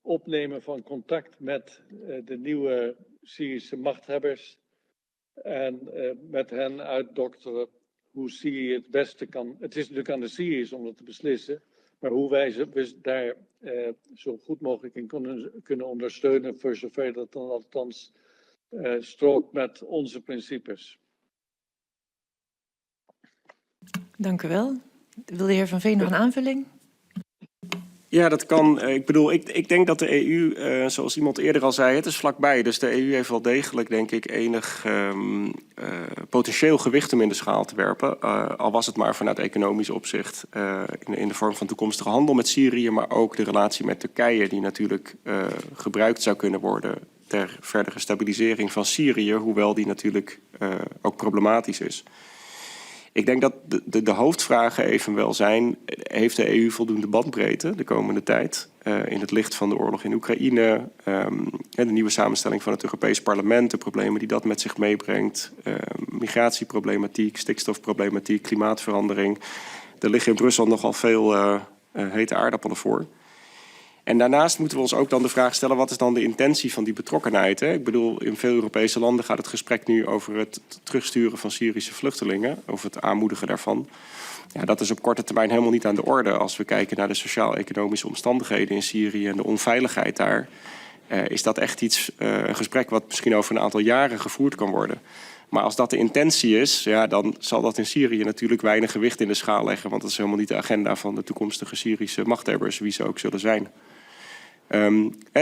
opnemen van contact met de nieuwe Syrische machthebbers. En met hen uitdokteren hoe Syrië het beste kan. Het is natuurlijk aan de Syriërs om dat te beslissen. Maar hoe wij ze daar zo goed mogelijk in kunnen ondersteunen. Voor zover dat dan althans strookt met onze principes. Dank u wel. Wil de heer Van Veen nog een aanvulling? Ja, dat kan. Ik denk dat de EU, zoals iemand eerder al zei, het is vlakbij. Dus de EU heeft wel degelijk, denk ik, enig potentieel gewicht om in de schaal te werpen. Al was het maar vanuit economisch opzicht in de vorm van toekomstige handel met Syrië. Maar ook de relatie met Turkije, die natuurlijk gebruikt zou kunnen worden ter verdere stabilisering van Syrië. Hoewel die natuurlijk ook problematisch is. Ik denk dat de hoofdvragen evenwel zijn, heeft de EU voldoende bandbreedte de komende tijd? In het licht van de oorlog in Oekraïne, de nieuwe samenstelling van het Europees Parlement, de problemen die dat met zich meebrengt, migratieproblematiek, stikstofproblematiek, klimaatverandering. Er liggen in Brussel nogal veel hete aardappelen voor. En daarnaast moeten we ons ook dan de vraag stellen, wat is dan de intentie van die betrokkenheid? Hè? Ik bedoel, in veel Europese landen gaat het gesprek nu over het terugsturen van Syrische vluchtelingen, over het aanmoedigen daarvan. Ja, dat is op korte termijn helemaal niet aan de orde. Als we kijken naar de sociaal-economische omstandigheden in Syrië en de onveiligheid daar, is dat echt een gesprek wat misschien over een aantal jaren gevoerd kan worden. Maar als dat de intentie is, ja, dan zal dat in Syrië natuurlijk weinig gewicht in de schaal leggen. Want dat is helemaal niet de agenda van de toekomstige Syrische machthebbers, wie ze ook zullen zijn.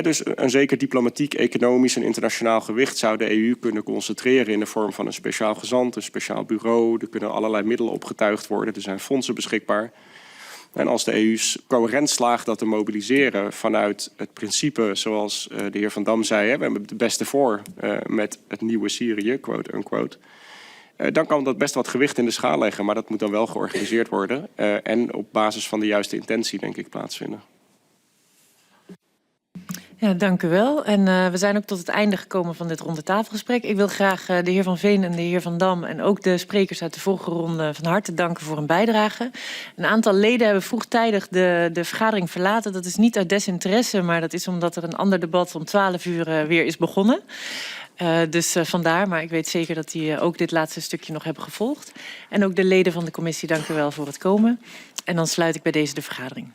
Dus een zeker diplomatiek, economisch en internationaal gewicht zou de EU kunnen concentreren in de vorm van een speciaal gezant, een speciaal bureau. Er kunnen allerlei middelen opgetuigd worden, er zijn fondsen beschikbaar. En als de EU coherent slaagt dat te mobiliseren vanuit het principe, zoals de heer Van Dam zei, we hebben het beste voor met het nieuwe Syrië, quote unquote. Dan kan dat best wat gewicht in de schaal leggen, maar dat moet dan wel georganiseerd worden en op basis van de juiste intentie, denk ik, plaatsvinden. Ja, dank u wel. En we zijn ook tot het einde gekomen van dit rondetafelgesprek. Ik wil graag de heer Van Veen en de heer Van Dam en ook de sprekers uit de vorige ronde van harte danken voor hun bijdrage. Een aantal leden hebben vroegtijdig de vergadering verlaten. Dat is niet uit desinteresse, maar dat is omdat er een ander debat om 12 uur weer is begonnen. Dus vandaar, maar ik weet zeker dat die ook dit laatste stukje nog hebben gevolgd. En ook de leden van de commissie, dank u wel voor het komen. En dan sluit ik bij deze de vergadering.